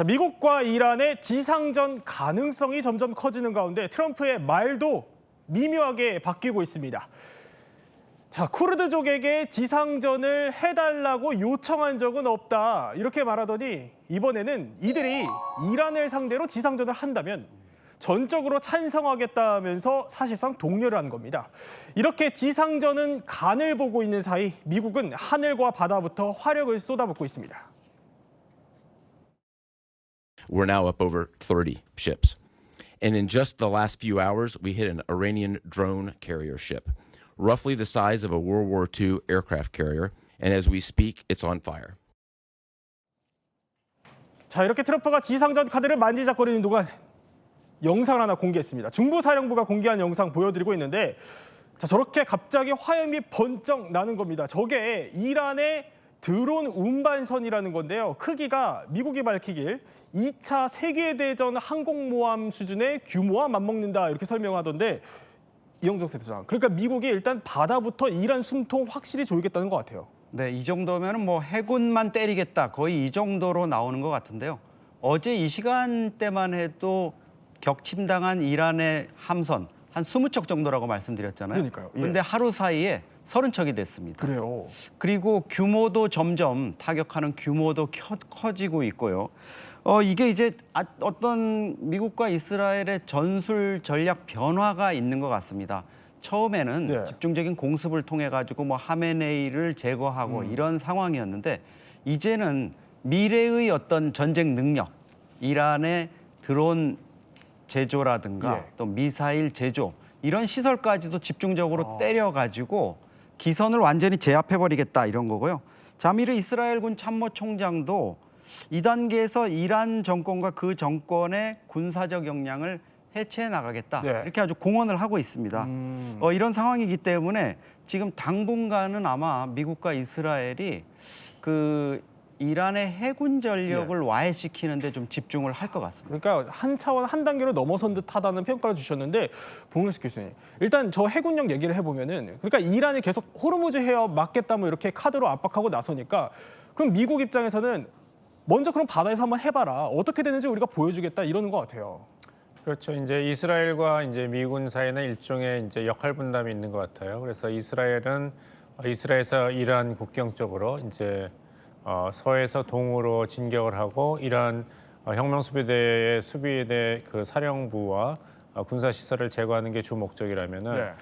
자, 미국과 이란의 지상전 가능성이 점점 커지는 가운데 트럼프의 말도 미묘하게 바뀌고 있습니다. 자, 쿠르드족에게 지상전을 해달라고 요청한 적은 없다. 이렇게 말하더니 이번에는 이들이 이란을 상대로 지상전을 한다면 전적으로 찬성하겠다면서 사실상 독려를 한 겁니다. 이렇게 지상전은 간을 보고 있는 사이 미국은 하늘과 바다부터 화력을 쏟아붓고 있습니다. We're now up over 30 ships. And in just the last few hours, we hit an Iranian drone carrier ship, roughly the size of a World War II aircraft carrier. And as we speak, it's on fire. 자, 이렇게 트럼프가 지상전 카드를 만지작거리는 동안 영상을 하나 공개했습니다. 중부사령부가 공개한 영상 보여드리고 있는데, 자, 저렇게 갑자기 화염이 번쩍 나는 겁니다. 저게 이란의 드론 운반선이라는 건데요. 크기가 미국이 밝히길 2차 세계대전 항공모함 수준의 규모와 맞먹는다 이렇게 설명하던데, 이영정 세대장, 그러니까 미국이 일단 바다부터 이란 숨통 확실히 조이겠다는 것 같아요. 네, 이 정도면 뭐 해군만 때리겠다, 거의 이 정도로 나오는 것 같은데요. 어제 이 시간대만 해도 격침당한 이란의 함선 한 20척 정도라고 말씀드렸잖아요. 그러니까요. 예. 그런데 하루 사이에 30척이 됐습니다. 그래요. 그리고 규모도 점점 타격하는 규모도 커지고 있고요. 이게 이제 어떤 미국과 이스라엘의 전술 전략 변화가 있는 것 같습니다. 처음에는 네. 집중적인 공습을 통해 가지고 뭐 하메네이를 제거하고 이런 상황이었는데, 이제는 미래의 어떤 전쟁 능력, 이란의 드론 제조라든가 예. 또 미사일 제조, 이런 시설까지도 집중적으로 때려가지고 기선을 완전히 제압해버리겠다, 이런 거고요. 자미르 이스라엘군 참모총장도 2단계에서 이란 정권과 그 정권의 군사적 역량을 해체해 나가겠다, 네. 이렇게 아주 공언을 하고 있습니다. 이런 상황이기 때문에 지금 당분간은 아마 미국과 이스라엘이 그 이란의 해군 전력을 와해시키는 데 좀 집중을 할 것 같습니다. 그러니까 한 차원 한 단계로 넘어선 듯하다는 평가를 주셨는데, 봉영식 교수님, 일단 저 해군력 얘기를 해보면은, 그러니까 이란이 계속 호르무즈 해협 막겠다 뭐 이렇게 카드로 압박하고 나서니까, 그럼 미국 입장에서는 먼저 그럼 바다에서 한번 해봐라, 어떻게 되는지 우리가 보여주겠다, 이러는 것 같아요. 그렇죠. 이제 이스라엘과 이제 미군 사이는 일종의 이제 역할 분담이 있는 것 같아요. 그래서 이스라엘은 이스라엘에서 이란 국경 쪽으로 이제 서에서 동으로 진격을 하고, 이란 혁명수비대의 수비대 그 사령부와 군사 시설을 제거하는 게 주 목적이라면은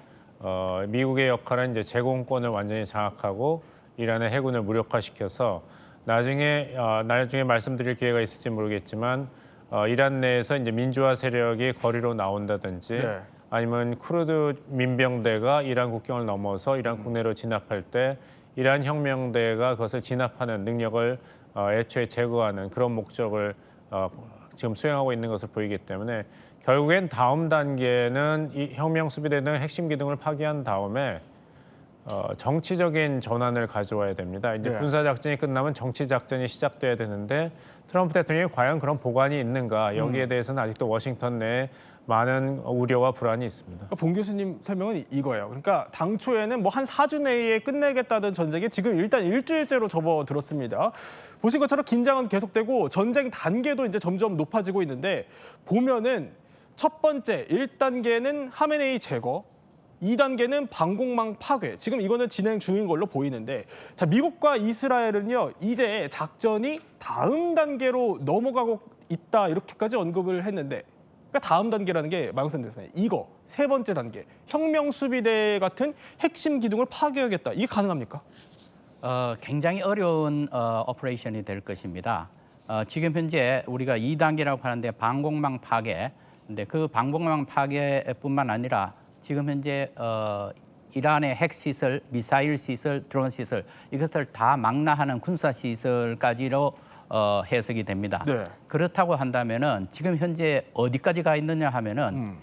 미국의 역할은 이제 제공권을 완전히 장악하고 이란의 해군을 무력화시켜서 나중에 말씀드릴 기회가 있을지 모르겠지만, 이란 내에서 이제 민주화 세력이 거리로 나온다든지 아니면 쿠르드 민병대가 이란 국경을 넘어서 이란 국내로 진압할 때 이란 혁명대가 그것을 진압하는 능력을 애초에 제거하는 그런 목적을 지금 수행하고 있는 것을 보이기 때문에, 결국엔 다음 단계는 이 혁명수비대는 핵심 기둥을 파괴한 다음에 정치적인 전환을 가져와야 됩니다. 이제 군사작전이 끝나면 정치작전이 시작돼야 되는데, 트럼프 대통령이 과연 그런 보관이 있는가, 여기에 대해서는 아직도 워싱턴 내에 많은 우려와 불안이 있습니다. 그러니까 봉 교수님 설명은 이거예요. 그러니까 당초에는 뭐 한 4주 내에 끝내겠다는 전쟁이 지금 일단 일주일째로 접어들었습니다. 보신 것처럼 긴장은 계속되고 전쟁 단계도 이제 점점 높아지고 있는데, 보면은 첫 번째 1단계는 하메네이 제거, 2단계는 방공망 파괴. 지금 이거는 진행 중인 걸로 보이는데, 자, 미국과 이스라엘은요, 이제 작전이 다음 단계로 넘어가고 있다, 이렇게까지 언급을 했는데, 그러니까 다음 단계라는 게 마영선 대사님, 이거 세 번째 단계, 혁명수비대 같은 핵심 기둥을 파괴하겠다, 이게 가능합니까? 굉장히 어려운 오퍼레이션이 될 것입니다. 지금 현재 우리가 2단계라고 하는데 방공망 파괴, 근데 그 방공망 파괴뿐만 아니라 지금 현재 이란의 핵시설, 미사일 시설, 드론 시설, 이것을 다 망라하는 군사 시설까지로 해석이 됩니다. 그렇다고 한다면은 지금 현재 어디까지 가 있느냐 하면은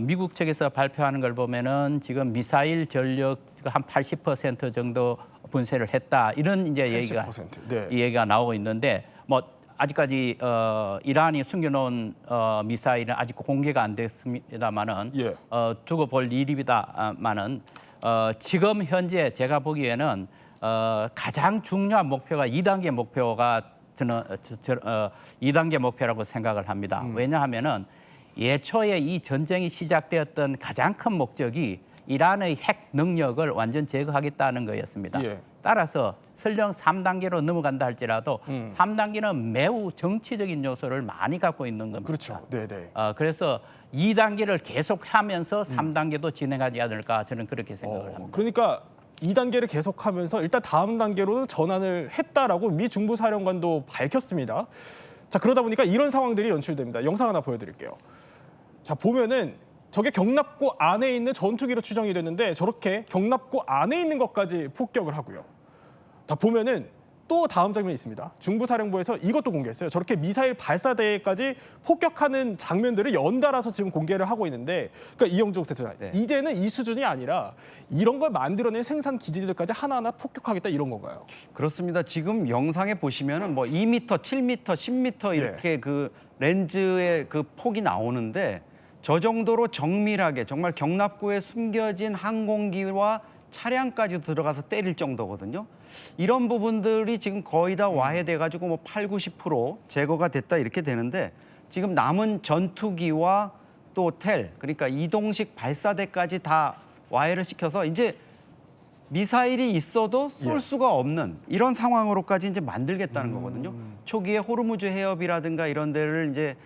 미국 측에서 발표하는 걸 보면은 지금 미사일 전력 한 80% 정도 분쇄를 했다, 이런 이제 80%, 얘기가 나오고 있는데, 뭐 아직까지 이란이 숨겨놓은 미사일은 아직 공개가 안 됐습니다만은 두고 볼 일이다만은 지금 현재 제가 보기에는 가장 중요한 목표가 2단계 목표가 저는 2단계 목표라고 생각을 합니다. 왜냐하면은 예초에 이 전쟁이 시작되었던 가장 큰 목적이 이란의 핵 능력을 완전 제거하겠다는 거였습니다. 예. 따라서 설령 3단계로 넘어간다 할지라도 3단계는 매우 정치적인 요소를 많이 갖고 있는 겁니다. 그렇죠. 네네. 그래서 2단계를 계속하면서 3단계도 진행하지 않을까 저는 그렇게 생각을 합니다. 그러니까 2단계를 계속하면서 일단 다음 단계로는 전환을 했다라고 미 중부 사령관도 밝혔습니다. 자, 그러다 보니까 이런 상황들이 연출됩니다. 영상 하나 보여드릴게요. 자, 보면은 저게 경납고 안에 있는 전투기로 추정이 됐는데 저렇게 경납고 안에 있는 것까지 폭격을 하고요. 다 보면은 또 다음 장면이 있습니다. 중부사령부에서 이것도 공개했어요. 저렇게 미사일 발사대까지 폭격하는 장면들을 연달아서 지금 공개를 하고 있는데, 그러니까 이영종 세트장 네. 이제는 이 수준이 아니라 이런 걸 만들어낸 생산 기지들까지 하나하나 폭격하겠다 이런 건가요? 그렇습니다. 지금 영상에 보시면은 뭐 2m, 7m, 10m 이렇게 그 렌즈의 그 폭이 나오는데 저 정도로 정밀하게 정말 경납고에 숨겨진 항공기와 차량까지 들어가서 때릴 정도거든요. 이런 부분들이 지금 거의 다 와해돼 가지고 뭐 8, 90% 제거가 됐다 이렇게 되는데 지금 남은 전투기와 또 텔, 그러니까 이동식 발사대까지 다 와해를 시켜서 이제 미사일이 있어도 쏠 수가 없는 이런 상황으로까지 이제 만들겠다는 거거든요. 초기에 호르무즈 해협이라든가 이런 데를 이제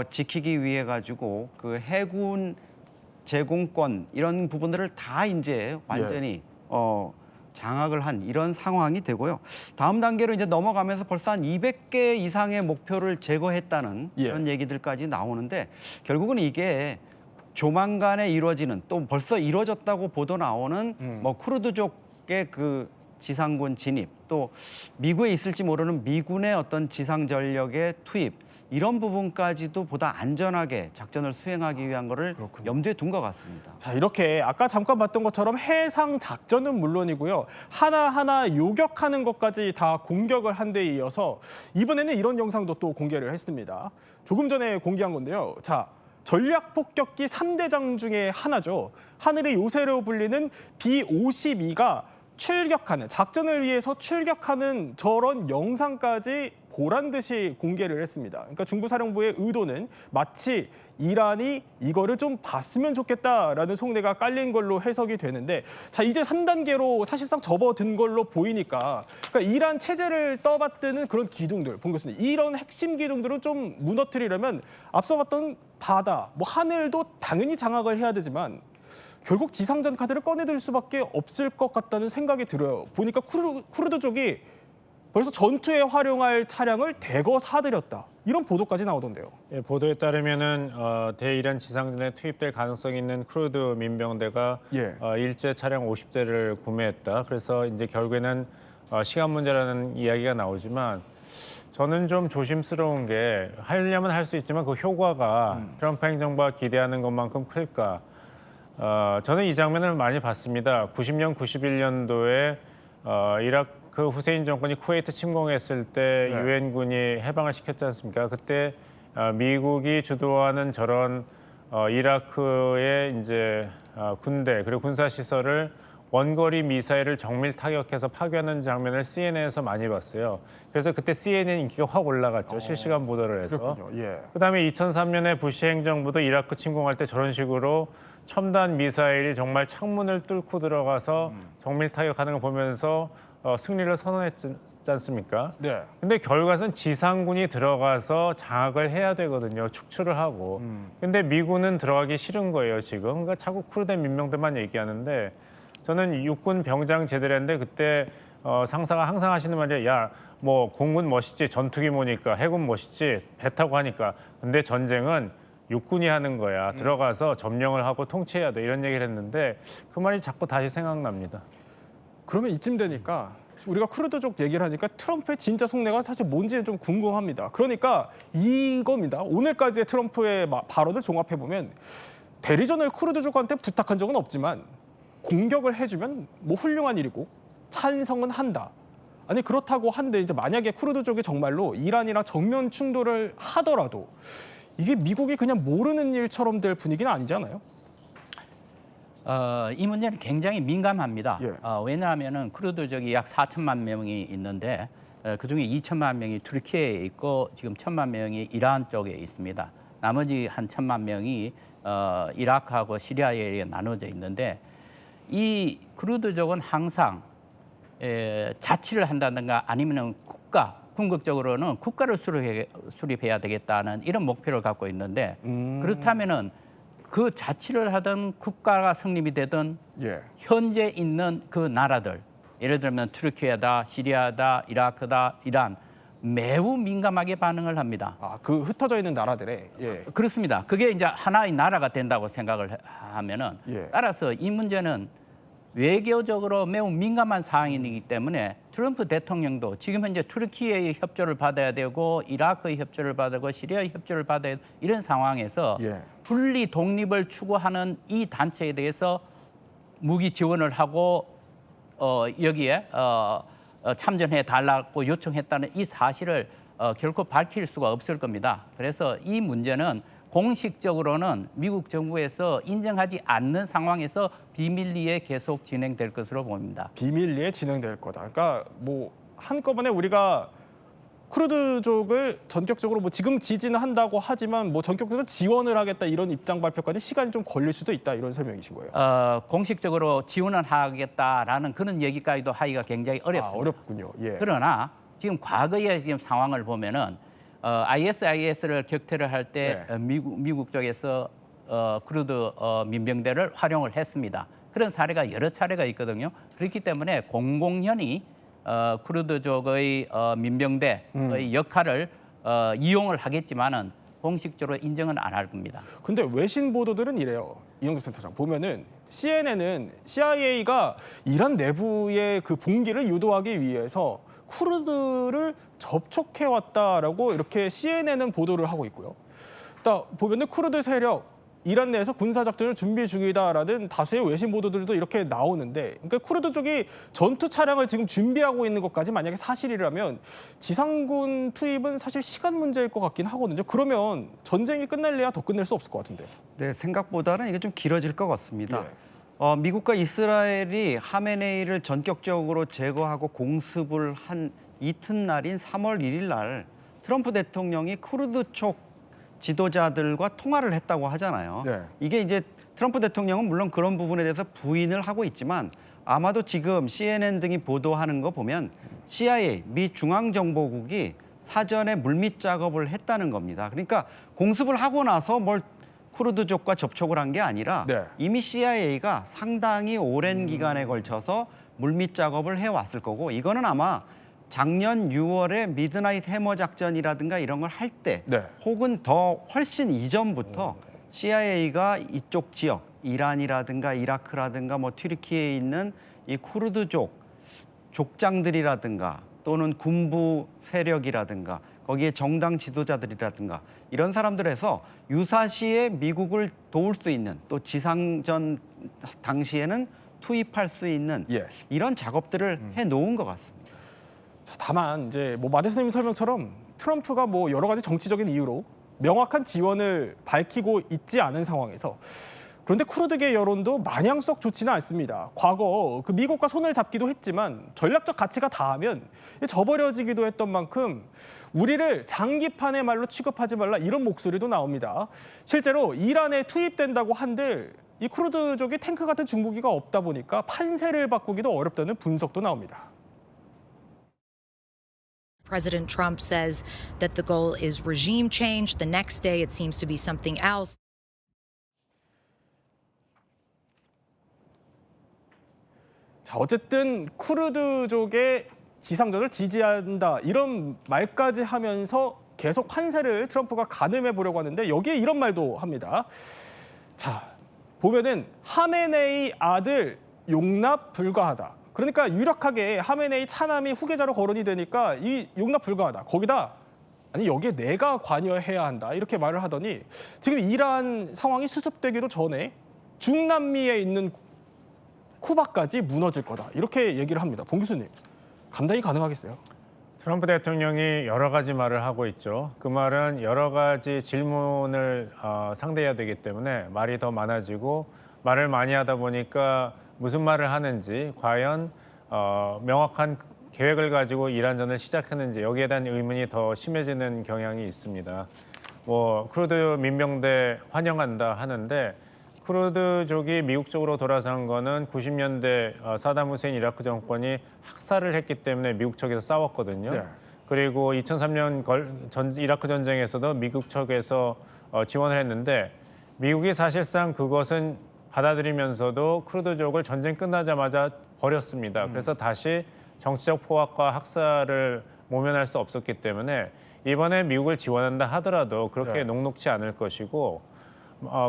지키기 위해 가지고 그 해군 제공권 이런 부분들을 다 이제 완전히 장악을 한 이런 상황이 되고요. 다음 단계로 이제 넘어가면서 벌써 한 200개 이상의 목표를 제거했다는 그런 얘기들까지 나오는데 결국은 이게 조만간에 이루어지는 또 벌써 이루어졌다고 보도 나오는 뭐 쿠르드족의 그 지상군 진입 또 미국에 있을지 모르는 미군의 어떤 지상 전력의 투입 이런 부분까지도 보다 안전하게 작전을 수행하기 위한 거를 염두에 둔 것 같습니다. 자, 이렇게 아까 잠깐 봤던 것처럼 해상 작전은 물론이고요. 하나하나 요격하는 것까지 다 공격을 한 데 이어서 이번에는 이런 영상도 또 공개를 했습니다. 조금 전에 공개한 건데요. 자, 전략 폭격기 3대장 중에 하나죠. 하늘의 요새로 불리는 B-52가 출격하는, 작전을 위해서 출격하는 저런 영상까지 보란 듯이 공개를 했습니다. 그러니까 중부사령부의 의도는 마치 이란이 이거를 좀 봤으면 좋겠다라는 속내가 깔린 걸로 해석이 되는데, 자, 이제 3단계로 사실상 접어든 걸로 보이니까 그러니까 이란 체제를 떠받드는 그런 기둥들, 본 교수님, 이런 핵심 기둥들을 좀 무너뜨리려면 앞서 봤던 바다, 뭐 하늘도 당연히 장악을 해야 되지만 결국 지상전 카드를 꺼내들 수밖에 없을 것 같다는 생각이 들어요. 보니까 쿠르드족이 벌써 전투에 활용할 차량을 대거 사들였다. 이런 보도까지 나오던데요. 예, 보도에 따르면은 대이란 지상전에 투입될 가능성이 있는 크루드 민병대가 일제 차량 50대를 구매했다. 그래서 이제 결국에는 시간 문제라는 이야기가 나오지만 저는 좀 조심스러운 게 하려면 할 수 있지만 그 효과가 트럼프 행정부가 기대하는 것만큼 클까? 저는 이 장면을 많이 봤습니다. 90년, 91년도에 이라크 후세인 정권이 쿠웨이트 침공했을 때 유엔군이 해방을 시켰지 않습니까? 그때 미국이 주도하는 저런 이라크의 이제 군대 그리고 군사 시설을 원거리 미사일을 정밀 타격해서 파괴하는 장면을 CNN에서 많이 봤어요. 그래서 그때 CNN 인기가 확 올라갔죠. 실시간 보도를 해서. 그다음에 2003년에 부시 행정부도 이라크 침공할 때 저런 식으로 첨단 미사일이 정말 창문을 뚫고 들어가서 정밀 타격하는 걸 보면서 승리를 선언했지 않습니까? 네. 근데 결과는 지상군이 들어가서 장악을 해야 되거든요. 축출을 하고. 근데 미군은 들어가기 싫은 거예요, 지금. 그러니까 자꾸 크루드 민병대만 얘기하는데 저는 육군 병장 제대를 했는데 그때 상사가 항상 하시는 말이 야, 뭐 공군 멋있지, 전투기 모니까 해군 멋있지, 배 타고 하니까. 근데 전쟁은 육군이 하는 거야. 들어가서 점령을 하고 통치해야 돼. 이런 얘기를 했는데 그 말이 자꾸 다시 생각납니다. 그러면 이쯤 되니까 우리가 쿠르드족 얘기를 하니까 트럼프의 진짜 속내가 사실 뭔지는 좀 궁금합니다. 그러니까 이겁니다. 오늘까지의 트럼프의 발언을 종합해보면 대리전을 쿠르드족한테 부탁한 적은 없지만 공격을 해주면 뭐 훌륭한 일이고 찬성은 한다. 아니 그렇다고 한데 이제 만약에 쿠르드족이 정말로 이란이랑 정면 충돌을 하더라도 이게 미국이 그냥 모르는 일처럼 될 분위기는 아니잖아요. 이 문제는 굉장히 민감합니다. 왜냐하면은 쿠르드족이 약 4천만 명이 있는데 그중에 2천만 명이 투르키예에 있고 지금 1천만 명이 이란 쪽에 있습니다. 나머지 한 1천만 명이 이라크하고 시리아에 나눠져 있는데 이 쿠르드족은 항상 자치를 한다든가 아니면 궁극적으로는 국가를 수립해야 되겠다는 이런 목표를 갖고 있는데 그렇다면은 그 자치를 하던 국가가 성립이 되던 예. 현재 있는 그 나라들 예를 들면 투르키예다, 시리아다, 이라크다, 이란 매우 민감하게 반응을 합니다. 아, 그 흩어져 있는 나라들에 예. 그렇습니다. 그게 이제 하나의 나라가 된다고 생각을 하면은 예. 따라서 이 문제는 외교적으로 매우 민감한 사항이기 때문에 트럼프 대통령도 지금 현재 투르키예의 협조를 받아야 되고 이라크의 협조를 받아야 되고 시리아의 협조를 받아야 되고 이런 상황에서 예. 분리 독립을 추구하는 이 단체에 대해서 무기 지원을 하고 여기에 참전해 달라고 요청했다는 이 사실을 결코 밝힐 수가 없을 겁니다. 그래서 이 문제는 공식적으로는 미국 정부에서 인정하지 않는 상황에서 비밀리에 계속 진행될 것으로 보입니다. 비밀리에 진행될 거다. 그러니까 뭐 한꺼번에 우리가 쿠르드족을 전격적으로 뭐 지금 지지는 한다고 하지만 뭐 전격적으로 지원을 하겠다 이런 입장 발표까지 시간이 좀 걸릴 수도 있다 이런 설명이신 거예요. 공식적으로 지원을 하겠다라는 그런 얘기까지도 하기가 굉장히 어렵습니다. 아, 어렵군요. 예. 그러나 지금 과거의 지금 상황을 보면은 ISIS를 격퇴를 할 때 네. 미국 쪽에서 쿠르드 민병대를 활용을 했습니다. 그런 사례가 여러 차례가 있거든요. 그렇기 때문에 공공연히 쿠르드족의 민병대의 역할을 이용을 하겠지만은 공식적으로 인정은 안 할 겁니다. 근데 외신 보도들은 이래요. 이영주 센터장 보면은 CNN은 CIA가 이란 내부의 그 봉기를 유도하기 위해서 쿠르드를 접촉해 왔다라고 이렇게 CNN은 보도를 하고 있고요. 또 보면은 쿠르드 세력 이란 내에서 군사 작전을 준비 중이다라는 다수의 외신 보도들도 이렇게 나오는데, 그러니까 쿠르드족이 전투 차량을 지금 준비하고 있는 것까지 만약에 사실이라면 지상군 투입은 사실 시간 문제일 것 같긴 하거든요. 그러면 전쟁이 끝날래야 더 끝낼 수 없을 것 같은데. 네, 생각보다는 이게 좀 길어질 것 같습니다. 예. 미국과 이스라엘이 하메네이를 전격적으로 제거하고 공습을 한 이튿날인 3월 1일 날 트럼프 대통령이 쿠르드 쪽 지도자들과 통화를 했다고 하잖아요. 네. 이게 이제 트럼프 대통령은 물론 그런 부분에 대해서 부인을 하고 있지만 아마도 지금 CNN 등이 보도하는 거 보면 CIA, 미 중앙정보국이 사전에 물밑 작업을 했다는 겁니다. 그러니까 공습을 하고 나서 뭘 쿠르드족과 접촉을 한 게 아니라 네. 이미 CIA가 상당히 오랜 기간에 걸쳐서 물밑 작업을 해왔을 거고, 이거는 아마 작년 6월에 미드나잇 해머 작전이라든가 이런 걸 할 때 네. 혹은 더 훨씬 이전부터 CIA가 이쪽 지역, 이란이라든가 이라크라든가 뭐 튀르키예에 있는 이 쿠르드족 족장들이라든가 또는 군부 세력이라든가 거기에 정당 지도자들이라든가 이런 사람들에서 유사시에 미국을 도울 수 있는, 또 지상전 당시에는 투입할 수 있는 예. 이런 작업들을 해놓은 것 같습니다. 자, 다만 이제 뭐 마 대표님 설명처럼 트럼프가 뭐 여러 가지 정치적인 이유로 명확한 지원을 밝히고 있지 않은 상황에서, 그런데 쿠르드계 여론도 마냥 썩 좋지는 않습니다. 과거 그 미국과 손을 잡기도 했지만 전략적 가치가 다하면 저버려지기도 했던 만큼 우리를 장기판의 말로 취급하지 말라 이런 목소리도 나옵니다. 실제로 이란에 투입된다고 한들 이 쿠르드족이 탱크 같은 중무기가 없다 보니까 판세를 바꾸기도 어렵다는 분석도 나옵니다. President Trump says that the goal is regime change. The next day, it seems to be something else. 자, 어쨌든 쿠르드족의 지상전을 지지한다 이런 말까지 하면서 계속 판세를 트럼프가 가늠해 보려고 하는데 여기에 이런 말도 합니다. 자, 보면은 하메네이 아들 용납 불가하다. 그러니까 유력하게 하메네이 차남이 후계자로 거론이 되니까 이 용납 불가하다. 거기다 아니 여기에 내가 관여해야 한다 이렇게 말을 하더니 지금 이란 상황이 수습되기도 전에 중남미에 있는 쿠바까지 무너질 거다 이렇게 얘기를 합니다. 봉 교수님, 감당이 가능하겠어요? 트럼프 대통령이 여러 가지 말을 하고 있죠. 그 말은 여러 가지 질문을 상대해야 되기 때문에 말이 더 많아지고, 말을 많이 하다 보니까 무슨 말을 하는지 과연 명확한 계획을 가지고 이란전을 시작했는지 여기에 대한 의문이 더 심해지는 경향이 있습니다. 뭐 쿠르드 민병대 환영한다 하는데 쿠르드족이 미국 쪽으로 돌아선 거는 90년대 사담 후세인 이라크 정권이 학살을 했기 때문에 미국 쪽에서 싸웠거든요. 네. 그리고 2003년 이라크 전쟁에서도 미국 측에서 지원을 했는데 미국이 사실상 그것은 받아들이면서도 쿠르드족을 전쟁 끝나자마자 버렸습니다. 그래서 다시 정치적 포악과 학살을 모면할 수 없었기 때문에 이번에 미국을 지원한다 하더라도 그렇게 네. 녹록지 않을 것이고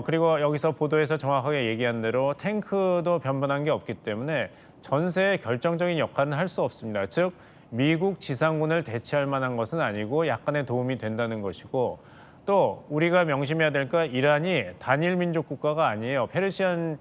그리고 여기서 보도에서 정확하게 얘기한 대로 탱크도 변변한 게 없기 때문에 전세의 결정적인 역할은 할 수 없습니다. 즉 미국 지상군을 대체할 만한 것은 아니고 약간의 도움이 된다는 것이고 또 우리가 명심해야 될 건 이란이 단일 민족 국가가 아니에요. 페르시안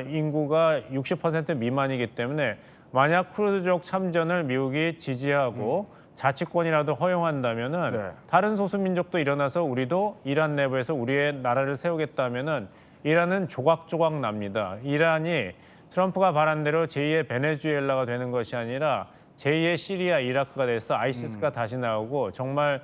인구가 60% 미만이기 때문에 만약 쿠르드족 참전을 미국이 지지하고 자치권이라도 허용한다면은 네. 다른 소수민족도 일어나서 우리도 이란 내부에서 우리의 나라를 세우겠다면은 이란은 조각조각 납니다. 이란이 트럼프가 바란 대로 제2의 베네수엘라가 되는 것이 아니라 제2의 시리아, 이라크가 돼서 아이시스가 다시 나오고 정말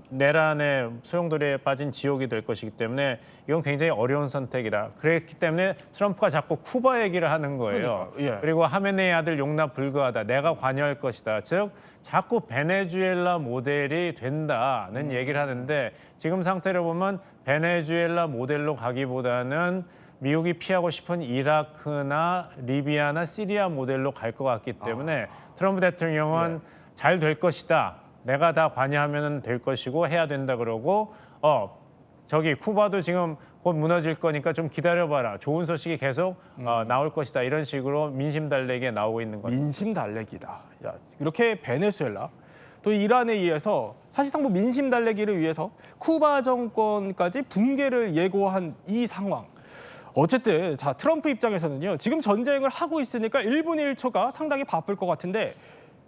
내란의 소용돌이에 빠진 지옥이 될 것이기 때문에 이건 굉장히 어려운 선택이다. 그렇기 때문에 트럼프가 자꾸 쿠바 얘기를 하는 거예요. 그러니까, 예. 그리고 하메네이 아들 용납 불가하다. 내가 관여할 것이다. 즉 자꾸 베네수엘라 모델이 된다는 얘기를 하는데 지금 상태로 보면 베네수엘라 모델로 가기보다는 미국이 피하고 싶은 이라크나 리비아나 시리아 모델로 갈 것 같기 때문에 트럼프 대통령은 잘 될 것이다. 내가 다 관여하면 될 것이고 해야 된다 그러고 저기 쿠바도 지금 곧 무너질 거니까 좀 기다려봐라. 좋은 소식이 계속 나올 것이다. 이런 식으로 민심 달래기에 나오고 있는 거죠. 민심 달래기다. 야, 이렇게 베네수엘라 또 이란에 의해서 사실상 뭐 민심 달래기를 위해서 쿠바 정권까지 붕괴를 예고한 이 상황. 어쨌든 자 트럼프 입장에서는요. 지금 전쟁을 하고 있으니까 1분 1초가 상당히 바쁠 것 같은데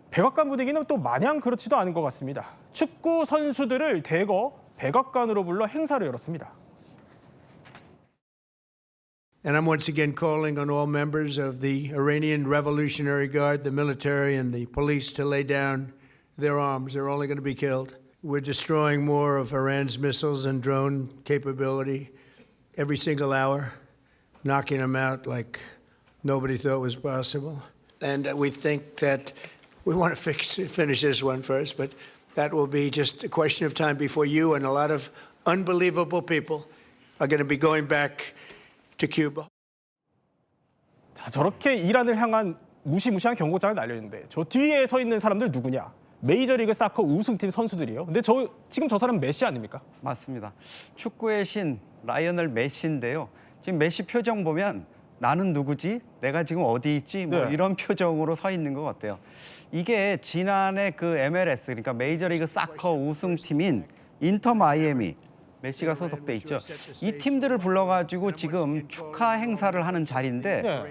백악관 분위기는 또 마냥 그렇지도 않은 것 같습니다. 축구 선수들을 대거 백악관으로 불러 행사를 열었습니다. And I'm once again calling on all members of the Iranian Revolutionary Guard, the military and the police to lay down their arms. They're only going to be killed. We're destroying more of Iran's missiles and drone capability every single hour, knocking them out like nobody thought was possible. And we think that we want to finish this one first, but that will be just a question of time before you and a lot of unbelievable people are going to be going back to Cuba. 자 저렇게 이란을 향한 무시무시한 경고장을 날렸는데 저 뒤에 서 있는 사람들 누구냐? 메이저리그 사커 우승팀 선수들이요. 근데 지금 저 사람 메시 아닙니까? 맞습니다. 축구의 신 라이오넬 메시인데요. 지금 메시 표정 보면 나는 누구지? 내가 지금 어디 있지? 뭐 네. 이런 표정으로 서 있는 것 같아요. 이게 지난해 그 MLS 그러니까 메이저리그 사커 우승팀인 인터 마이애미 메시가 소속돼 있죠. 이 팀들을 불러가지고 지금 축하 행사를 하는 자리인데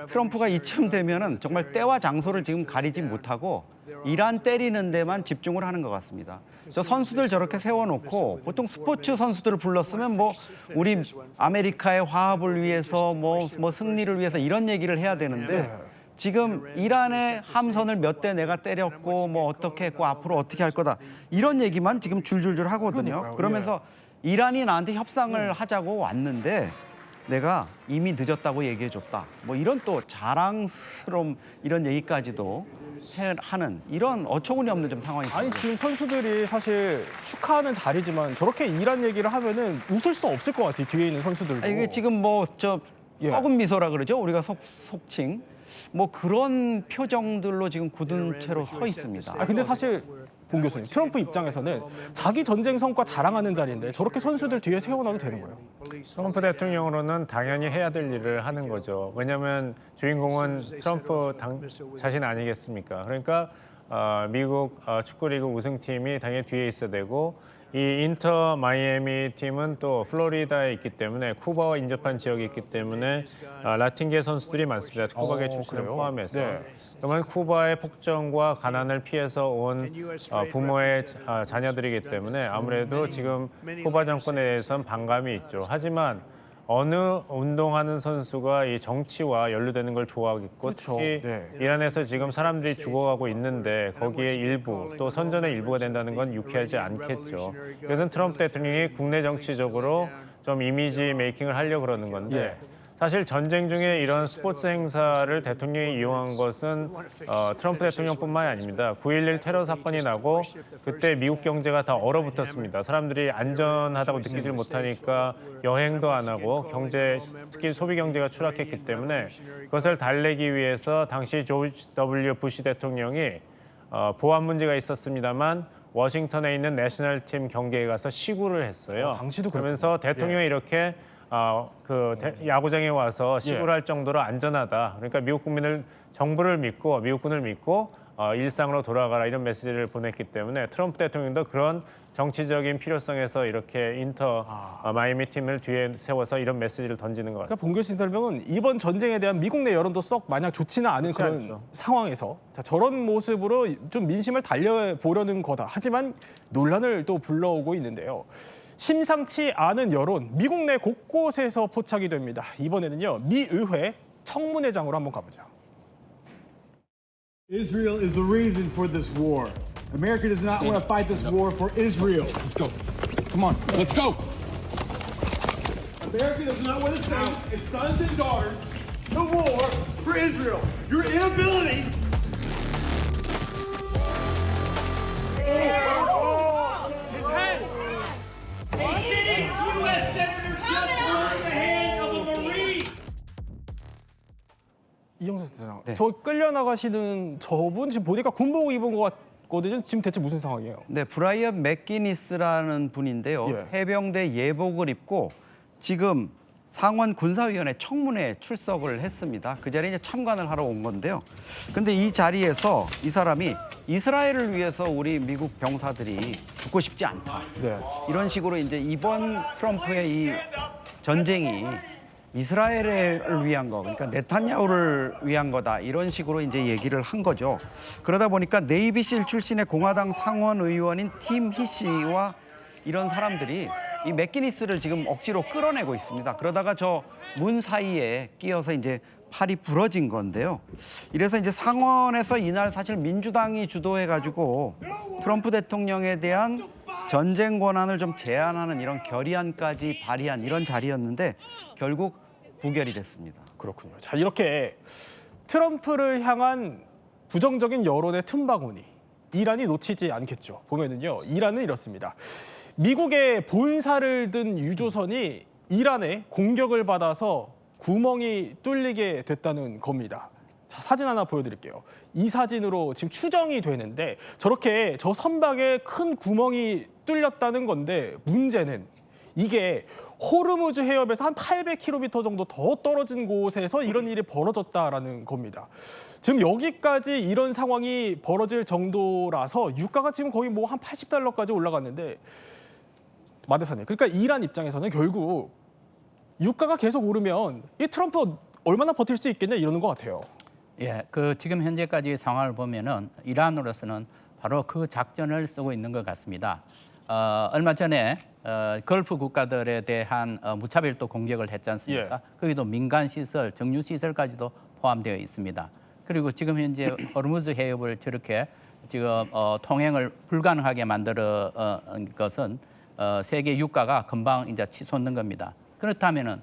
트럼프가 이쯤 되면은 정말 때와 장소를 지금 가리지 못하고 이란 때리는 데만 집중을 하는 것 같습니다. 저 선수들 저렇게 세워놓고 보통 스포츠 선수들을 불렀으면 뭐 우리 아메리카의 화합을 위해서 뭐 승리를 위해서 이런 얘기를 해야 되는데 지금 이란의 함선을 몇 대 내가 때렸고 뭐 어떻게 했고 앞으로 어떻게 할 거다 이런 얘기만 지금 줄줄줄 하거든요. 그러면서 이란이 나한테 협상을 하자고 왔는데 내가 이미 늦었다고 얘기해줬다. 뭐 이런 또 자랑스러운 이런 얘기까지도 하는 이런 어처구니 없는 좀 상황입니다. 아니 지금 선수들이 사실 축하하는 자리지만 저렇게 이란 얘기를 하면은 웃을 수 없을 것 같아요. 뒤에 있는 선수들도. 아니, 이게 지금 뭐 저 예. 썩은 미소라 그러죠. 우리가 속칭 뭐 그런 표정들로 지금 굳은 채로 서 있습니다. 아 근데 사실 본 교수님 트럼프 입장에서는 자기 전쟁 성과 자랑하는 자리인데 저렇게 선수들 뒤에 세워놔도 되는 거예요? 트럼프 대통령으로는 당연히 해야 될 일을 하는 거죠. 왜냐하면 주인공은 트럼프 자신 아니겠습니까? 그러니까 미국 축구리그 우승팀이 당연히 뒤에 있어야 되고 이 인터 마이애미 팀은 또 플로리다에 있기 때문에 쿠바와 인접한 지역에 있기 때문에 라틴계 선수들이 많습니다. 쿠바계 출신을 그래요? 포함해서. 네. 그러면 쿠바의 폭정과 가난을 피해서 온 부모의 자녀들이기 때문에 아무래도 지금 쿠바 정권에 대해서는 반감이 있죠. 하지만 어느 운동하는 선수가 이 정치와 연루되는 걸 좋아하겠고 그렇죠. 특히 네. 이란에서 지금 사람들이 죽어가고 있는데 거기에 일부 또 선전의 일부가 된다는 건 유쾌하지 않겠죠. 그래서 트럼프 대통령이 국내 정치적으로 좀 이미지 메이킹을 하려고 그러는 건데 사실 전쟁 중에 이런 스포츠 행사를 대통령이 이용한 것은 트럼프 대통령뿐만이 아닙니다. 9.11 테러 사건이 나고 그때 미국 경제가 다 얼어붙었습니다. 사람들이 안전하다고 느끼질 못하니까 여행도 안 하고 경제, 특히 소비 경제가 추락했기 때문에 그것을 달래기 위해서 당시 조지 W. 부시 대통령이 보안 문제가 있었습니다만 워싱턴에 있는 내셔널팀 경기에 가서 시구를 했어요. 당시도 그러면서 대통령이 이렇게 야구장에 와서 시구를 할 정도로 안전하다. 그러니까 미국 국민을 정부를 믿고 미국군을 믿고 일상으로 돌아가라 이런 메시지를 보냈기 때문에 트럼프 대통령도 그런 정치적인 필요성에서 이렇게 마이애미 팀을 뒤에 세워서 이런 메시지를 던지는 것 같습니다. 그러니까 봉교신 설명은 이번 전쟁에 대한 미국 내 여론도 썩 마냥 좋지는 않은 그런 않죠. 상황에서 저런 모습으로 좀 민심을 달려보려는 거다. 하지만 논란을 또 불러오고 있는데요. 심상치 않은 여론, 미국 내 곳곳에서 포착이 됩니다. 이번에는요, 미 의회 청문회장으로 한번 가보죠. Israel is the reason for this war. America does not want to fight this war for Israel. Let's go. Come on, let's go. America does not want to send its sons and daughters to war for Israel. Your inability. 이영선 대장, 저 끌려나가시는 저분 지금 보니까 군복 입은 것 같거든요. 지금 대체 무슨 상황이에요? 네, 브라이언 맥기니스라는 분인데요. 예. 해병대 예복을 입고 지금 상원 군사위원회 청문회에 출석을 했습니다. 그 자리에 이제 참관을 하러 온 건데요. 근데 이 자리에서 이 사람이 이스라엘을 위해서 우리 미국 병사들이 죽고 싶지 않다. 네. 이런 식으로 이제 이번 트럼프의 이 전쟁이 이스라엘을 위한 거, 그러니까 네탄야후를 위한 거다. 이런 식으로 이제 얘기를 한 거죠. 그러다 보니까 네이비실 출신의 공화당 상원 의원인 팀 히시와 이런 사람들이 이 맥기니스를 지금 억지로 끌어내고 있습니다. 그러다가 저 문 사이에 끼어서 이제 팔이 부러진 건데요. 이래서 이제 상원에서 이날 사실 민주당이 주도해가지고 트럼프 대통령에 대한 전쟁 권한을 좀 제한하는 이런 결의안까지 발의한 이런 자리였는데 결국 부결이 됐습니다. 그렇군요. 자, 이렇게 트럼프를 향한 부정적인 여론의 틈바구니, 이란이 놓치지 않겠죠. 보면은요, 이란은 이렇습니다. 미국의 본사를 든 유조선이 이란의 공격을 받아서 구멍이 뚫리게 됐다는 겁니다. 자, 사진 하나 보여드릴게요. 이 사진으로 지금 추정이 되는데 저렇게 저 선박에 큰 구멍이 뚫렸다는 건데 문제는 이게 호르무즈 해협에서 한 800km 정도 더 떨어진 곳에서 이런 일이 벌어졌다라는 겁니다. 지금 여기까지 이런 상황이 벌어질 정도라서 유가가 지금 거의 뭐 한 $80까지 올라갔는데 마대사님, 그러니까 이란 입장에서는 결국 유가가 계속 오르면 이 트럼프 얼마나 버틸 수 있겠냐 이러는 것 같아요. 예, 그 지금 현재까지 상황을 보면은 이란으로서는 바로 그 작전을 쓰고 있는 것 같습니다. 얼마 전에 걸프 국가들에 대한 무차별도 공격을 했지 않습니까? 거기도 민간 시설, 정유 시설까지도 포함되어 있습니다. 그리고 지금 현재 호르무즈 해협을 저렇게 지금 통행을 불가능하게 만들어 것은 세계 유가가 금방 이제 치솟는 겁니다. 그렇다면은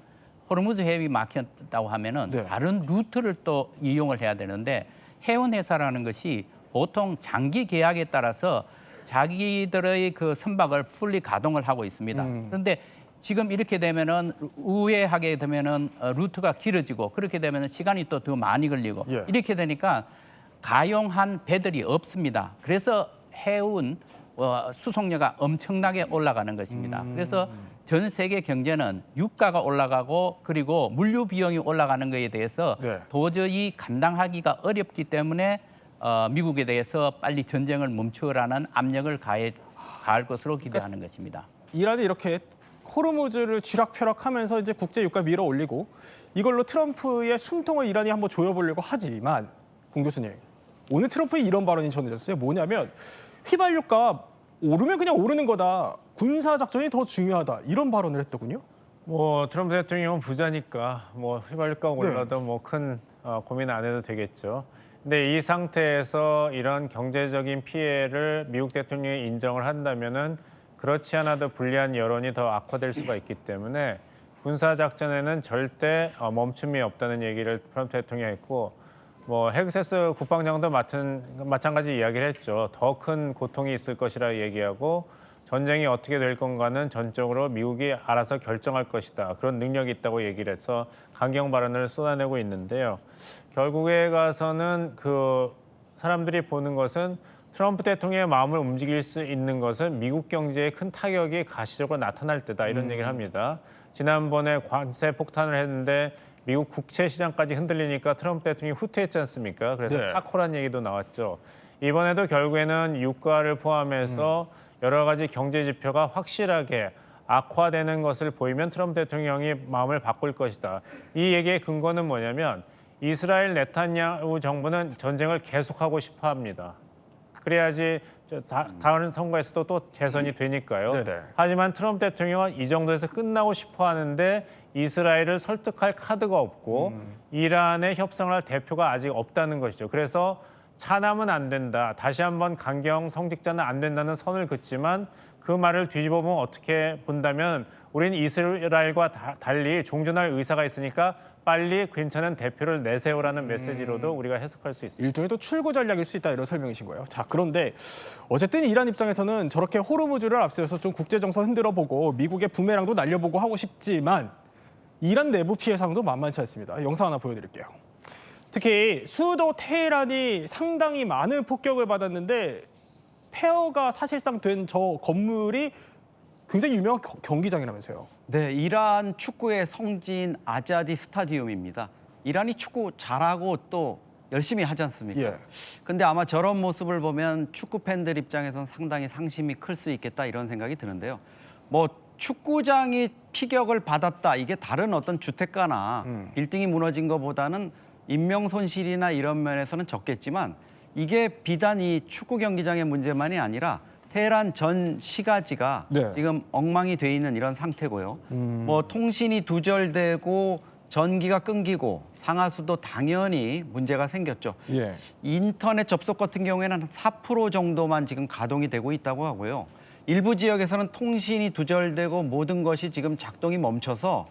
호르무즈 해협이 막혔다고 하면은 다른 루트를 또 이용을 해야 되는데 해운 회사라는 것이 보통 장기 계약에 따라서 자기들의 그 선박을 풀리 가동을 하고 있습니다. 그런데 지금 이렇게 되면은 우회하게 되면은 루트가 길어지고 그렇게 되면은 시간이 또 더 많이 걸리고 이렇게 되니까 가용한 배들이 없습니다. 그래서 해운 수송료가 엄청나게 올라가는 것입니다. 그래서 전 세계 경제는 유가가 올라가고 그리고 물류 비용이 올라가는 것에 대해서 도저히 감당하기가 어렵기 때문에 미국에 대해서 빨리 전쟁을 멈추라는 압력을 가할 것으로 기대하는 것입니다. 이란이 이렇게 호르무즈를 쥐락펴락하면서 이제 국제 유가 밀어 올리고 이걸로 트럼프의 숨통을 이란이 한번 조여보려고 하지만 공 교수님, 오늘 트럼프의 이런 발언이 전해졌어요. 뭐냐면 휘발유가 오르면 그냥 오르는 거다. 군사 작전이 더 중요하다. 이런 발언을 했더군요. 뭐 트럼프 대통령은 부자니까 뭐 휘발유가 올라도 뭐 큰 고민 안 해도 되겠죠. 근데 이 상태에서 이런 경제적인 피해를 미국 대통령이 인정을 한다면은 그렇지 않아도 불리한 여론이 더 악화될 수가 있기 때문에 군사 작전에는 절대 멈춤이 없다는 얘기를 트럼프 대통령이 했고, 뭐 헤그세스 국방장도 마찬가지 이야기를 했죠. 더 큰 고통이 있을 것이라 얘기하고 전쟁이 어떻게 될 건가는 전적으로 미국이 알아서 결정할 것이다. 그런 능력이 있다고 얘기를 해서 강경 발언을 쏟아내고 있는데요. 결국에 가서는 그 사람들이 보는 것은 트럼프 대통령의 마음을 움직일 수 있는 것은 미국 경제에 큰 타격이 가시적으로 나타날 때다. 이런 얘기를 합니다. 지난번에 관세 폭탄을 했는데 미국 국채 시장까지 흔들리니까 트럼프 대통령이 후퇴했지 않습니까? 그래서 네. 타코란 얘기도 나왔죠. 이번에도 결국에는 유가를 포함해서 여러 가지 경제 지표가 확실하게 악화되는 것을 보이면 트럼프 대통령이 마음을 바꿀 것이다. 이 얘기의 근거는 뭐냐면 이스라엘 네탄야후 정부는 전쟁을 계속하고 싶어 합니다. 그래야지 다른 선거에서도 또 재선이 되니까요. 네네. 하지만 트럼프 대통령은 이 정도에서 끝나고 싶어 하는데 이스라엘을 설득할 카드가 없고 이란의 협상을 할 대표가 아직 없다는 것이죠. 그래서 차남은 안 된다. 다시 한번 강경 성직자는 안 된다는 선을 긋지만 그 말을 뒤집어 보면 어떻게 본다면 우리는 이스라엘과 달리 종전할 의사가 있으니까 빨리 괜찮은 대표를 내세우라는 메시지로도 우리가 해석할 수 있습니다. 일종의 또 출구 전략일 수 있다 이런 설명이신 거예요. 자, 그런데 어쨌든 이란 입장에서는 저렇게 호르무즈를 앞세워서 좀 국제 정서 흔들어보고 미국의 부메랑도 날려보고 하고 싶지만 이란 내부 피해 상도 만만치 않습니다. 영상 하나 보여드릴게요. 특히 수도 테헤란이 상당히 많은 폭격을 받았는데 폐허가 사실상 된 저 건물이 굉장히 유명한 경기장이라면서요. 네, 이란 축구의 성지인 아자디 스타디움입니다. 이란이 축구 잘하고 또 열심히 하지 않습니까? 예. 근데 아마 저런 모습을 보면 축구 팬들 입장에서는 상당히 상심이 클 수 있겠다 이런 생각이 드는데요. 뭐 축구장이 피격을 받았다, 이게 다른 어떤 주택가나 빌딩이 무너진 것보다는 인명 손실이나 이런 면에서는 적겠지만 이게 비단 이 축구 경기장의 문제만이 아니라 테헤란 전 시가지가 네. 지금 엉망이 돼 있는 이런 상태고요. 뭐 통신이 두절되고 전기가 끊기고 상하수도 당연히 문제가 생겼죠. 예. 인터넷 접속 같은 경우에는 한 4% 정도만 지금 가동이 되고 있다고 하고요. 일부 지역에서는 통신이 두절되고 모든 것이 지금 작동이 멈춰서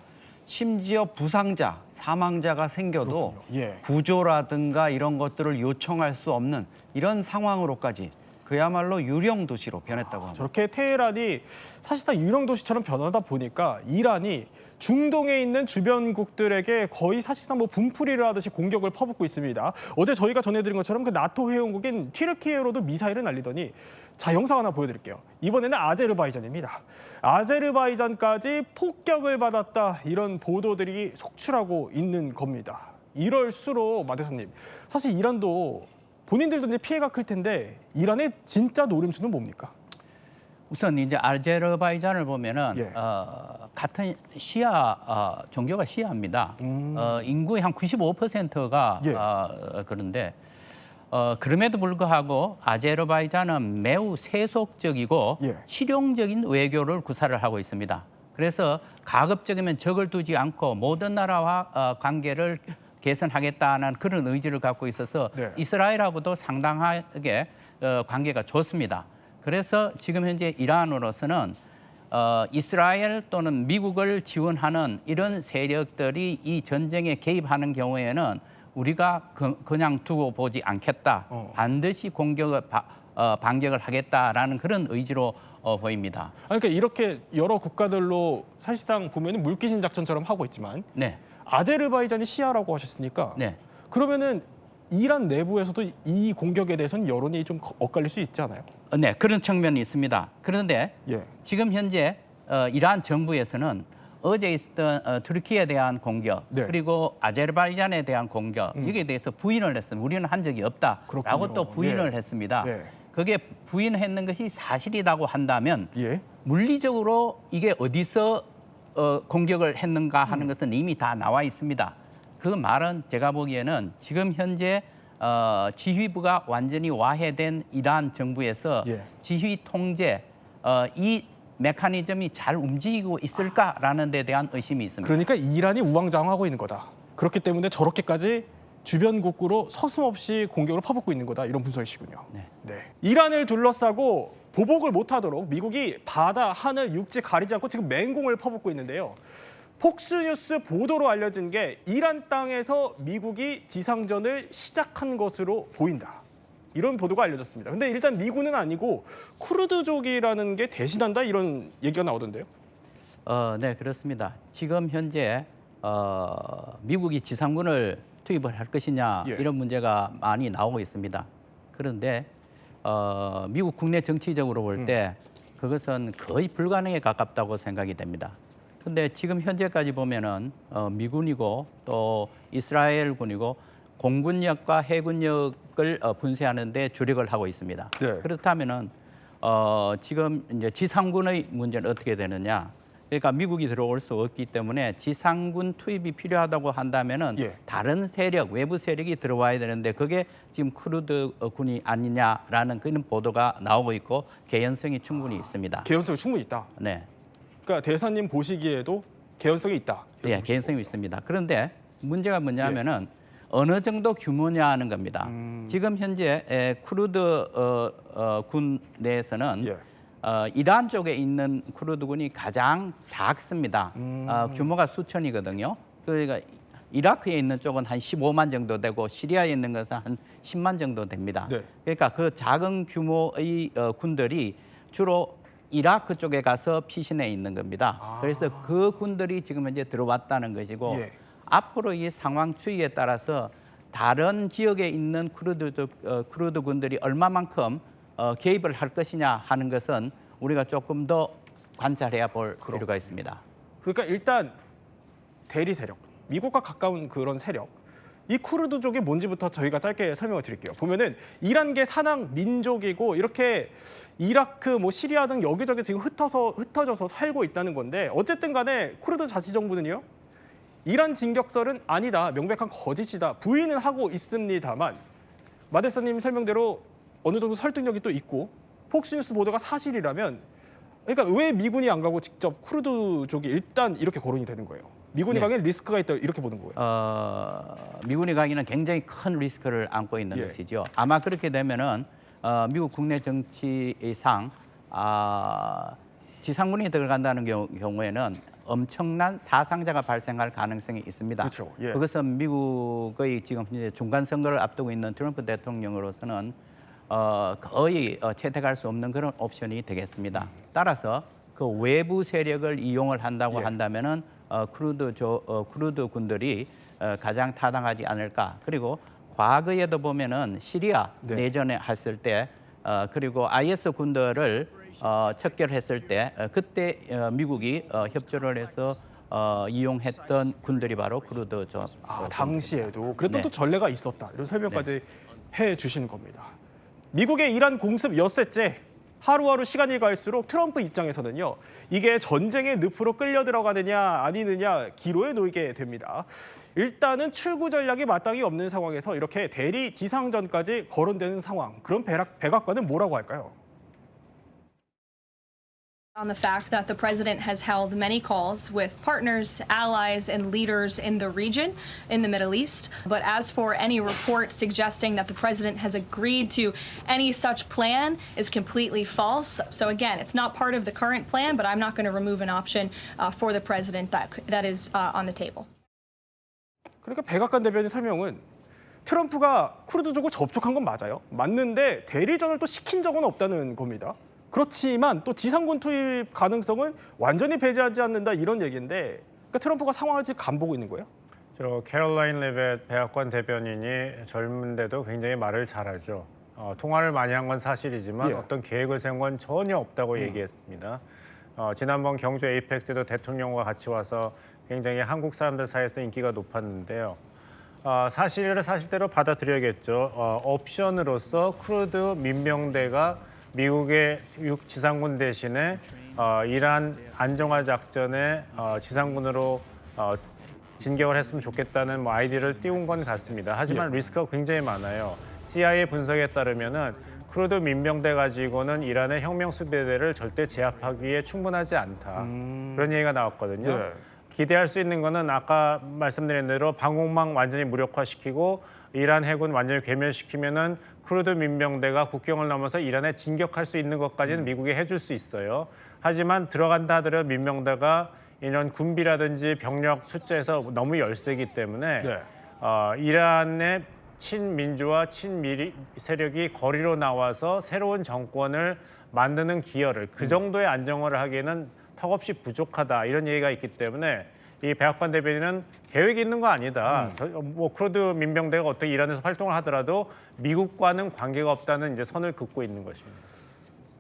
심지어 부상자, 사망자가 생겨도 그렇군요. 예. 구조라든가 이런 것들을 요청할 수 없는 이런 상황으로까지 그야말로 유령 도시로 변했다고 합니다. 저렇게 테헤란이 사실상 유령 도시처럼 변하다 보니까 이란이 중동에 있는 주변국들에게 거의 사실상 뭐 분풀이를 하듯이 공격을 퍼붓고 있습니다. 어제 저희가 전해드린 것처럼 그 나토 회원국인 튀르키예로도 미사일을 날리더니 자, 영상 하나 보여드릴게요. 이번에는 아제르바이잔입니다. 아제르바이잔까지 폭격을 받았다, 이런 보도들이 속출하고 있는 겁니다. 이럴수록 마 대사님, 사실 이란도 본인들도 이제 피해가 클 텐데 이란의 진짜 노림수는 뭡니까? 우선 이제 아제르바이잔을 보면은 예. 같은 시아 종교가 시아입니다. 인구의 한 95%가 예. 그런데 그럼에도 불구하고 아제르바이잔은 매우 세속적이고 예. 실용적인 외교를 구사를 하고 있습니다. 그래서 가급적이면 적을 두지 않고 모든 나라와 관계를 개선하겠다는 그런 의지를 갖고 있어서 네. 이스라엘하고도 상당하게 관계가 좋습니다. 그래서 지금 현재 이란으로서는 이스라엘 또는 미국을 지원하는 이런 세력들이 이 전쟁에 개입하는 경우에는 우리가 그냥 두고 보지 않겠다. 반드시 반격을 하겠다라는 그런 의지로 보입니다. 그러니까 이렇게 여러 국가들로 사실상 보면은 물귀신 작전처럼 하고 있지만 네. 아제르바이잔이 시아라고 하셨으니까 네. 그러면은 이란 내부에서도 이 공격에 대해서는 여론이 좀 엇갈릴 수 있지 않아요? 네, 그런 측면이 있습니다. 그런데 예. 지금 현재 이란 정부에서는 어제 있었던 투르키에 대한 공격 네. 그리고 아제르바이잔에 대한 공격 여기에 대해서 부인을 했습니다. 우리는 한 적이 없다라고 그렇군요. 또 부인을 예. 했습니다. 네. 그게 부인했는 것이 사실이라고 한다면 예. 물리적으로 이게 어디서 공격을 했는가 하는 것은 이미 다 나와 있습니다. 그 말은 제가 보기에는 지금 현재 지휘부가 완전히 와해된 이란 정부에서 예. 지휘 통제 이 메커니즘이 잘 움직이고 있을까라는 데 대한 의심이 있습니다. 그러니까 이란이 우왕좌왕하고 있는 거다. 그렇기 때문에 저렇게까지 주변국으로 서슴없이 공격을 퍼붓고 있는 거다. 이런 분석이시군요. 네. 이란을 둘러싸고 보복을 못하도록 미국이 바다, 하늘, 육지 가리지 않고 지금 맹공을 퍼붓고 있는데요. 폭스뉴스 보도로 알려진 게 이란 땅에서 미국이 지상전을 시작한 것으로 보인다. 이런 보도가 알려졌습니다. 근데 일단 미군은 아니고 쿠르드족이라는 게 대신한다 이런 얘기가 나오던데요. 네, 그렇습니다. 지금 현재 미국이 지상군을 투입을 할 것이냐 예. 이런 문제가 많이 나오고 있습니다. 그런데 미국 국내 정치적으로 볼 때 그것은 거의 불가능에 가깝다고 생각이 됩니다. 근데 지금 현재까지 보면은 미군이고 또 이스라엘군이고 공군력과 해군력을 분쇄하는 데 주력을 하고 있습니다. 네. 그렇다면은 지금 이제 지상군의 문제는 어떻게 되느냐? 그러니까 미국이 들어올 수 없기 때문에 지상군 투입이 필요하다고 한다면은 예. 다른 세력, 외부 세력이 들어와야 되는데 그게 지금 쿠르드 군이 아니냐라는 그런 보도가 나오고 있고 개연성이 충분히 있습니다. 개연성이 충분히 있다. 네. 그러니까 대사님 보시기에도 개연성이 있다. 예, 개연성이 있습니다. 그런데 문제가 뭐냐면은 어느 정도 규모냐 하는 겁니다. 지금 현재 쿠르드 군 내에서는 예. 이란 쪽에 있는 쿠르드군이 가장 작습니다. 규모가 수천이거든요. 그러니까 이라크에 있는 쪽은 한 15만 정도 되고 시리아에 있는 것은 한 10만 정도 됩니다. 네. 그러니까 그 작은 규모의 군들이 주로 이라크 쪽에 가서 피신해 있는 겁니다. 그래서 그 군들이 지금 현재 들어왔다는 것이고 예. 앞으로 이 상황 추이에 따라서 다른 지역에 있는 쿠르드 군들이 얼마만큼 개입을 할 것이냐 하는 것은 우리가 조금 더 관찰해야 볼 필요가 있습니다. 그러니까 일단 대리 세력, 미국과 가까운 그런 세력, 이 쿠르드족이 뭔지부터 저희가 짧게 설명을 드릴게요. 보면은 이란계 산악 민족이고 이렇게 이라크, 뭐 시리아 등 여기저기 지금 흩어져서 살고 있다는 건데 어쨌든 간에 쿠르드 자치정부는요. 이란 진격설은 아니다, 명백한 거짓이다 부인은 하고 있습니다만 마대사님 설명대로 어느 정도 설득력이 또 있고 폭스뉴스 보도가 사실이라면 그러니까 왜 미군이 안 가고 직접 쿠르드족이 일단 이렇게 거론이 되는 거예요. 미군이 네. 가기엔 리스크가 있다 이렇게 보는 거예요. 미군이 가기는 굉장히 큰 리스크를 안고 있는 예. 것이죠. 아마 그렇게 되면은 미국 국내 정치상 지상군이 들어간다는 경우에는 엄청난 사상자가 발생할 가능성이 있습니다. 그렇죠. 예. 그것은 미국의 지금 현재 중간 선거를 앞두고 있는 트럼프 대통령으로서는 거의 채택할 수 없는 그런 옵션이 되겠습니다. 따라서 그 외부 세력을 이용을 한다고 예. 한다면은 쿠르드 군들이 가장 타당하지 않을까. 그리고 과거에도 보면은 시리아 네. 내전에 했을 때 그리고 IS 군들을 척결했을 때 그때 미국이 협조를 해서 이용했던 군들이 바로 쿠르드족. 당시에도 그래도 네. 또 전례가 있었다 이런 설명까지 해 주시는 겁니다. 미국의 이란 공습 엿새째 하루하루 시간이 갈수록 트럼프 입장에서는요. 이게 전쟁의 늪으로 끌려 들어가느냐 아니느냐 기로에 놓이게 됩니다. 일단은 출구 전략이 마땅히 없는 상황에서 이렇게 대리 지상전까지 거론되는 상황. 그럼 백악관은 뭐라고 할까요? On the fact that the president has held many calls with partners, allies, and leaders in the region, in the Middle East. But as for any report suggesting that the president has agreed to any such plan is completely false. So again, it's not part of the current plan, but I'm not going to remove an option for the president that is on the table. 그러니까 백악관 대변인 설명은 트럼프가 쿠르드족을 접촉한 건 맞아요. 맞는데 대리전을 또 시킨 적은 없다는 겁니다. 그렇지만 또 지상군 투입 가능성은 완전히 배제하지 않는다 이런 얘기인데 그러니까 트럼프가 상황을 지금 간보고 있는 거예요? 저 캐롤라인 레벳 백악관 대변인이 젊은데도 굉장히 말을 잘하죠. 통화를 많이 한 건 사실이지만 예. 어떤 계획을 세운 건 전혀 없다고 얘기했습니다. 지난번 경주 에이펙 때도 대통령과 같이 와서 굉장히 한국 사람들 사이에서 인기가 높았는데요. 사실을 사실대로 받아들여야겠죠. 옵션으로서 쿠르드 민병대가 미국의 지상군 대신에 이란 안정화 작전에 지상군으로 진격을 했으면 좋겠다는 아이디어를 띄운 건 같습니다. 하지만 리스크가 굉장히 많아요. CIA 분석에 따르면은 쿠르드 민병대 가지고는 이란의 혁명수비대를 절대 제압하기에 충분하지 않다. 그런 얘기가 나왔거든요. 네. 기대할 수 있는 거는 아까 말씀드린 대로 방공망 완전히 무력화시키고 이란 해군 완전히 괴멸시키면은 쿠르드 민병대가 국경을 넘어서 이란에 진격할 수 있는 것까지는 미국이 해줄 수 있어요. 하지만 들어간다 하더라도 민병대가 이런 군비라든지 병력 숫자에서 너무 열세기 때문에 네. 이란의 친민주와 친미리 세력이 거리로 나와서 새로운 정권을 만드는 기여를 그 정도의 안정화를 하기에는 턱없이 부족하다 이런 얘기가 있기 때문에 이 백악관 대변인은 계획이 있는 거 아니다. 뭐 쿠르드 민병대가 어떻게 이란에서 활동을 하더라도 미국과는 관계가 없다는 이제 선을 긋고 있는 것입니다.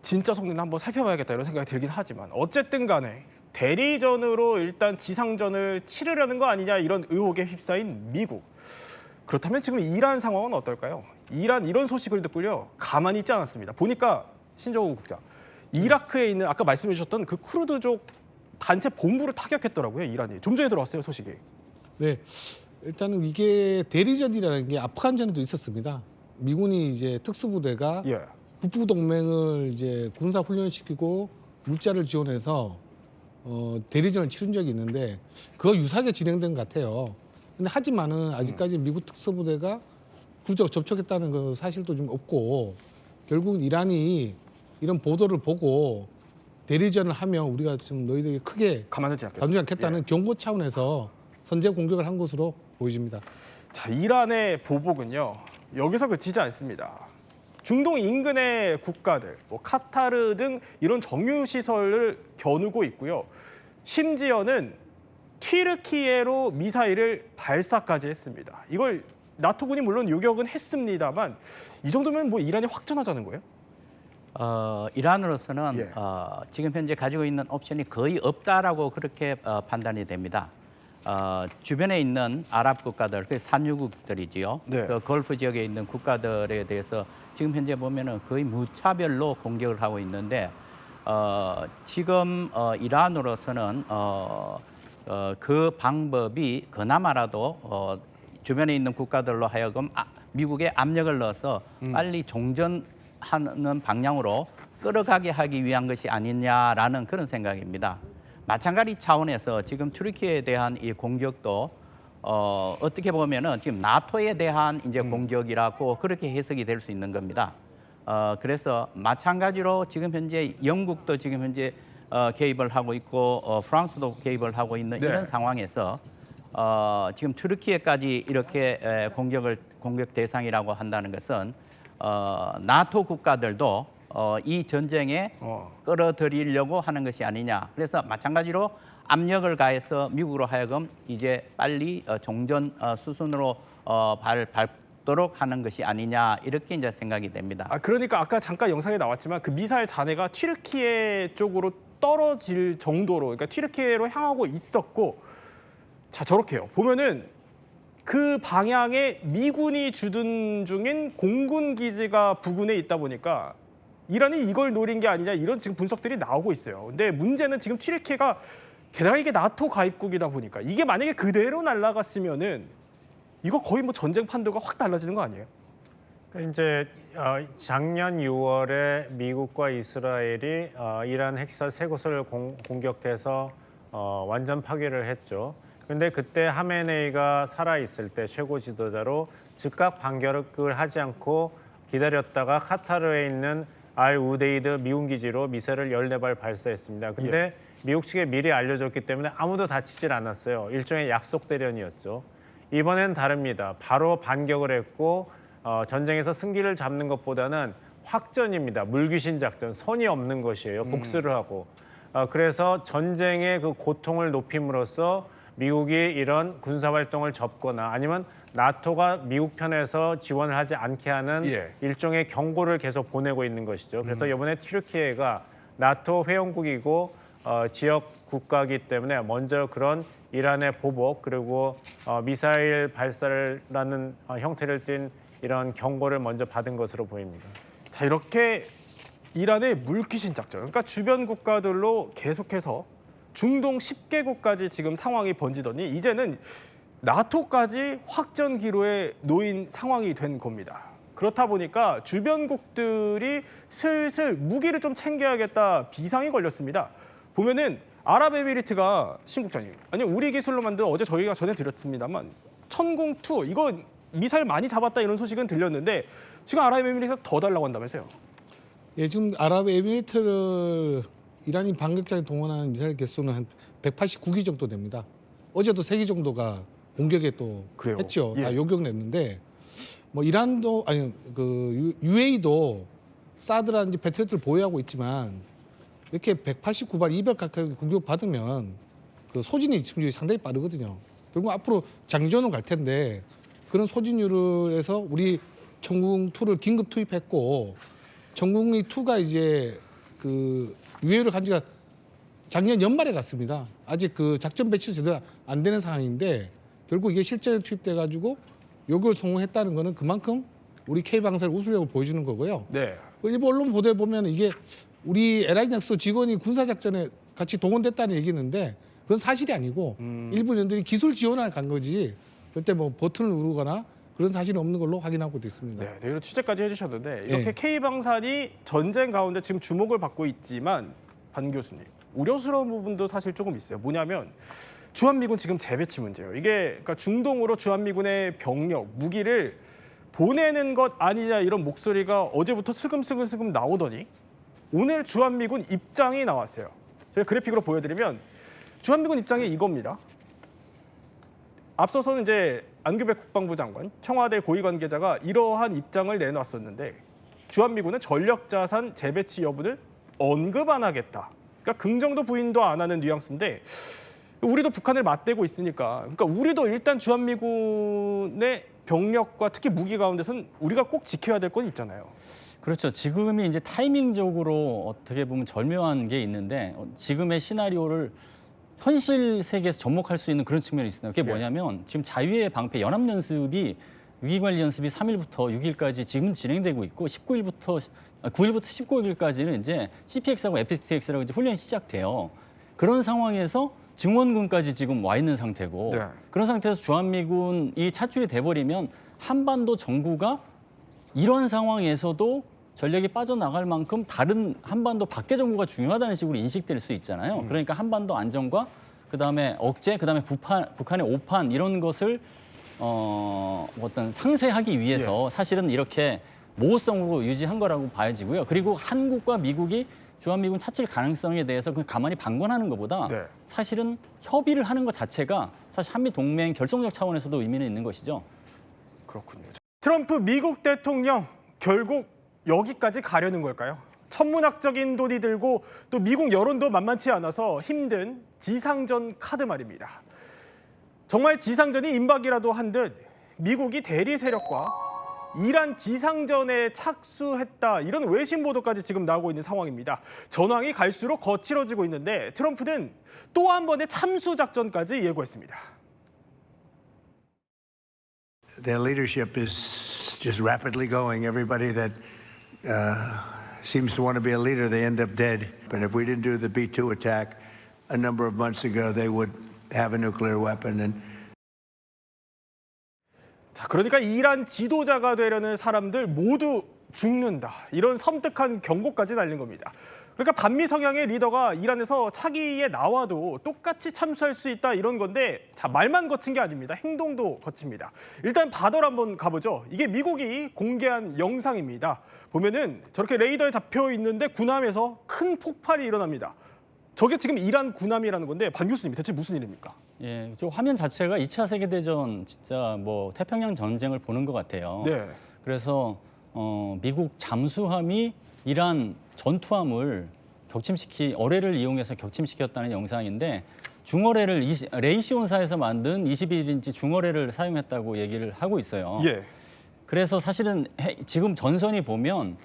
진짜 속내는 한번 살펴봐야겠다 이런 생각이 들긴 하지만 어쨌든 간에 대리전으로 일단 지상전을 치르려는 거 아니냐 이런 의혹에 휩싸인 미국. 그렇다면 지금 이란 상황은 어떨까요? 이란 이런 소식을 듣고요. 가만히 있지 않았습니다. 보니까 신정우 국장, 이라크에 있는 아까 말씀해 주셨던 그 쿠르드족 단체 본부를 타격했더라고요. 이란이. 좀 전에 들어왔어요, 소식이. 네, 일단은 이게 대리전이라는 게 아프간전에도 있었습니다. 미군이 이제 특수부대가 예. 북부 동맹을 이제 군사 훈련시키고 물자를 지원해서 대리전을 치른 적이 있는데 그거 유사하게 진행된 것 같아요. 근데 하지만은 아직까지 미국 특수부대가 구적 접촉했다는 그 사실도 좀 없고 결국 이란이 이런 보도를 보고 대리전을 하면 우리가 좀 너희들이 크게 가만두지 않겠다는 경고 차원에서 선제 공격을 한 것으로 보여집니다. 자, 이란의 보복은요. 여기서 그치지 않습니다. 중동 인근의 국가들, 뭐 카타르 등 이런 정유 시설을 겨누고 있고요. 심지어는 튀르키예로 미사일을 발사까지 했습니다. 이걸 나토군이 물론 요격은 했습니다만 이 정도면 뭐 이란이 확전하자는 거예요? 이란으로서는 예. 지금 현재 가지고 있는 옵션이 거의 없다라고 그렇게 판단이 됩니다. 주변에 있는 아랍 국가들, 그 산유국들이지요. 네. 그 걸프 지역에 있는 국가들에 대해서 지금 현재 보면은 거의 무차별로 공격을 하고 있는데 지금 이란으로서는 그 방법이 그나마라도 주변에 있는 국가들로 하여금 미국에 압력을 넣어서 빨리 종전하는 방향으로 끌어가게 하기 위한 것이 아니냐라는 그런 생각입니다. 마찬가지 차원에서 지금 튀르키예에 대한 이 공격도 어떻게 보면은 지금 나토에 대한 이제 공격이라고 그렇게 해석이 될 수 있는 겁니다. 그래서 마찬가지로 지금 현재 영국도 지금 현재 개입을 하고 있고 프랑스도 개입을 하고 있는 네. 이런 상황에서 지금 튀르키예까지 이렇게 공격 대상이라고 한다는 것은 나토 국가들도 이 전쟁에 끌어들이려고 하는 것이 아니냐. 그래서 마찬가지로 압력을 가해서 미국으로 하여금 이제 빨리 종전 수순으로 밟도록 하는 것이 아니냐 이렇게 이제 생각이 됩니다. 그러니까 아까 잠깐 영상에 나왔지만 그 미사일 잔해가 튀르키예 쪽으로 떨어질 정도로, 그러니까 튀르키예로 향하고 있었고, 자 저렇게요. 보면은 그 방향에 미군이 주둔 중인 공군 기지가 부근에 있다 보니까 이란이 이걸 노린 게 아니냐 이런 지금 분석들이 나오고 있어요. 근데 문제는 지금 튀르키예가 게다가 이게 나토 가입국이다 보니까 이게 만약에 그대로 날아갔으면은 이거 거의 뭐 전쟁 판도가 확 달라지는 거 아니에요? 이제 작년 6월에 미국과 이스라엘이 이란 핵시설 3곳을 공격해서 완전 파괴를 했죠. 그런데 그때 하메네이가 살아있을 때 최고 지도자로 즉각 반격을 하지 않고 기다렸다가 카타르에 있는 알 우데이드 미군 기지로 미사일을 14발 발사했습니다. 근데 미국 측에 미리 알려줬기 때문에 아무도 다치질 않았어요. 일종의 약속 대련이었죠. 이번엔 다릅니다. 바로 반격을 했고 전쟁에서 승기를 잡는 것보다는 확전입니다. 물귀신 작전, 선이 없는 것이에요. 복수를 하고. 그래서 전쟁의 그 고통을 높임으로써 미국이 이런 군사활동을 접거나 아니면 나토가 미국 편에서 지원을 하지 않게 하는 일종의 경고를 계속 보내고 있는 것이죠. 그래서 이번에 튀르키예가 나토 회원국이고 지역 국가이기 때문에 먼저 그런 이란의 보복 그리고 미사일 발사라는 형태를 띤 이런 경고를 먼저 받은 것으로 보입니다. 자 이렇게 이란의 물귀신 작전, 그러니까 주변 국가들로 계속해서 중동 10개국까지 지금 상황이 번지더니 이제는 나토까지 확전 기로에 놓인 상황이 된 겁니다. 그렇다 보니까 주변국들이 슬슬 무기를 좀 챙겨야겠다 비상이 걸렸습니다. 보면은 아랍에미리트가 신국장님, 아니 우리 기술로 만든 어제 저희가 전해드렸습니다만 천궁2 이거 미사일 많이 잡았다 이런 소식은 들렸는데 지금 아랍에미리트가 더 달라고 한다면서요? 예, 지금 아랍에미리트를 이란이 반격장에 동원한 미사일 개수는 한 189기 정도 됩니다. 어제도 3기 정도가 공격에 또 그래요? 했죠. 예. 다 요격냈는데 뭐 이란도 아니 그 UAE도 사드라든지 배틀을 보유하고 있지만 이렇게 189발 200 가까이 공격 받으면 그 소진이 지금 상당히 빠르거든요. 결국 앞으로 장전으로 갈 텐데 그런 소진율을 해서 우리 천궁2를 긴급 투입했고 천궁이2가 이제 그 유예를 간 지가 작년 연말에 갔습니다. 아직 그 작전 배치도 제대로 안 되는 상황인데 결국 이게 실전에 투입돼 가지고 요격을 성공했다는 거는 그만큼 우리 K방사의 우수력을 보여주는 거고요. 네. 일부 언론 보도에 보면 이게 우리 LI넥스 직원이 군사작전에 같이 동원됐다는 얘기 있는데 그건 사실이 아니고 일부 연들이 기술 지원을 간 거지 절대 뭐 버튼을 누르거나 그런 사실은 없는 걸로 확인하고 있습니다. 네, 이런 취재까지 해주셨는데 이렇게 네. K방산이 전쟁 가운데 지금 주목을 받고 있지만 반 교수님 우려스러운 부분도 사실 조금 있어요. 뭐냐면 주한미군 지금 재배치 문제예요. 이게 그러니까 중동으로 주한미군의 병력, 무기를 보내는 것 아니냐 이런 목소리가 어제부터 슬금슬금 나오더니 오늘 주한미군 입장이 나왔어요. 제가 그래픽으로 보여드리면 주한미군 입장이 이겁니다. 앞서서는 이제 안규백 국방부 장관, 청와대 고위 관계자가 이러한 입장을 내놨었는데 주한미군은 전력자산 재배치 여부를 언급 안 하겠다. 그러니까 긍정도 부인도 안 하는 뉘앙스인데 우리도 북한을 맞대고 있으니까 그러니까 우리도 일단 주한미군의 병력과 특히 무기 가운데선 우리가 꼭 지켜야 될 건 있잖아요. 그렇죠. 지금이 이제 타이밍적으로 어떻게 보면 절묘한 게 있는데 지금의 시나리오를 현실 세계에서 접목할 수 있는 그런 측면이 있습니다. 그게 뭐냐면 지금 자유의 방패 연합연습이 위기관리 연습이 3일부터 6일까지 지금 진행되고 있고 9일부터 19일까지는 이제 CPX하고 FTX라고 이제 훈련이 시작돼요. 그런 상황에서 증원군까지 지금 와 있는 상태고 네. 그런 상태에서 주한미군이 차출이 돼버리면 한반도 정부가 이런 상황에서도 전력이 빠져나갈 만큼 다른 한반도 밖의 정부가 중요하다는 식으로 인식될 수 있잖아요. 그러니까 한반도 안정과 그다음에 억제, 그다음에 북한의 오판 이런 것을 어떤 상쇄하기 위해서 사실은 이렇게 모호성으로 유지한 거라고 봐야지고요. 그리고 한국과 미국이 주한미군 차칠 가능성에 대해서 그냥 가만히 방관하는 것보다 네. 사실은 협의를 하는 것 자체가 사실 한미 동맹 결속력 차원에서도 의미는 있는 것이죠. 그렇군요. 트럼프 미국 대통령 결국 여기까지 가려는 걸까요? 천문학적인 돈이 들고 또 미국 여론도 만만치 않아서 힘든 지상전 카드 말입니다. 정말 지상전이 임박이라도 한 듯 미국이 대리 세력과 이란 지상전에 착수했다 이런 외신 보도까지 지금 나오고 있는 상황입니다. 전황이 갈수록 거칠어지고 있는데 트럼프는 또 한 번의 참수 작전까지 예고했습니다. Their leadership is just rapidly going. Everybody that seems to want to be a leader, they end up dead. But if we didn't do the B-2 attack a number of months ago, they would have a nuclear weapon. And 자, 그러니까 이란 지도자가 되려는 사람들 모두 죽는다. 이런 섬뜩한 경고까지 날린 겁니다. 그러니까 반미 성향의 리더가 이란에서 차기에 나와도 똑같이 참수할 수 있다 이런 건데 자 말만 거친 게 아닙니다. 행동도 거칩니다. 일단 바다로 한번 가보죠. 이게 미국이 공개한 영상입니다. 보면은 저렇게 레이더에 잡혀 있는데 군함에서 큰 폭발이 일어납니다. 저게 지금 이란 군함이라는 건데 반 교수님 대체 무슨 일입니까? 예, 저 화면 자체가 2차 세계대전 진짜 뭐 태평양 전쟁을 보는 것 같아요. 네. 그래서 미국 잠수함이 이란 전투함을 어뢰를 이용해서 격침시켰다는 영상인데 중어뢰를 레이시온사에서 만든 21인치 중어뢰를 사용했다고 얘기를 하고 있어요. 예. 그래서 사실은 지금 전선이 보면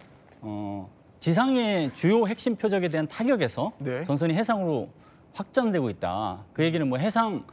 지상의 주요 핵심 표적에 대한 타격에서 네. 전선이 해상으로 확장되고 있다. 그 얘기는 뭐 해상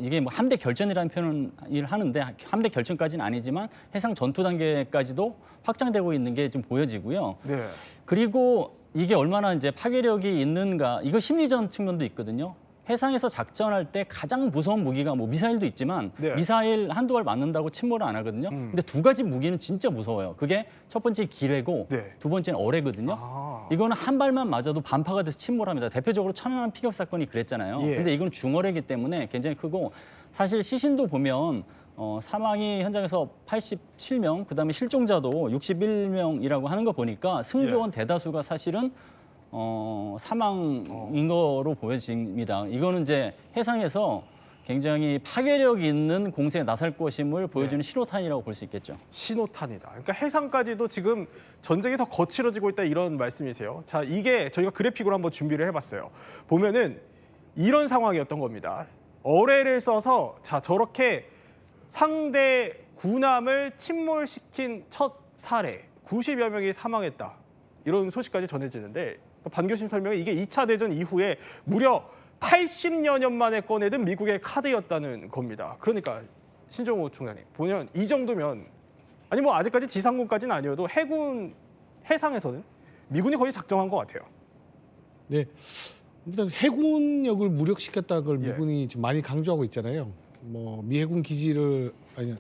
이게 뭐 함대 결전이라는 표현을 하는데 함대 결전까지는 아니지만 해상 전투 단계까지도 확장되고 있는 게 좀 보여지고요. 네. 그리고 이게 얼마나 이제 파괴력이 있는가 이거 심리전 측면도 있거든요. 해상에서 작전할 때 가장 무서운 무기가 뭐 미사일도 있지만 네. 미사일 한두 발 맞는다고 침몰을 안 하거든요. 근데 두 가지 무기는 진짜 무서워요. 그게 첫 번째 기뢰고 네. 두 번째는 어뢰거든요. 아. 이거는 한 발만 맞아도 반파가 돼서 침몰합니다. 대표적으로 천안함 피격 사건이 그랬잖아요. 예. 근데 이건 중어뢰이기 때문에 굉장히 크고 사실 시신도 보면 사망이 현장에서 87명, 그다음에 실종자도 61명이라고 하는 거 보니까 승조원 대다수가 사실은 사망인 거로 보여집니다. 이거는 이제 해상에서 굉장히 파괴력 있는 공세에 나설 것임을 보여주는 신호탄이라고 볼 수 있겠죠. 신호탄이다. 그러니까 해상까지도 지금 전쟁이 더 거칠어지고 있다 이런 말씀이세요. 자, 이게 저희가 그래픽으로 한번 준비를 해봤어요. 보면은 이런 상황이었던 겁니다. 어뢰를 써서 자 저렇게 상대 군함을 침몰시킨 첫 사례, 90여 명이 사망했다. 이런 소식까지 전해지는데 반 교수님 설명에 이게 2차 대전 이후에 무려 80여 년 만에 꺼내든 미국의 카드였다는 겁니다. 그러니까 신정호 총장님 보면 이 정도면 아니 뭐 아직까지 지상군까지는 아니어도 해군 해상에서는 미군이 거의 작정한 것 같아요. 네, 일단 해군력을 무력시켰다는 걸 예. 미군이 지금 많이 강조하고 있잖아요. 뭐 미 해군 기지를 아니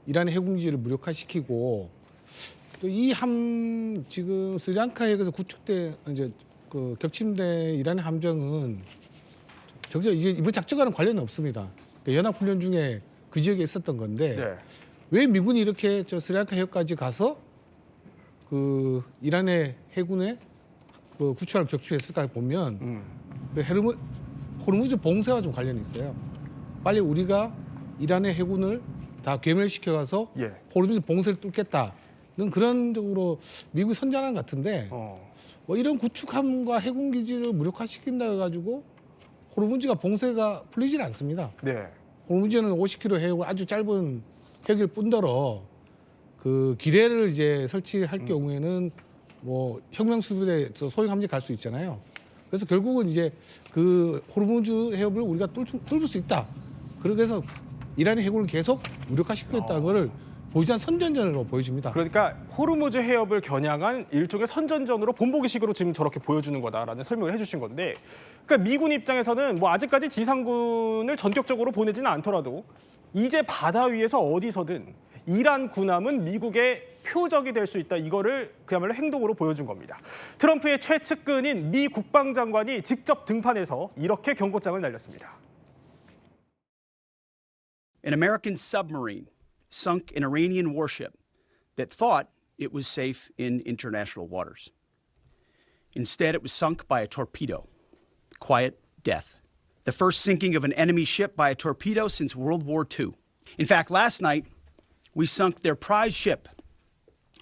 이란의 해군 기지를 무력화시키고 또 이 함 지금 스리랑카 해역에서 구축된 이제 그 격침된 이란의 함정은 적절 이게 이번 작전과는 관련이 없습니다. 그러니까 연합훈련 중에 그 지역에 있었던 건데 네. 왜 미군이 이렇게 저 스리랑카 해역까지 가서 그 이란의 해군의 그 구축함을 격추했을까 보면 그 호르무즈 봉쇄와 좀 관련이 있어요. 빨리 우리가 이란의 해군을 다 괴멸시켜가서 예. 호르무즈 봉쇄를 뚫겠다는 그런 쪽으로 미국이 선전한 것 같은데 뭐 이런 구축함과 해군 기지를 무력화시킨다 해가지고 호르무즈가 봉쇄가 풀리질 않습니다. 네. 호르무즈는 50km 해역을 아주 짧은 해역일 뿐더러 그 기뢰를 이제 설치할 경우에는 뭐 혁명 수비대에서 소형 함재 갈 수 있잖아요. 그래서 결국은 이제 그 호르무즈 해협을 우리가 뚫을 수 있다. 그렇게 해서 이란의 해군을 계속 무력화시켰다는 것을 보이지 않는 선전전으로 보여집니다. 그러니까 호르무즈 해협을 겨냥한 일종의 선전전으로 본보기식으로 지금 저렇게 보여주는 거다라는 설명을 해주신 건데, 그러니까 미군 입장에서는 뭐 아직까지 지상군을 전격적으로 보내지는 않더라도 이제 바다 위에서 어디서든 이란 군함은 미국의 표적이 될 수 있다. 이거를 그야말로 행동으로 보여준 겁니다. 트럼프의 최측근인 미 국방장관이 직접 등판해서 이렇게 경고장을 날렸습니다. An American submarine sunk an Iranian warship that thought it was safe in international waters. Instead, it was sunk by a torpedo. Quiet death. The first sinking of an enemy ship by a torpedo since World War II. In fact, last night, we sunk their prize ship,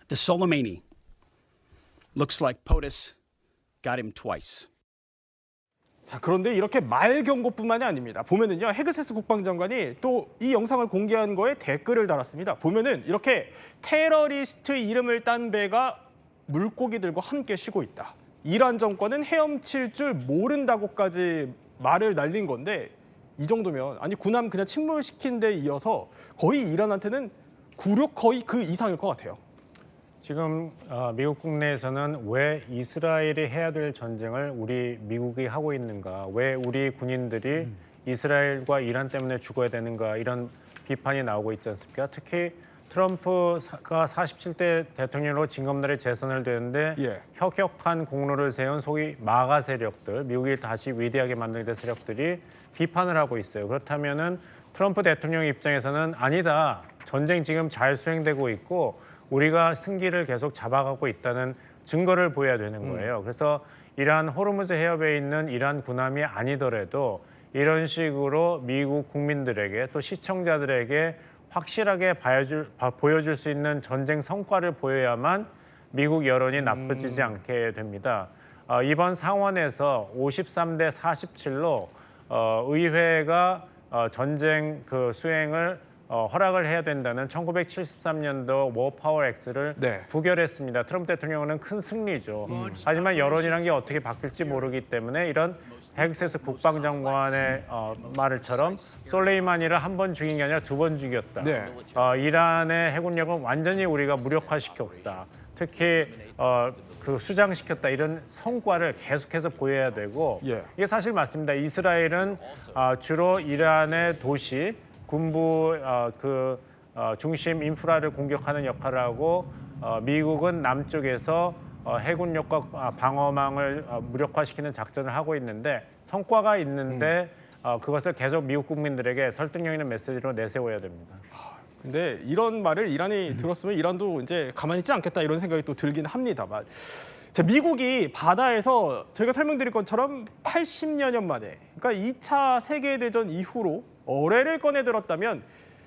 the Soleimani. Looks like POTUS got him twice. 자, 그런데 이렇게 말 경고뿐만이 아닙니다. 보면은요, 헤그세스 국방장관이 또 이 영상을 공개한 거에 댓글을 달았습니다. 보면은 이렇게 테러리스트 이름을 딴 배가 물고기들과 함께 쉬고 있다. 이란 정권은 헤엄칠 줄 모른다고까지 말을 날린 건데, 이 정도면 아니 군함 그냥 침몰시킨 데 이어서 거의 이란한테는 굴욕 거의 그 이상일 것 같아요. 지금 미국 국내에서는 왜 이스라엘이 해야 될 전쟁을 우리 미국이 하고 있는가, 왜 우리 군인들이 이스라엘과 이란 때문에 죽어야 되는가, 이런 비판이 나오고 있지 않습니까? 특히 트럼프가 47대 대통령으로 징검다리 재선을 되는데 혁혁한 공로를 세운 소위 마가 세력들, 미국이 다시 위대하게 만들게 된 세력들이 비판을 하고 있어요. 그렇다면은 트럼프 대통령 입장에서는 아니다, 전쟁 지금 잘 수행되고 있고 우리가 승기를 계속 잡아가고 있다는 증거를 보여야 되는 거예요. 그래서 이란 호르무즈 해협에 있는 이란 군함이 아니더라도 이런 식으로 미국 국민들에게 또 시청자들에게 확실하게 보여줄 수 있는 전쟁 성과를 보여야만 미국 여론이 나빠지지 않게 됩니다. 이번 상원에서 53대 47로 의회가 전쟁 그 수행을 허락을 해야 된다는 1973년도 워 파워 액트를 부결했습니다. 트럼프 대통령은 큰 승리죠. 하지만 여론이란 게 어떻게 바뀔지 모르기 때문에 이런 헤그세스 국방장관의 말을처럼 솔레이마니를 한 번 죽인 게 아니라 두 번 죽였다. 이란의 해군력은 완전히 우리가 무력화시켰다. 특히 그 수장시켰다 이런 성과를 계속해서 보여야 되고 예. 이게 사실 맞습니다. 이스라엘은 주로 이란의 도시 군부 중심 인프라를 공격하는 역할을 하고 미국은 남쪽에서 해군력과 방어망을 무력화시키는 작전을 하고 있는데 성과가 있는데 그것을 계속 미국 국민들에게 설득력 있는 메시지로 내세워야 됩니다. 근데 이런 말을 이란이 들었으면 이란도 이제 가만히 있지 않겠다 이런 생각이 또 들긴 합니다만 자, 미국이 바다에서 저희가 설명드린 것처럼 80여 년 만에 그러니까 2차 세계대전 이후로 어뢰를 꺼내들었다면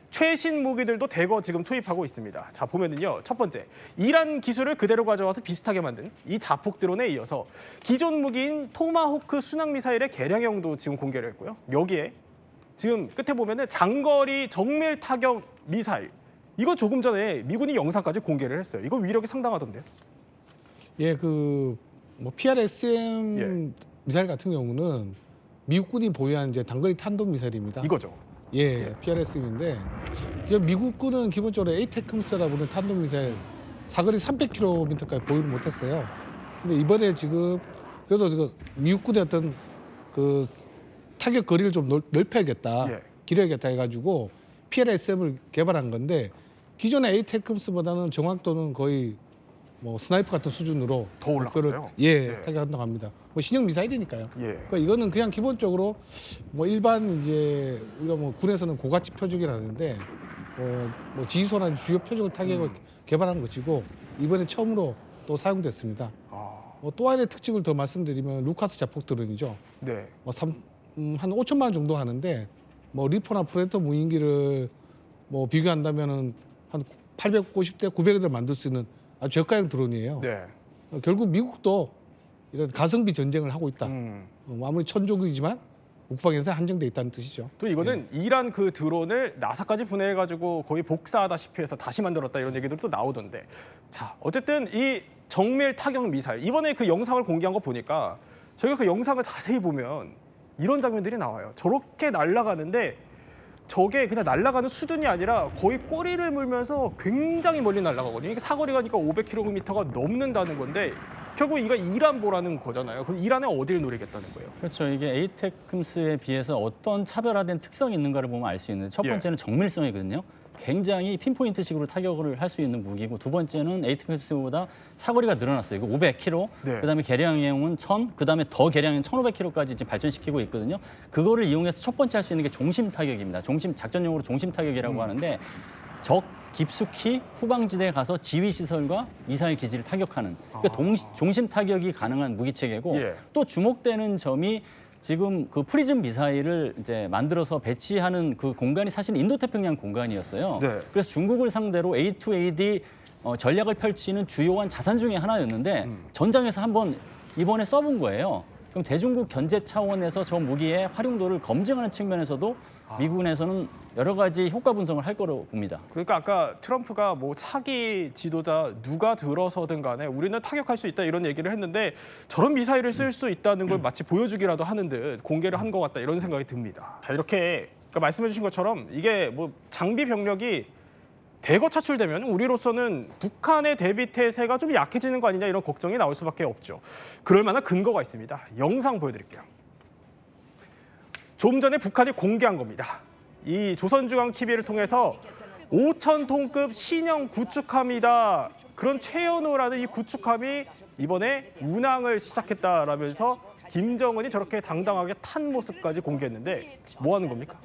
최신 무기들도 대거 지금 투입하고 있습니다. 자, 보면은요. 첫 번째, 이란 기술을 그대로 가져와서 비슷하게 만든 이 자폭 드론에 이어서 기존 무기인 토마호크 순항 미사일의 개량형도 지금 공개를 했고요. 여기에 지금 끝에 보면은 장거리 정밀 타격 미사일. 이거 조금 전에 미군이 영상까지 공개를 했어요. 이거 위력이 상당하던데요. 예, 뭐 PRSM 미사일 같은 경우는 미국군이 보유한 이제 단거리 탄도 미사일입니다. 이거죠. 예, PRSM인데 미국군은 기본적으로 에이테크스라고 부르는 탄도 미사일 사거리 300km까지 보유를 못했어요. 근데 이번에 지금 그래서 지금 미국군의 어떤 그 타격 거리를 좀 넓혀야겠다, 길어야겠다 해가지고 PRSM을 개발한 건데 기존의 에이테크스보다는 정확도는 거의 뭐 스나이퍼 같은 수준으로 더 올라갔어요. 타격한다고 합니다. 뭐 신형 미사일이니까요. 예. 그러니까 이거는 그냥 기본적으로 뭐 일반 이제 우리가 뭐 군에서는 고가치 표적이라는데 뭐 지휘소라는 주요 표적 타격을 개발한 것이고 이번에 처음으로 또 사용됐습니다. 또 하나의 특징을 더 말씀드리면 루카스 자폭 드론이죠. 네. 한 5천만 원 정도 하는데 뭐 리퍼나 프레데터 무인기를 뭐 비교한다면은 한 850대, 900대 만들 수 있는 아주 저가형 드론이에요. 네. 결국 미국도 이런 가성비 전쟁을 하고 있다. 아무리 천조국이지만 국방에서 한정돼 있다는 뜻이죠. 또 이거는 이란 그 드론을 나사까지 분해해가지고 거의 복사하다시피 해서 다시 만들었다 이런 얘기들도 나오던데. 자, 어쨌든 이 정밀 타격 미사일 이번에 그 영상을 공개한 거 보니까 저희가 그 영상을 자세히 보면 이런 장면들이 나와요. 저렇게 날아가는데 저게 그냥 날아가는 수준이 아니라 거의 꼬리를 물면서 굉장히 멀리 날아가거든요. 이게 사거리가 그러니까 500km가 넘는다는 건데 결국 이거 이란보라는 거잖아요. 그럼 이란에 어디를 노리겠다는 거예요? 그렇죠. 이게 에이테크스에 비해서 어떤 차별화된 특성이 있는가를 보면 알 수 있는데 첫 번째는 정밀성이거든요. 굉장히 핀포인트식으로 타격을 할 수 있는 무기고 두 번째는 에이테크스보다 사거리가 늘어났어요. 이거 500km, 그다음에 개량형은 1000, 그다음에 더 개량형 1500km까지 지금 발전시키고 있거든요. 그거를 이용해서 첫 번째 할 수 있는 게 종심 타격입니다. 종심 작전용으로 종심 타격이라고 하는데 적 깊숙이 후방지대에 가서 지휘 시설과 미사일 기지를 타격하는 그러니까 종심 타격이 가능한 무기 체계고 또 주목되는 점이 지금 그 프리즘 미사일을 이제 만들어서 배치하는 그 공간이 사실 인도태평양 공간이었어요. 그래서 중국을 상대로 A2AD 전략을 펼치는 주요한 자산 중에 하나였는데 전장에서 한번 이번에 써본 거예요. 그럼 대중국 견제 차원에서 저 무기의 활용도를 검증하는 측면에서도 미군에서는 여러 가지 효과 분석을 할 거로 봅니다. 그러니까 아까 트럼프가 뭐 차기 지도자 누가 들어서든 간에 우리는 타격할 수 있다 이런 얘기를 했는데 저런 미사일을 쓸 수 있다는 걸 마치 보여주기라도 하는 듯 공개를 한 것 같다 이런 생각이 듭니다. 자, 이렇게 그러니까 말씀해 주신 것처럼 이게 뭐 장비 병력이 대거 차출되면 우리로서는 북한의 대비 태세가 좀 약해지는 거 아니냐 이런 걱정이 나올 수밖에 없죠. 그럴 만한 근거가 있습니다. 영상 보여드릴게요. 좀 전에 북한이 공개한 겁니다. 이 조선중앙TV를 통해서 5,000톤급 신형 구축함이다. 그런 최연호라는 이 구축함이 이번에 운항을 시작했다라면서 김정은이 저렇게 당당하게 탄 모습까지 공개했는데 뭐 하는 겁니까?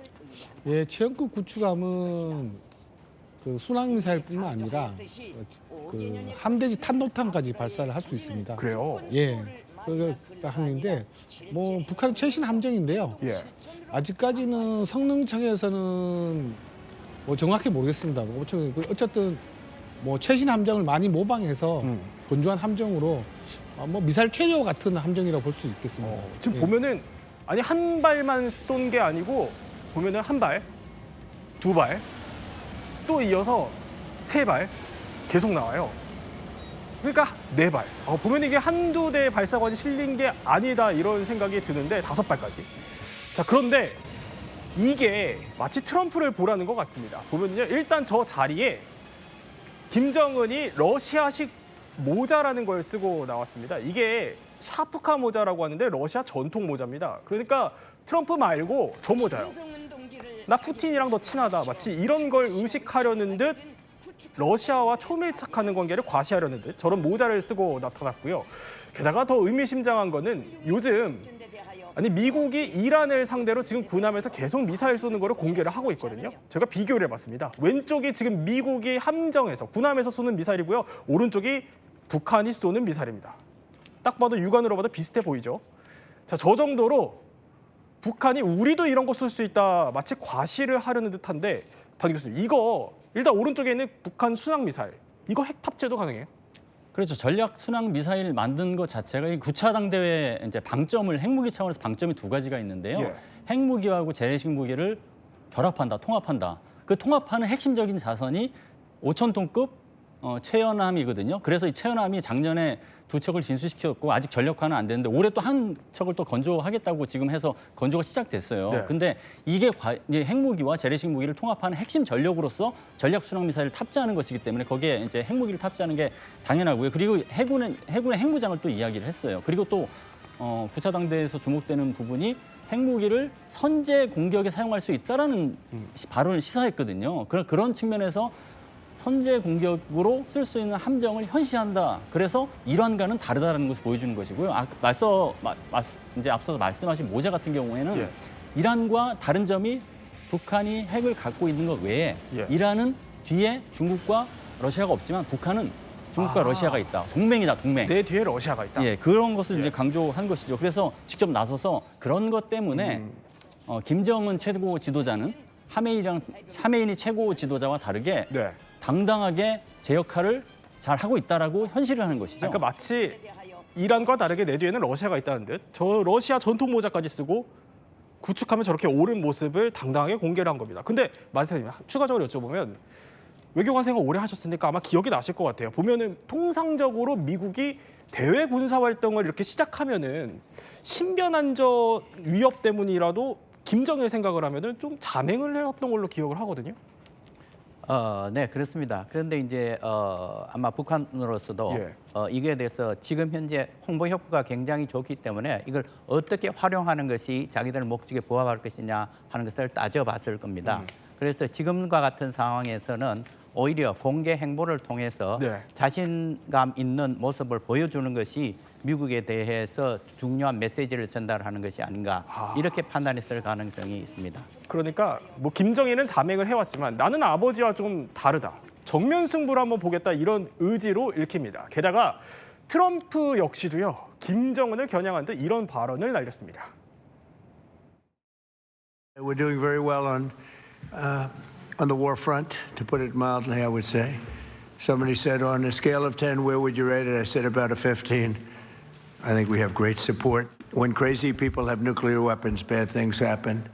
예, 최연급 구축함은 그 순항 미사일뿐만 아니라 그 함대지 탄도탄까지 발사를 할 수 있습니다. 그래요? 예. 그 함인데 뭐 북한 최신 함정인데요. 아직까지는 성능청에서는 뭐 정확히 모르겠습니다. 어쨌든 뭐 최신 함정을 많이 모방해서 건조한 함정으로 뭐 미사일 캐리어 같은 함정이라고 볼 수 있겠습니다. 지금 보면은 아니 한 발만 쏜 게 아니고 보면은 한 발, 두 발, 또 이어서 세 발 계속 나와요. 그러니까 네 발. 보면 이게 한두 대의 발사관이 실린 게 아니다 이런 생각이 드는데 5발까지. 자, 그런데 이게 마치 트럼프를 보라는 것 같습니다. 보면요, 일단 저 자리에 김정은이 러시아식 모자라는 걸 쓰고 나왔습니다. 이게 샤프카 모자라고 하는데 러시아 전통 모자입니다. 그러니까 트럼프 말고 저 모자요. 나 푸틴이랑 더 친하다. 마치 이런 걸 의식하려는 듯 러시아와 초밀착하는 관계를 과시하려는 듯 저런 모자를 쓰고 나타났고요. 게다가 더 의미심장한 거는 요즘 미국이 이란을 상대로 지금 군함에서 계속 미사일 쏘는 거를 공개를 하고 있거든요. 제가 비교를 해봤습니다. 왼쪽이 지금 미국이 함정에서 군함에서 쏘는 미사일이고요. 오른쪽이 북한이 쏘는 미사일입니다. 딱 봐도 육안으로 봐도 비슷해 보이죠. 자, 저 정도로 북한이 우리도 이런 거 쏠 수 있다 마치 과시를 하려는 듯한데 반 교수님, 이거 일단 오른쪽에 있는 북한 순항 미사일 이거 핵 탑재도 가능해요? 그렇죠. 전략 순항 미사일 만든 것 자체가 이 9차 당대회 이제 방점을 핵무기 차원에서 방점이 두 가지가 있는데요. 예. 핵무기하고 재래식 무기를 결합한다, 통합한다. 그 통합하는 핵심적인 자선이 5,000톤급 체연함이거든요. 그래서 이 체연함이 작년에 2척을 진수시켰고 아직 전력화는 안 되는데 올해 또 한 척을 또 건조하겠다고 지금 해서 건조가 시작됐어요. 네. 근데 이게 이제 핵무기와 재래식 무기를 통합하는 핵심 전력으로서 전략 순항 미사일을 탑재하는 것이기 때문에 거기에 이제 핵무기를 탑재하는 게 당연하고요. 그리고 해군의 핵무장을 또 이야기를 했어요. 그리고 또 9차 당대에서 주목되는 부분이 핵무기를 선제 공격에 사용할 수 있다라는 발언을 시사했거든요. 그런 측면에서 선제 공격으로 쓸 수 있는 함정을 현시한다. 그래서 이란과는 다르다는 것을 보여주는 것이고요. 이제 앞서서 말씀하신 모자 같은 경우에는 예. 이란과 다른 점이 북한이 핵을 갖고 있는 것 외에 예. 이란은 뒤에 중국과 러시아가 없지만 북한은 중국과 러시아가 있다. 동맹이다, 동맹. 내 뒤에 러시아가 있다. 예, 그런 것을 예. 이제 강조한 것이죠. 그래서 직접 나서서 그런 것 때문에 김정은 최고 지도자는 하메인이 최고 지도자와 다르게 네. 당당하게 제 역할을 잘 하고 있다라고 현실을 하는 것이죠. 그러니까 마치 이란과 다르게 내 뒤에는 러시아가 있다는 듯 저 러시아 전통 모자까지 쓰고 구축하면 저렇게 옳은 모습을 당당하게 공개를 한 겁니다. 근데 마지막에 추가적으로 여쭤보면 외교관 생활 오래 하셨으니까 아마 기억이 나실 것 같아요. 보면은 통상적으로 미국이 대외 군사 활동을 이렇게 시작하면은 신변안전 위협 때문이라도 김정일 생각을 하면은 좀 잠행을 해왔던 걸로 기억을 하거든요. 네, 그렇습니다. 그런데 이제 아마 북한으로서도 예. 이거에 대해서 지금 현재 홍보 효과가 굉장히 좋기 때문에 이걸 어떻게 활용하는 것이 자기들 목적에 부합할 것이냐 하는 것을 따져봤을 겁니다. 그래서 지금과 같은 상황에서는 오히려 공개 행보를 통해서 네. 자신감 있는 모습을 보여주는 것이 미국에 대해서 중요한 메시지를 전달하는 것이 아닌가 이렇게 판단했을 가능성이 있습니다. 그러니까 뭐 김정일은 자맹을 해왔지만 나는 아버지와 좀 다르다. 정면 승부를 한번 보겠다 이런 의지로 읽힙니다. 게다가 트럼프 역시도요. 김정은을 겨냥한 듯 이런 발언을 날렸습니다. We're doing very well on the war front, to put it mildly, I would say. Somebody said, on a scale of 10, where would you rate it? I said about a 15. I think we have great support. When crazy people have nuclear weapons, bad things happen.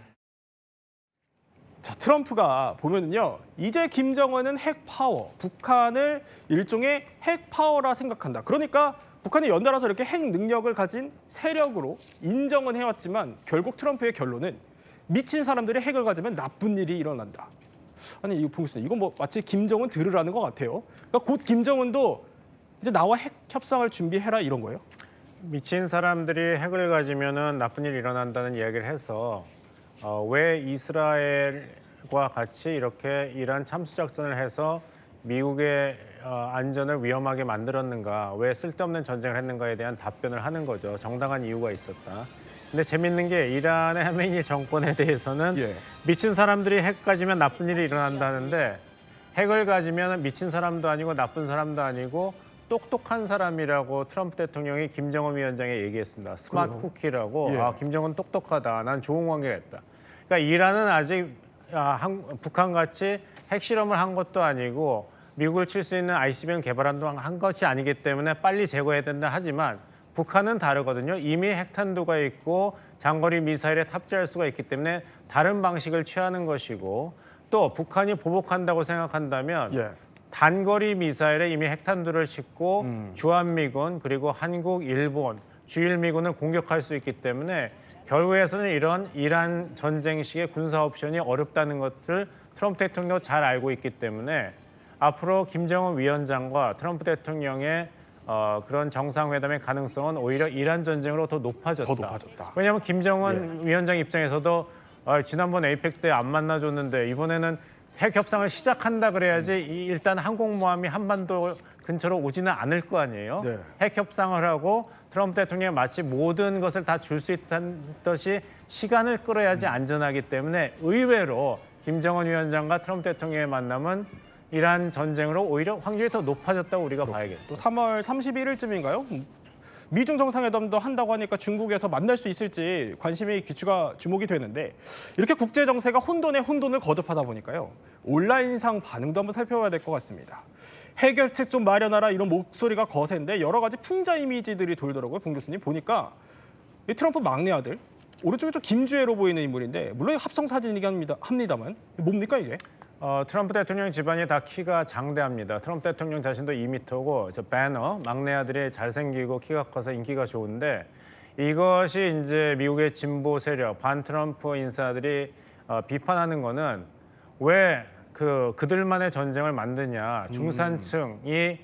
자, 트럼프가 보면은요. 이제 김정은은 핵 파워, 북한을 일종의 핵 파워라 생각한다. 그러니까 북한이 연달아서 이렇게 핵 능력을 가진 세력으로 인정은 해왔지만 결국 트럼프의 결론은 미친 사람들이 핵을 가지면 나쁜 일이 일어난다. 아니 이거 보겠습니다. 이건 뭐 마치 김정은 들으라는 것 같아요. 그러니까 곧 김정은도 이제 나와 핵 협상을 준비해라 이런 거예요? 미친 사람들이 핵을 가지면은 나쁜 일이 일어난다는 이야기를 해서 왜 이스라엘과 같이 이렇게 이란 참수작전을 해서 미국의 안전을 위험하게 만들었는가, 왜 쓸데없는 전쟁을 했는가에 대한 답변을 하는 거죠. 정당한 이유가 있었다. 근데 재밌는 게 이란의 하메니 정권에 대해서는 예. 미친 사람들이 핵 가지면 나쁜 일이 일어난다는데 핵을 가지면 미친 사람도 아니고 나쁜 사람도 아니고 똑똑한 사람이라고 트럼프 대통령이 김정은 위원장에 얘기했습니다. 스마트 쿠키라고. 예. 김정은 똑똑하다. 난 좋은 관계가 있다. 그러니까 이란은 아직 북한같이 핵실험을 한 것도 아니고 미국을 칠 수 있는 ICBM 개발도 한 것이 아니기 때문에 빨리 제거해야 된다 하지만 북한은 다르거든요. 이미 핵탄두가 있고 장거리 미사일에 탑재할 수가 있기 때문에 다른 방식을 취하는 것이고 또 북한이 보복한다고 생각한다면 예. 단거리 미사일에 이미 핵탄두를 싣고 주한미군 그리고 한국, 일본, 주일미군을 공격할 수 있기 때문에 결국에서는 이런 이란 전쟁식의 군사 옵션이 어렵다는 것을 트럼프 대통령도 잘 알고 있기 때문에 앞으로 김정은 위원장과 트럼프 대통령의 그런 정상회담의 가능성은 오히려 이란 전쟁으로 더 높아졌다. 더 높아졌다. 왜냐하면 김정은 위원장 입장에서도 지난번 에이펙 때 안 만나줬는데 이번에는 핵 협상을 시작한다 그래야지 일단 항공모함이 한반도 근처로 오지는 않을 거 아니에요. 네. 핵 협상을 하고 트럼프 대통령이 마치 모든 것을 다 줄 수 있다는 듯이 시간을 끌어야지 안전하기 때문에 의외로 김정은 위원장과 트럼프 대통령의 만남은 이란 전쟁으로 오히려 확률이 더 높아졌다고 우리가 봐야겠죠. 또 3월 31일쯤인가요? 미중 정상회담도 한다고 하니까 중국에서 만날 수 있을지 관심이 주목이 되는데 이렇게 국제 정세가 혼돈에 혼돈을 거듭하다 보니까요. 온라인상 반응도 한번 살펴봐야 될 것 같습니다. 해결책 좀 마련하라 이런 목소리가 거센데 여러 가지 풍자 이미지들이 돌더라고요. 봉 교수님 보니까 이 트럼프 막내 아들 오른쪽에 좀 김주애로 보이는 인물인데 물론 합성 사진이긴 합니다만 뭡니까 이게? 트럼프 대통령 집안이 다 키가 장대합니다. 트럼프 대통령 자신도 2m고 저 배너 막내 아들이 잘생기고 키가 커서 인기가 좋은데 이것이 이제 미국의 진보 세력 반 트럼프 인사들이 비판하는 거는 왜 그들만의 전쟁을 만드냐. 중산층이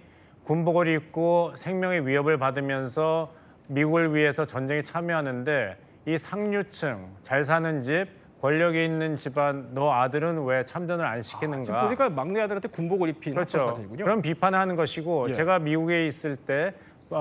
군복을 입고 생명의 위협을 받으면서 미국을 위해서 전쟁에 참여하는데 이 상류층 잘 사는 집 권력이 있는 집안 너 아들은 왜 참전을 안 시키는가? 지금 보니까 막내 아들한테 군복을 입힌 그렇죠. 사진이군요. 그런 비판을 하는 것이고 예. 제가 미국에 있을 때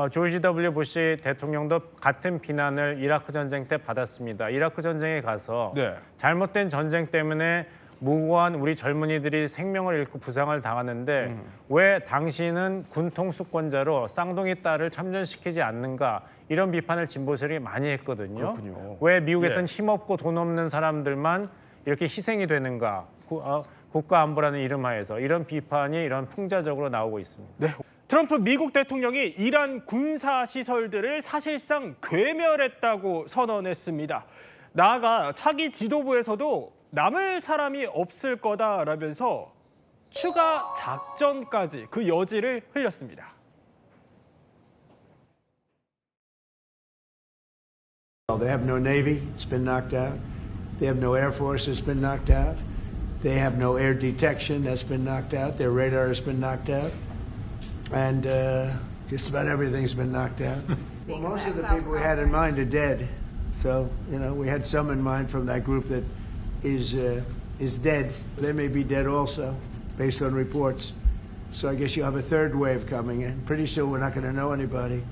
조지 W 부시 대통령도 같은 비난을 이라크 전쟁 때 받았습니다. 이라크 전쟁에 가서 네. 잘못된 전쟁 때문에 무고한 우리 젊은이들이 생명을 잃고 부상을 당하는데 왜 당신은 군통수권자로 쌍둥이 딸을 참전시키지 않는가 이런 비판을 진보 세력이 많이 했거든요. 그렇군요. 왜 미국에서는 예. 힘없고 돈 없는 사람들만 이렇게 희생이 되는가 국가 안보라는 이름 하에서 이런 비판이 이런 풍자적으로 나오고 있습니다. 네. 트럼프 미국 대통령이 이란 군사 시설들을 사실상 괴멸했다고 선언했습니다. 나아가 차기 지도부에서도 남을 사람이 없을 거다라면서 추가 작전까지 그 여지를 흘렸습니다. They have no Navy, it's been knocked out. They have no Air Force, it's been knocked out. They have no air detection, that's been knocked out. Their radar has been knocked out. And just about everything's been knocked out. Well, most of the people we had in mind are dead. So, we had some in mind from that group that is dead. They may be dead also, based on reports. So I guess you have a third wave coming in. Pretty soon we're not going to know anybody.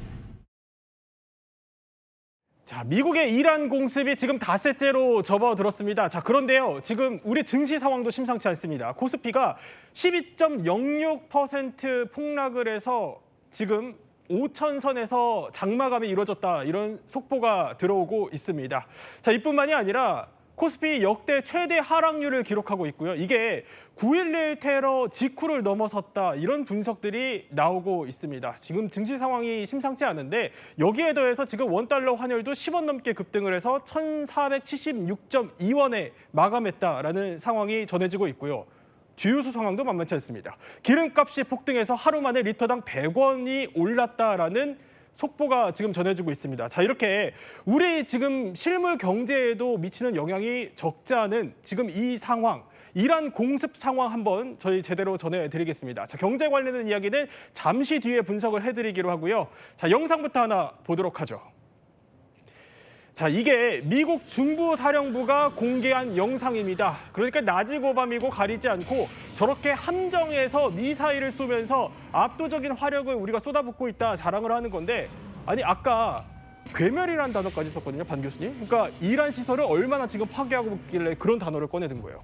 자, 미국의 이란 공습이 지금 닷새째로 접어들었습니다. 자, 그런데요. 지금 우리 증시 상황도 심상치 않습니다. 코스피가 12.06% 폭락을 해서 지금 5,000선에서 장마감이 이루어졌다. 이런 속보가 들어오고 있습니다. 자, 이뿐만이 아니라 코스피 역대 최대 하락률을 기록하고 있고요. 이게 9.11 테러 직후를 넘어섰다. 이런 분석들이 나오고 있습니다. 지금 증시 상황이 심상치 않은데 여기에 더해서 지금 원달러 환율도 10원 넘게 급등을 해서 1,476.2원에 마감했다라는 상황이 전해지고 있고요. 주유소 상황도 만만치 않습니다. 기름값이 폭등해서 하루 만에 리터당 100원이 올랐다라는 속보가 지금 전해지고 있습니다. 자, 이렇게 우리 지금 실물 경제에도 미치는 영향이 적지 않은 지금 이 상황, 이란 공습 상황 한번 저희 제대로 전해드리겠습니다. 자, 경제 관련된 이야기는 잠시 뒤에 분석을 해드리기로 하고요. 자, 영상부터 하나 보도록 하죠. 자, 이게 미국 중부사령부가 공개한 영상입니다. 그러니까 낮이고 밤이고 가리지 않고 저렇게 함정에서 미사일을 쏘면서 압도적인 화력을 우리가 쏟아붓고 있다 자랑을 하는 건데 아니 아까 괴멸이라는 단어까지 썼거든요, 반 교수님. 그러니까 이란 시설을 얼마나 지금 파괴하고 있길래 그런 단어를 꺼내든 거예요.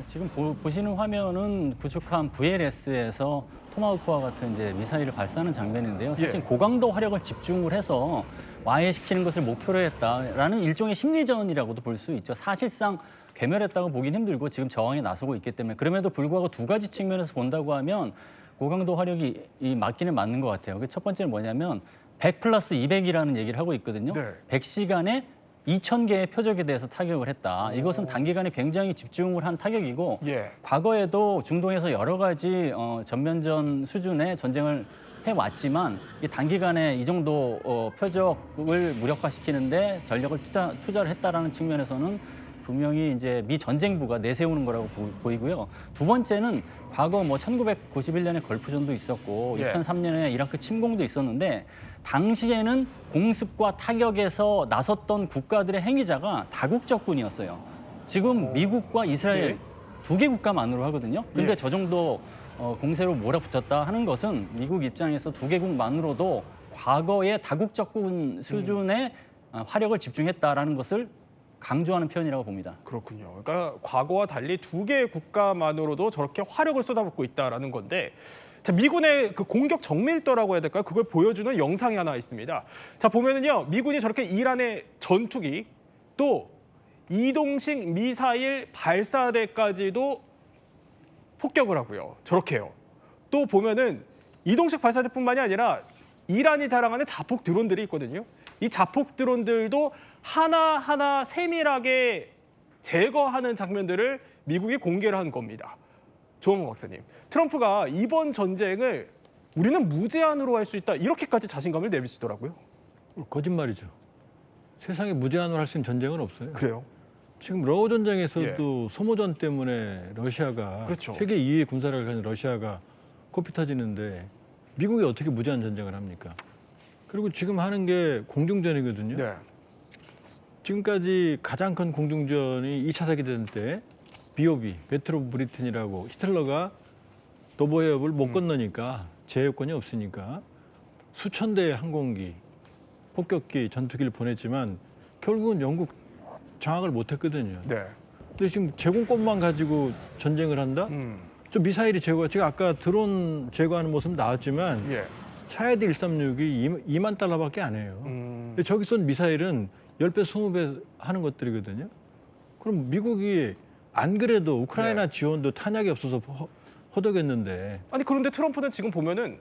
지금 보시는 화면은 구축한 VLS에서 토마호크와 같은 이제 미사일을 발사하는 장면인데요. 사실 고강도 화력을 집중을 해서 와해시키는 것을 목표로 했다라는 일종의 심리전이라고도 볼 수 있죠. 사실상 괴멸했다고 보긴 힘들고 지금 저항에 나서고 있기 때문에 그럼에도 불구하고 두 가지 측면에서 본다고 하면 고강도 화력이 맞기는 맞는 것 같아요. 첫 번째는 뭐냐면 100 플러스 200이라는 얘기를 하고 있거든요. 100시간에 2,000개의 표적에 대해서 타격을 했다. 이것은 단기간에 굉장히 집중을 한 타격이고 과거에도 중동에서 여러 가지 전면전 수준의 전쟁을 해왔지만 이 단기간에 이 정도 표적을 무력화시키는데 전력을 투자를 했다라는 측면에서는 분명히 이제 미 전쟁부가 내세우는 거라고 보이고요. 두 번째는 과거 뭐 1991년에 걸프전도 있었고 예. 2003년에 이라크 침공도 있었는데 당시에는 공습과 타격에서 나섰던 국가들의 행위자가 다국적군이었어요. 지금 미국과 이스라엘 예. 두 개 국가만으로 하거든요. 근데 예. 저 정도 공세로 몰아붙였다 하는 것은 미국 입장에서 두 개국만으로도 과거의 다국적군 수준의 화력을 집중했다라는 것을 강조하는 표현이라고 봅니다. 그렇군요. 그러니까 과거와 달리 두 개의 국가만으로도 저렇게 화력을 쏟아붓고 있다라는 건데, 자, 미군의 그 공격 정밀도라고 해야 될까요? 그걸 보여주는 영상이 하나 있습니다. 자, 보면은요, 미군이 저렇게 이란의 전투기 또 이동식 미사일 발사대까지도 폭격을 하고요. 저렇게요. 또 보면은 이동식 발사대뿐만이 아니라 이란이 자랑하는 자폭 드론들이 있거든요. 이 자폭 드론들도 하나하나 세밀하게 제거하는 장면들을 미국이 공개를 한 겁니다. 조원모 박사님, 트럼프가 이번 전쟁을 우리는 무제한으로 할 수 있다, 이렇게까지 자신감을 내비치더라고요. 거짓말이죠. 세상에 무제한으로 할 수 있는 전쟁은 없어요. 그래요? 지금 러우 전쟁에서도 소모전 때문에 러시아가 그렇죠. 세계 2위 군사력을 가진 러시아가 코피 터지는데 미국이 어떻게 무제한 전쟁을 합니까? 그리고 지금 하는 게 공중전이거든요. 네. 지금까지 가장 큰 공중전이 2차 세계대전 때 BOB, 배틀 오브 브리튼이라고 히틀러가 노보해협을 못 건너니까 제어권이 없으니까 수천 대의 항공기, 폭격기, 전투기를 보냈지만 결국은 영국 장악을 못했거든요. 네. 근데 지금 제공권만 가지고 전쟁을 한다? 저 미사일이 제거, 제가 아까 드론 제거하는 모습 나왔지만 예. 샤헤드 136이 2만 달러밖에 안 해요. 근데 저기 쏜 미사일은 10배, 20배 하는 것들이거든요. 그럼 미국이 안 그래도 우크라이나 지원도 탄약이 없어서 허덕였는데. 아니, 그런데 트럼프는 지금 보면은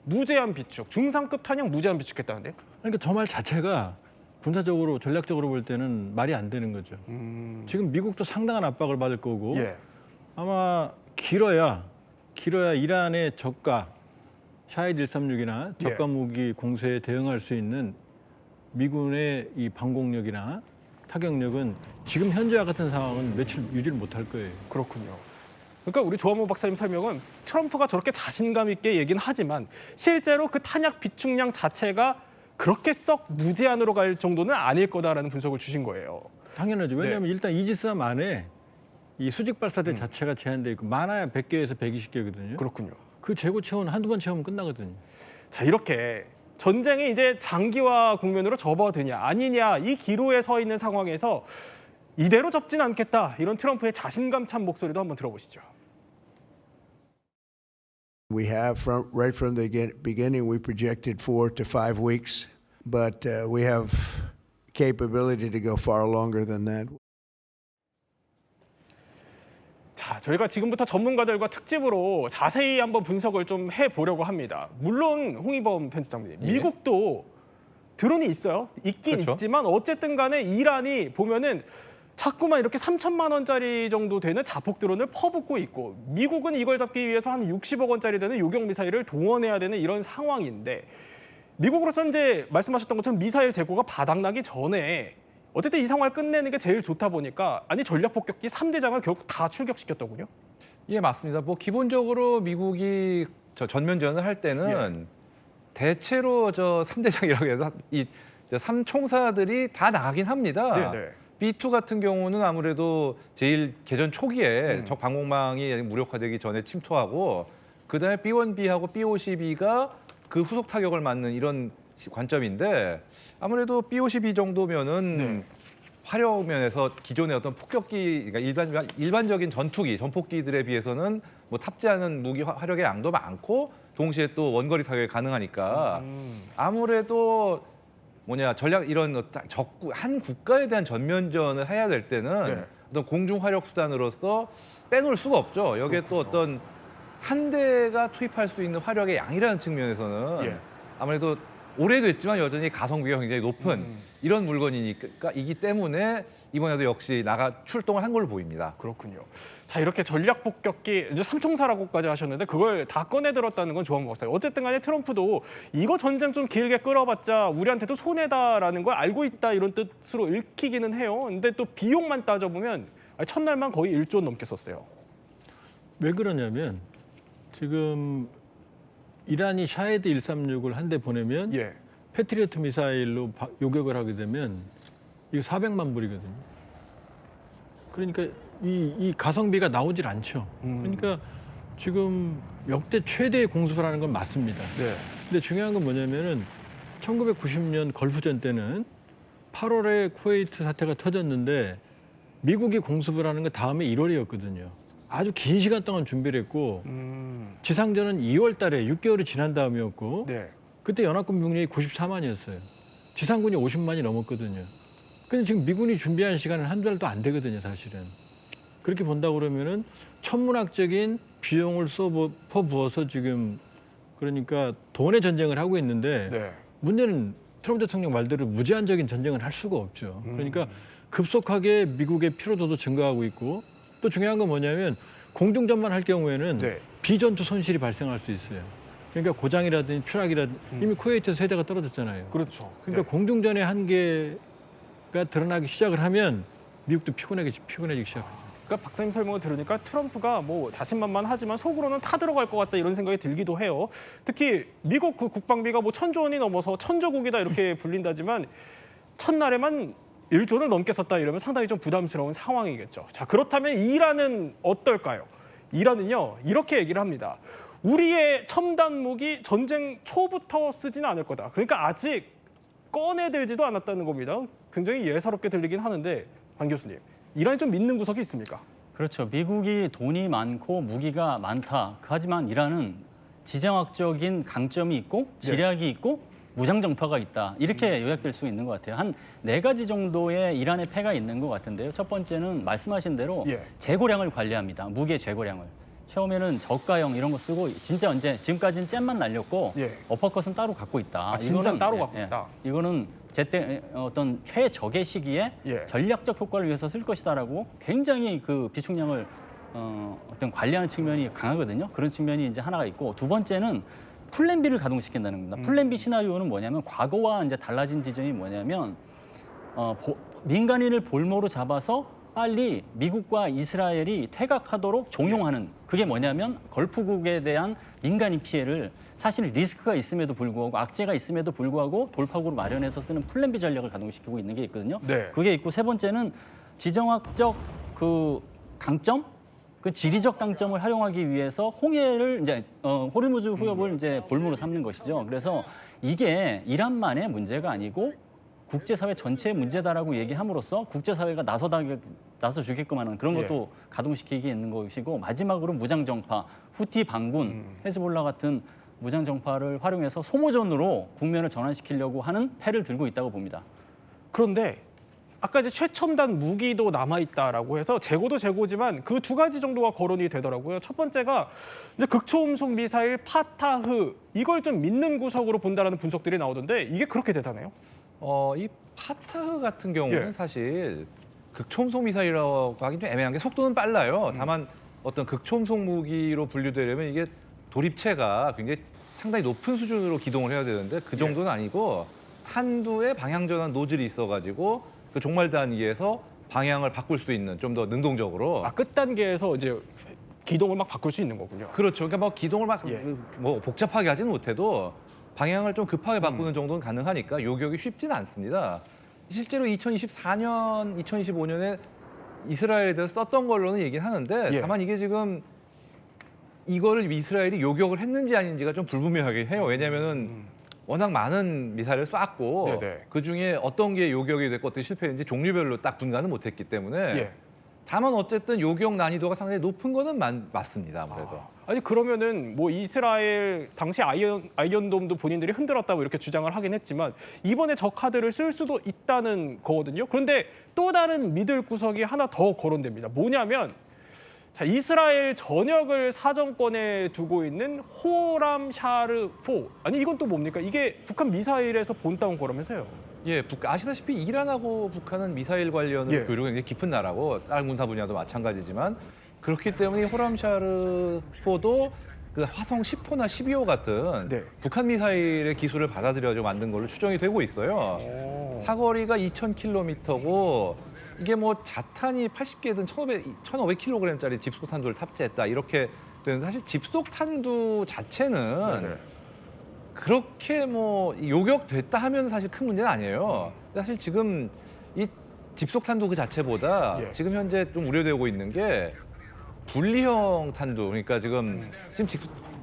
무제한 비축, 중상급 탄약 무제한 비축했다는데요? 그러니까 저 말 자체가 군사적으로, 전략적으로 볼 때는 말이 안 되는 거죠. 지금 미국도 상당한 압박을 받을 거고 예. 아마 길어야 이란의 저가 샤헤드 136이나 저가 무기 공세에 대응할 수 있는 미군의 이 방공력이나 타격력은 지금 현재와 같은 상황은 며칠 유지를 못할 거예요. 그렇군요. 그러니까 우리 조한모 박사님 설명은 트럼프가 저렇게 자신감 있게 얘기는 하지만 실제로 그 탄약 비축량 자체가 그렇게 썩 무제한으로 갈 정도는 아닐 거다라는 분석을 주신 거예요. 당연하죠. 왜냐하면 일단 이지스함 안에 이 수직 발사대 자체가 제한돼 있고 많아야 100개에서 120개거든요. 그렇군요. 그 재고 채원 한두 번 채우면 끝나거든요. 자, 이렇게 전쟁이 이제 장기화 국면으로 접어드냐 아니냐 이 기로에 서 있는 상황에서 이대로 접진 않겠다, 이런 트럼프의 자신감 찬 목소리도 한번 들어보시죠. We have, right from the beginning, we projected 4 to 5 weeks, but we have capability to go far longer than that. 자, 저희가 지금부터 전문가들과 특집으로 자세히 한번 분석을 좀 해보려고 합니다. 물론 홍익범 편집장님, 미국도 드론이 있어요. 있긴 그렇죠. 있지만 어쨌든 간에 이란이 보면은 자꾸만 이렇게 3천만 원짜리 정도 되는 자폭 드론을 퍼붓고 있고, 미국은 이걸 잡기 위해서 한 60억 원짜리 되는 요격 미사일을 동원해야 되는 이런 상황인데, 미국으로서는 이제 말씀하셨던 것처럼 미사일 재고가 바닥나기 전에 어쨌든 이 상황을 끝내는 게 제일 좋다 보니까 아니 전략 폭격기 3대장을 결국 다 출격시켰더군요. 예, 맞습니다. 뭐 기본적으로 미국이 저 전면전을 할 때는 대체로 저 3대장이라고 해서 이 3총사들이 다 나가긴 합니다. 네네. B2 같은 경우는 아무래도 제일 개전 초기에 적 방공망이 무력화되기 전에 침투하고, 그다음에 B1B하고 B52가 그 후속 타격을 맞는 이런 관점인데, 아무래도 B52 정도면은 화력 면에서 기존의 어떤 폭격기, 그러니까 일반적인 전투기, 전폭기들에 비해서는 뭐 탑재하는 무기 화력의 양도 많고 동시에 또 원거리 타격이 가능하니까 아무래도 전략 이런 한 국가에 대한 전면전을 해야 될 때는 어떤 공중 화력 수단으로서 빼놓을 수가 없죠. 여기에 또 어떤 한 대가 투입할 수 있는 화력의 양이라는 측면에서는 아무래도 오래됐지만 여전히 가성비가 굉장히 높은 이런 물건이기 때문에 이번에도 역시 출동을 한 걸로 보입니다. 그렇군요. 자, 이렇게 전략 폭격기 이제 삼총사라고까지 하셨는데 그걸 다 꺼내 들었다는 건 좋은 것 같아요. 어쨌든 간에 트럼프도 이거 전쟁 좀 길게 끌어봤자 우리한테도 손해다라는 걸 알고 있다 이런 뜻으로 읽히기는 해요. 근데 또 비용만 따져보면 첫날만 거의 1조 원 넘게 썼어요. 왜 그러냐면 지금 이란이 샤헤드 136을 한 대 보내면 예. 패트리어트 미사일로 요격을 하게 되면 이거 400만 불이거든요. 그러니까 이 가성비가 나오질 않죠. 그러니까 지금 역대 최대의 공습을 하는 건 맞습니다. 네. 근데 중요한 건 뭐냐면은 1990년 걸프전 때는 8월에 쿠웨이트 사태가 터졌는데 미국이 공습을 하는 거 다음에 1월이었거든요. 아주 긴 시간 동안 준비를 했고 지상전은 2월 달에 6개월이 지난 다음이었고 네. 그때 연합군 병력이 94만이었어요. 지상군이 50만이 넘었거든요. 근데 지금 미군이 준비한 시간은 한두 달도 안 되거든요, 사실은. 그렇게 본다 그러면은 천문학적인 비용을 퍼부어서 지금 그러니까 돈의 전쟁을 하고 있는데 네. 문제는 트럼프 대통령 말대로 무제한적인 전쟁을 할 수가 없죠. 그러니까 급속하게 미국의 피로도도 증가하고 있고 또 중요한 건 뭐냐면 공중전만 할 경우에는 네. 비전투 손실이 발생할 수 있어요. 그러니까 고장이라든지 추락이라든지 이미 쿠웨이트에서 세대가 떨어졌잖아요. 그렇죠. 그러니까 네. 공중전의 한계가 드러나기 시작을 하면 미국도 피곤해지기 시작하죠. 그러니까 박사님 설명을 들으니까 트럼프가 뭐 자신만만하지만 속으로는 타 들어갈 것 같다 이런 생각이 들기도 해요. 특히 미국 그 국방비가 뭐 1,000조 원이 넘어서 천조국이다 이렇게 불린다지만 첫날에만 1조를 넘게 썼다 이러면 상당히 좀 부담스러운 상황이겠죠. 자, 그렇다면 이란은 어떨까요? 이란은요 이렇게 얘기를 합니다. 우리의 첨단 무기 전쟁 초부터 쓰지는 않을 거다. 그러니까 아직 꺼내들지도 않았다는 겁니다. 굉장히 예사롭게 들리긴 하는데 반 교수님, 이란이 좀 믿는 구석이 있습니까? 그렇죠. 미국이 돈이 많고 무기가 많다. 하지만 이란은 지정학적인 강점이 있고 지략이 있고 무장정파가 있다. 이렇게 요약될 수 있는 것 같아요. 한 4가지 정도의 이란의 패가 있는 것 같은데요. 첫 번째는 말씀하신 대로 재고량을 관리합니다. 무기의 재고량을. 처음에는 저가형 이런 거 쓰고 진짜 지금까지는 잼만 날렸고 어퍼컷은 따로 갖고 있다. 아, 진짜 이거는, 따로 갖고 있다. 이거는 제때 어떤 최적의 시기에 전략적 효과를 위해서 쓸 것이다라고 굉장히 그 비축량을 어떤 관리하는 측면이 강하거든요. 그런 측면이 이제 하나가 있고 두 번째는 플랜 B를 가동시킨다는 겁니다. 플랜 B 시나리오는 뭐냐면 과거와 이제 달라진 지점이 뭐냐면 민간인을 볼모로 잡아서 빨리 미국과 이스라엘이 퇴각하도록 종용하는 그게 뭐냐면 걸프국에 대한 민간인 피해를 사실 리스크가 있음에도 불구하고 악재가 있음에도 불구하고 돌파구로 마련해서 쓰는 플랜 B 전략을 가동시키고 있는 게 있거든요. 네. 그게 있고 세 번째는 지정학적 그 강점 그 지리적 강점을 활용하기 위해서 홍해를 이제 호르무즈 후협을 이제 볼모로 삼는 것이죠. 그래서 이게 이란만의 문제가 아니고 국제사회 전체의 문제다라고 얘기함으로써 국제사회가 나서 주게끔 하는 그런 것도 가동시키기 있는 것이고 마지막으로 무장정파, 후티 반군, 헤즈볼라 같은 무장정파를 활용해서 소모전으로 국면을 전환시키려고 하는 패를 들고 있다고 봅니다. 그런데 아까 이제 최첨단 무기도 남아있다라고 해서 재고도 재고지만 그 2가지 정도가 거론이 되더라고요. 첫 번째가 이제 극초음속 미사일 파타흐 이걸 좀 믿는 구석으로 본다라는 분석들이 나오던데 이게 그렇게 대단해요? 이 파타흐 같은 경우는 사실 극초음속 미사일이라고 하기 좀 애매한 게 속도는 빨라요. 다만 어떤 극초음속 무기로 분류되려면 이게 도립체가 굉장히 상당히 높은 수준으로 기동을 해야 되는데 그 정도는 아니고 탄두에 방향 전환 노즐이 있어가지고 그 종말 단계에서 방향을 바꿀 수 있는 좀 더 능동적으로. 끝 단계에서 이제 기동을 막 바꿀 수 있는 거군요. 그렇죠. 그러니까 뭐 기동을 막 뭐 복잡하게 하지는 못해도 방향을 좀 급하게 바꾸는 정도는 가능하니까 요격이 쉽지는 않습니다. 실제로 2024년, 2025년에 이스라엘에 대해서 썼던 걸로는 얘기는 하는데 다만 이게 지금 이거를 이스라엘이 요격을 했는지 아닌지가 좀 불분명하게 해요. 왜냐면은 워낙 많은 미사일을 쐈고 그중에 어떤 게 요격이 됐고 어떤 실패했는지 종류별로 딱 분간은 못했기 때문에 다만 어쨌든 요격 난이도가 상당히 높은 거는 맞습니다. 아무래도. 아니 그러면은 뭐 이스라엘 당시 아이언돔도 본인들이 흔들었다고 이렇게 주장을 하긴 했지만 이번에 저 카드를 쓸 수도 있다는 거거든요. 그런데 또 다른 믿을 구석이 하나 더 거론됩니다. 뭐냐면 자, 이스라엘 전역을 사정권에 두고 있는 호람샤르-4. 아니 이건 또 뭡니까? 이게 북한 미사일에서 본따온 거라면서요? 예, 아시다시피 이란하고 북한은 미사일 관련으로 예. 교류가 굉장히 깊은 나라고 다른 군사 분야도 마찬가지지만 그렇기 때문에 호람샤르-4도 그 화성 10호나 12호 같은 네. 북한 미사일의 기술을 받아들여서 만든 걸로 추정이 되고 있어요. 사거리가 2,000km고 이게 뭐 자탄이 80개든 1,500kg짜리 집속탄두를 탑재했다 이렇게 되는데 사실 집속탄두 자체는 네네. 그렇게 뭐 요격됐다 하면 사실 큰 문제는 아니에요. 사실 지금 이 집속탄두 그 자체보다 예. 지금 현재 좀 우려되고 있는 게 분리형 탄두. 그러니까 지금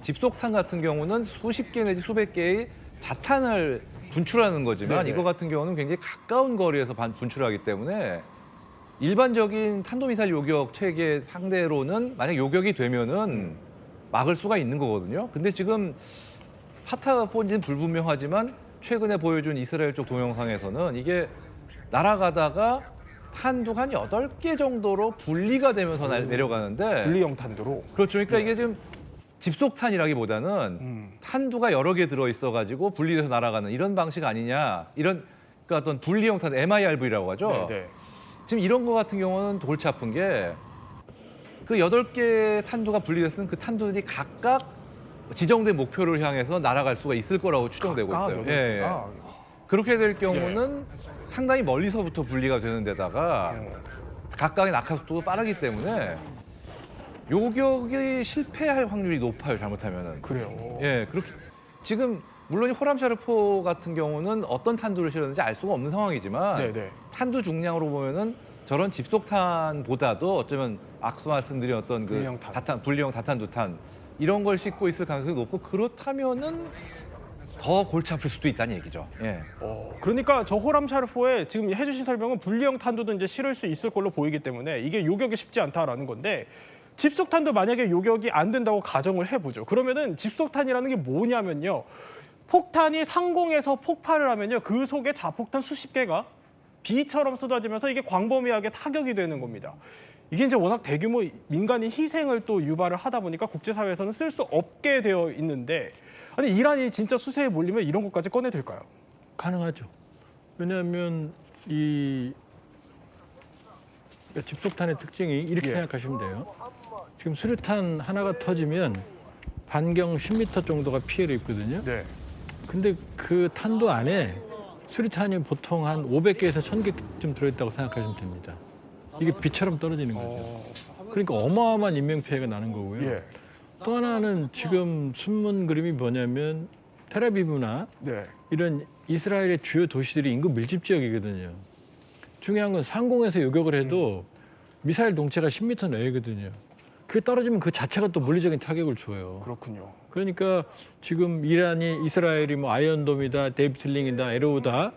집속탄 같은 경우는 수십 개 내지 수백 개의 자탄을 분출하는 거지만 네네. 이거 같은 경우는 굉장히 가까운 거리에서 분출하기 때문에 일반적인 탄도미사일 요격 체계 상대로는 만약 요격이 되면은 막을 수가 있는 거거든요. 근데 지금 파타폰지는 불분명하지만 최근에 보여준 이스라엘 쪽 동영상에서는 이게 날아가다가 탄두가 한 8개 정도로 분리가 되면서 내려가는데 분리형 탄두로. 그렇죠. 그러니까 이게 지금 집속탄이라기보다는 탄두가 여러 개 들어있어가지고 분리돼서 날아가는 이런 방식 아니냐. 이런 그러니까 어떤 분리형 탄두, MIRV라고 하죠. 네. 지금 이런 거 같은 경우는 골치 아픈 게 그 8개 탄두가 분리됐으면 그 탄두들이 각각 지정된 목표를 향해서 날아갈 수가 있을 거라고 추정되고 있어요. 예, 예. 그렇게 될 경우는 상당히 멀리서부터 분리가 되는 데다가 각각의 낙하 속도도 빠르기 때문에 요격이 실패할 확률이 높아요. 잘못하면은. 그래요. 예, 그렇게 지금 물론 이 호람샤르-4 같은 경우는 어떤 탄두를 실었는지 알 수가 없는 상황이지만 네네. 탄두 중량으로 보면은 저런 집속탄보다도 어쩌면 앞서 말씀드린 어떤 그 분리형 다탄두탄 이런 걸 싣고 있을 가능성이 높고 그렇다면은 더 골치 아플 수도 있다는 얘기죠. 예. 그러니까 저 호람샤르-4에 지금 해주신 설명은 분리형 탄두도 이제 실을 수 있을 걸로 보이기 때문에 이게 요격이 쉽지 않다라는 건데 집속탄도 만약에 요격이 안 된다고 가정을 해보죠. 그러면은 집속탄이라는 게 뭐냐면요. 폭탄이 상공에서 폭발을 하면요. 그 속에 자폭탄 수십 개가 비처럼 쏟아지면서 이게 광범위하게 타격이 되는 겁니다. 이게 이제 워낙 대규모 민간인 희생을 또 유발을 하다 보니까 국제사회에서는 쓸 수 없게 되어 있는데 아니 이란이 진짜 수세에 몰리면 이런 것까지 꺼내들까요? 가능하죠. 왜냐하면 이 집속탄의 특징이 이렇게 생각하시면 돼요. 지금 수류탄 하나가 터지면 반경 10m 정도가 피해를 입거든요. 네. 근데 그 탄두 안에 수류탄이 보통 한 500개에서 1000개쯤 들어있다고 생각하시면 됩니다. 이게 비처럼 떨어지는 거죠. 그러니까 어마어마한 인명피해가 나는 거고요. 예. 또 하나는 지금 순문 그림이 뭐냐면 텔아비브나 이런 이스라엘의 주요 도시들이 인구 밀집 지역이거든요. 중요한 건 상공에서 요격을 해도 미사일 동체가 10m 내외거든요. 그게 떨어지면 그 자체가 또 물리적인 타격을 줘요. 그렇군요. 그러니까 지금 이란이 이스라엘이 뭐 아이언돔이다, 데이비틀링이다, 에로우다,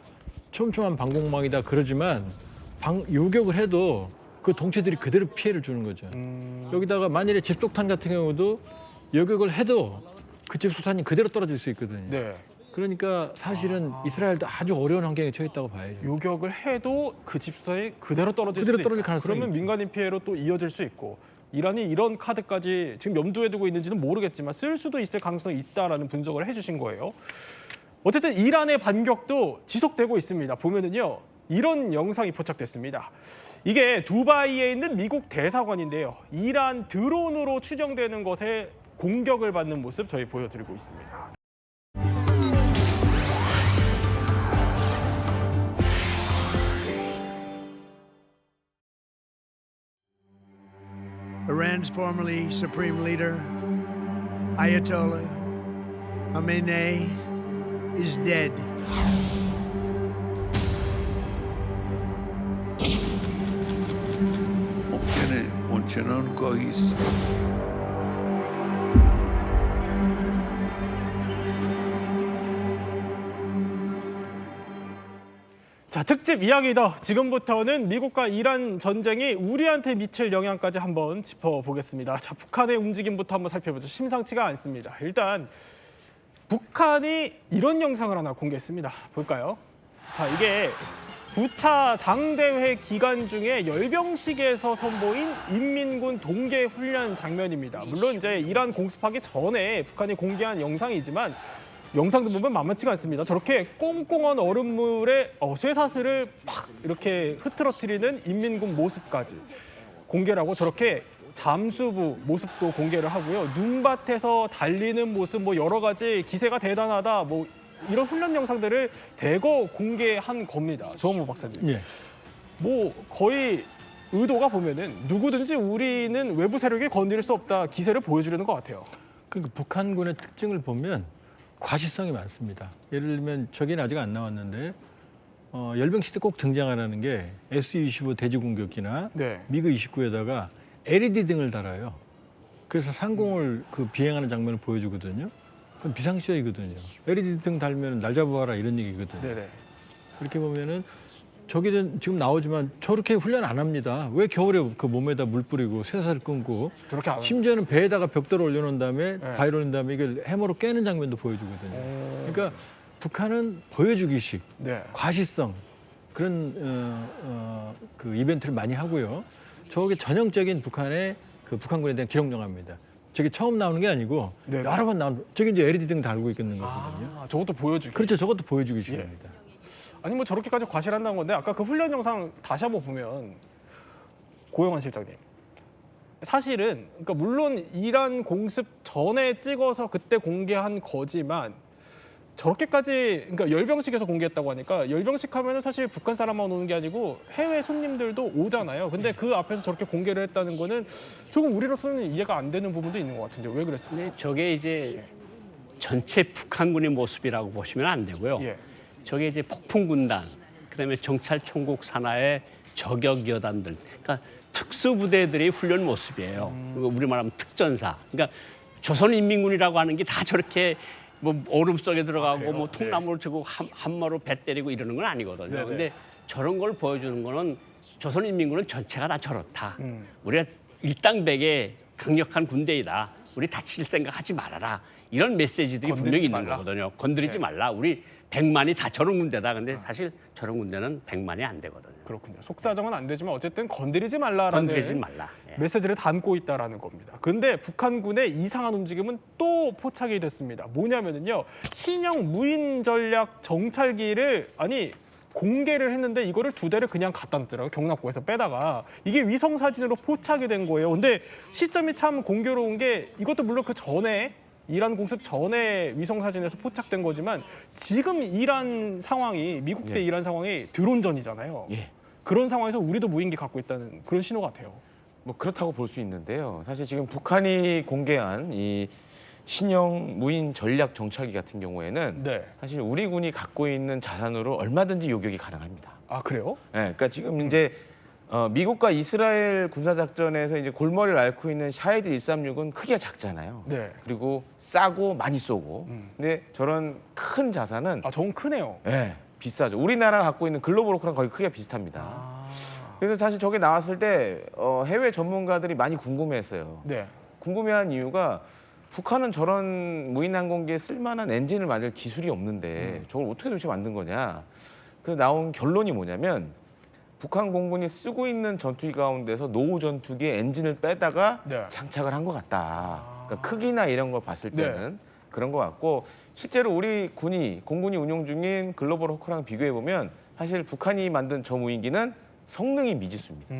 촘촘한 방공망이다 그러지만 요격을 해도 그 동체들이 그대로 피해를 주는 거죠. 여기다가 만일에 집속탄 같은 경우도 요격을 해도 그 집속탄이 그대로 떨어질 수 있거든요. 네. 그러니까 사실은 이스라엘도 아주 어려운 환경에 처해 있다고 봐야죠. 요격을 해도 그 집수탄이 그대로 떨어질 그대로 수도 떨어질 있다. 가능성이 그러면 있죠. 민간인 피해로 또 이어질 수 있고 이란이 이런 카드까지 지금 염두에 두고 있는지는 모르겠지만 쓸 수도 있을 가능성이 있다라는 분석을 해주신 거예요. 어쨌든 이란의 반격도 지속되고 있습니다. 보면은요 이런 영상이 포착됐습니다. 이게 두바이에 있는 미국 대사관인데요. 이란 드론으로 추정되는 것에 공격을 받는 모습 저희 보여드리고 있습니다. Iran's formerly supreme leader, Ayatollah Khamenei, is dead. اونچنان گاهی است 자, 특집 이야기더. 지금부터는 미국과 이란 전쟁이 우리한테 미칠 영향까지 한번 짚어보겠습니다. 자, 북한의 움직임부터 한번 살펴보죠. 심상치가 않습니다. 일단 북한이 이런 영상을 하나 공개했습니다. 볼까요? 자, 이게 부차 당대회 기간 중에 열병식에서 선보인 인민군 동계 훈련 장면입니다. 물론 이제 이란 공습하기 전에 북한이 공개한 영상이지만 영상도 보면 만만치가 않습니다. 저렇게 꽁꽁한 얼음물에 쇠사슬을 막 이렇게 흐트러뜨리는 인민군 모습까지 공개를 하고 저렇게 잠수부 모습도 공개를 하고요. 눈밭에서 달리는 모습 뭐 여러 가지 기세가 대단하다 뭐 이런 훈련 영상들을 대거 공개한 겁니다. 조원모 박사님. 예. 뭐 거의 의도가 보면은 누구든지 우리는 외부 세력에 건드릴 수 없다 기세를 보여주려는 것 같아요. 그러니까 북한군의 특징을 보면 과시성이 많습니다. 예를 들면 저기는 아직 안 나왔는데 열병식 때 꼭 등장하라는 게 Su-25 대지공격기나 네. 미그 29에다가 LED 등을 달아요. 그래서 상공을 그 비행하는 장면을 보여주거든요. 그건 비상시험이거든요. LED 등 달면 날 잡아와라 이런 얘기거든요. 네네. 그렇게 보면은 저기는 지금 나오지만 저렇게 훈련 안 합니다. 왜 겨울에 그 몸에다 물 뿌리고 쇠사슬 끊고 저렇게 안 심지어는 배에다가 벽돌을 올려놓은 다음에 네. 바위를 올린 다음에 이걸 해머로 깨는 장면도 보여주거든요. 그러니까 북한은 보여주기식, 네. 과시성 그런 그 이벤트를 많이 하고요. 저게 전형적인 북한의 그 북한군에 대한 기록 영화입니다. 저게 처음 나오는 게 아니고 네네. 여러 번 나온 저게 이제 LED 등 달고 있는 거거든요. 저것도 보여주기. 그렇죠. 저것도 보여주기식입니다. 아니 뭐 저렇게까지 과시를 한다는 건데 아까 그 훈련 영상 다시 한번 보면 고영환 실장님 사실은 그러니까 물론 이란 공습 전에 찍어서 그때 공개한 거지만 저렇게까지 그러니까 열병식에서 공개했다고 하니까 열병식 하면은 사실 북한 사람만 오는 게 아니고 해외 손님들도 오잖아요. 근데 그 앞에서 저렇게 공개를 했다는 거는 조금 우리로서는 이해가 안 되는 부분도 있는 것 같은데 왜 그랬습니까? 네, 저게 이제 전체 북한군의 모습이라고 보시면 안 되고요. 예. 저게 이제 폭풍군단, 그다음에 정찰총국 산하의 저격 여단들, 그러니까 특수부대들의 훈련 모습이에요. 우리 말하면 특전사. 그러니까 조선인민군이라고 하는 게 다 저렇게 뭐 얼음 속에 들어가고 뭐 통나무를 치고 함머로 배 때리고 이러는 건 아니거든요. 네네. 근데 저런 걸 보여주는 거는 조선인민군은 전체가 다 저렇다. 우리가 일당백의 강력한 군대이다. 우리 다칠 생각 하지 말아라. 이런 메시지들이 분명히 있는 거거든요. 건드리지 말라. 우리 100만이 다 저런 군대다. 근데 사실 저런 군대는 100만이 안 되거든요. 그렇군요. 속사정은 안 되지만 어쨌든 건드리지 말라라는 건드리지 말라. 예. 메시지를 담고 있다라는 겁니다. 근데 북한군의 이상한 움직임은 또 포착이 됐습니다. 뭐냐면은요. 신형 무인 전략 정찰기를 공개를 했는데 이거를 2대를 그냥 갖다 놨더라고요. 경납고에서 빼다가. 이게 위성 사진으로 포착이 된 거예요. 근데 시점이 참 공교로운 게 이것도 물론 그 전에 이란 공습 전에 위성 사진에서 포착된 거지만 지금 이란 상황이 미국 대 이란 상황이 드론전이잖아요. 그런 상황에서 우리도 무인기 갖고 있다는 그런 신호 같아요. 뭐 그렇다고 볼 수 있는데요. 사실 지금 북한이 공개한 이 신형 무인 전략 정찰기 같은 경우에는 사실 우리 군이 갖고 있는 자산으로 얼마든지 요격이 가능합니다. 아 그래요? 네, 그러니까 지금 이제 미국과 이스라엘 군사작전에서 이제 골머리를 앓고 있는 샤헤드 136은 크기가 작잖아요. 네. 그리고 싸고 많이 쏘고. 근데 저런 큰 자산은 저건 크네요. 네, 비싸죠. 우리나라가 갖고 있는 글로벌 호크랑 거의 크기가 비슷합니다. 그래서 사실 저게 나왔을 때 해외 전문가들이 많이 궁금해했어요. 네. 궁금해한 이유가 북한은 저런 무인 항공기에 쓸만한 엔진을 만들 기술이 없는데 저걸 어떻게 도대체 만든 거냐. 그래서 나온 결론이 뭐냐면 북한 공군이 쓰고 있는 전투기 가운데서 노후 전투기의 엔진을 빼다가 장착을 한 것 같다. 그러니까 크기나 이런 걸 봤을 때는 그런 것 같고 실제로 우리 공군이 운용 중인 글로벌 호크랑 비교해 보면 사실 북한이 만든 저 무인기는 성능이 미지수입니다.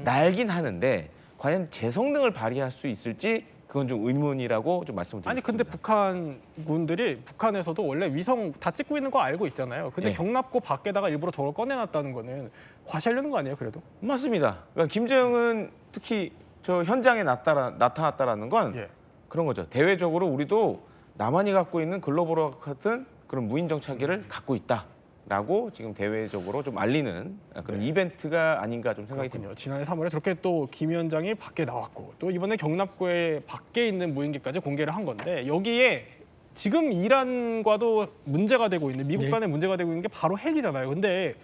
날긴 하는데 과연 제 성능을 발휘할 수 있을지 그건 좀 의문이라고 좀 말씀을 드립니다. 아니 근데 북한군들이 북한에서도 원래 위성 다 찍고 있는 거 알고 있잖아요. 근데 경납고 밖에다가 일부러 저걸 꺼내놨다는 거는 과시하려는 거 아니에요, 그래도? 맞습니다. 그러니까 김정은 특히 저 현장에 나타났다라는 건 그런 거죠. 대외적으로 우리도 남한이 갖고 있는 글로벌 같은 그런 무인 정찰기를 갖고 있다라고 지금 대외적으로 좀 알리는 그런 이벤트가 아닌가 좀 생각이 듭니다. 지난해 3월에 저렇게 또 김 위원장이 밖에 나왔고 또 이번에 경납고에 밖에 있는 무인기까지 공개를 한 건데 여기에 지금 이란과도 문제가 되고 있는 미국 간에 문제가 되고 있는 게 바로 핵이잖아요. 근데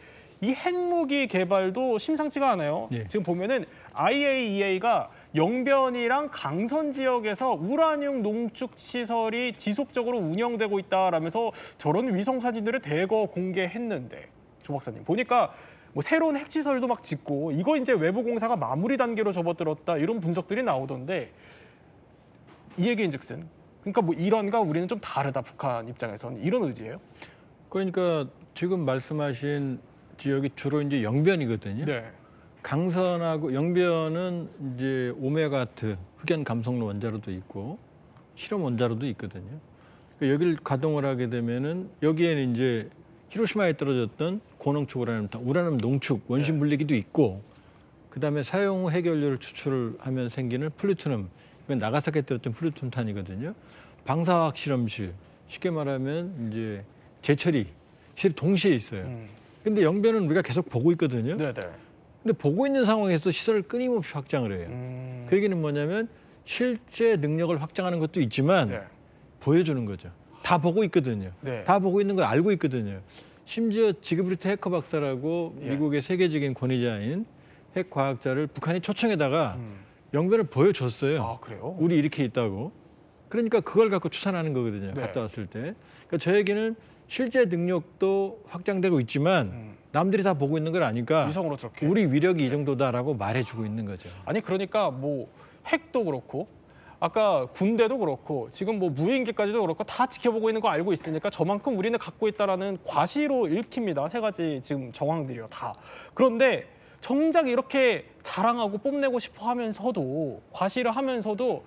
이 핵무기 개발도 심상치가 않아요. 지금 보면은 IAEA가 영변이랑 강선 지역에서 우라늄 농축 시설이 지속적으로 운영되고 있다라면서 저런 위성 사진들을 대거 공개했는데 조 박사님. 보니까 뭐 새로운 핵시설도 막 짓고 이거 이제 외부 공사가 마무리 단계로 접어들었다 이런 분석들이 나오던데 이 얘기인즉슨 그러니까 뭐 이란과 우리는 좀 다르다 북한 입장에서는 이런 의지예요? 그러니까 지금 말씀하신 지역이 주로 이제 영변이거든요. 네. 강선하고 영변은 이제 오메가트 흑연 감성로 원자로도 있고 실험 원자로도 있거든요. 그러니까 여기를 가동을 하게 되면은 여기에는 이제 히로시마에 떨어졌던 고농축 우라늄 농축 원심 분리기도 있고 그다음에 사용 후 핵연료를 추출을 하면 생기는 플루토늄 이건 나가사키에 떨어졌던 플루톤탄이거든요. 방사학 실험실 쉽게 말하면 이제 제철이 실 동시에 있어요. 근데 영변은 우리가 계속 보고 있거든요. 네네. 근데 보고 있는 상황에서 시설을 끊임없이 확장을 해요. 그 얘기는 뭐냐면 실제 능력을 확장하는 것도 있지만 네. 보여주는 거죠. 다 보고 있거든요. 네. 다 보고 있는 걸 알고 있거든요. 심지어 지그브리트 해커 박사라고 예. 미국의 세계적인 권위자인 핵 과학자를 북한이 초청에다가 영변을 보여줬어요. 아, 그래요? 우리 이렇게 있다고. 그러니까 그걸 갖고 추산하는 거거든요. 네. 갔다 왔을 때. 그러니까 저 얘기는 실제 능력도 확장되고 있지만 남들이 다 보고 있는 걸 아니까 위성으로 저렇게. 우리 위력이 이 정도다라고 말해주고 있는 거죠. 아니 그러니까 뭐 핵도 그렇고 아까 군대도 그렇고 지금 뭐 무인기까지도 그렇고 다 지켜보고 있는 거 알고 있으니까 저만큼 우리는 갖고 있다라는 과시로 읽힙니다. 세 가지 지금 정황들이요 다. 그런데 정작 이렇게 자랑하고 뽐내고 싶어 하면서도 과시를 하면서도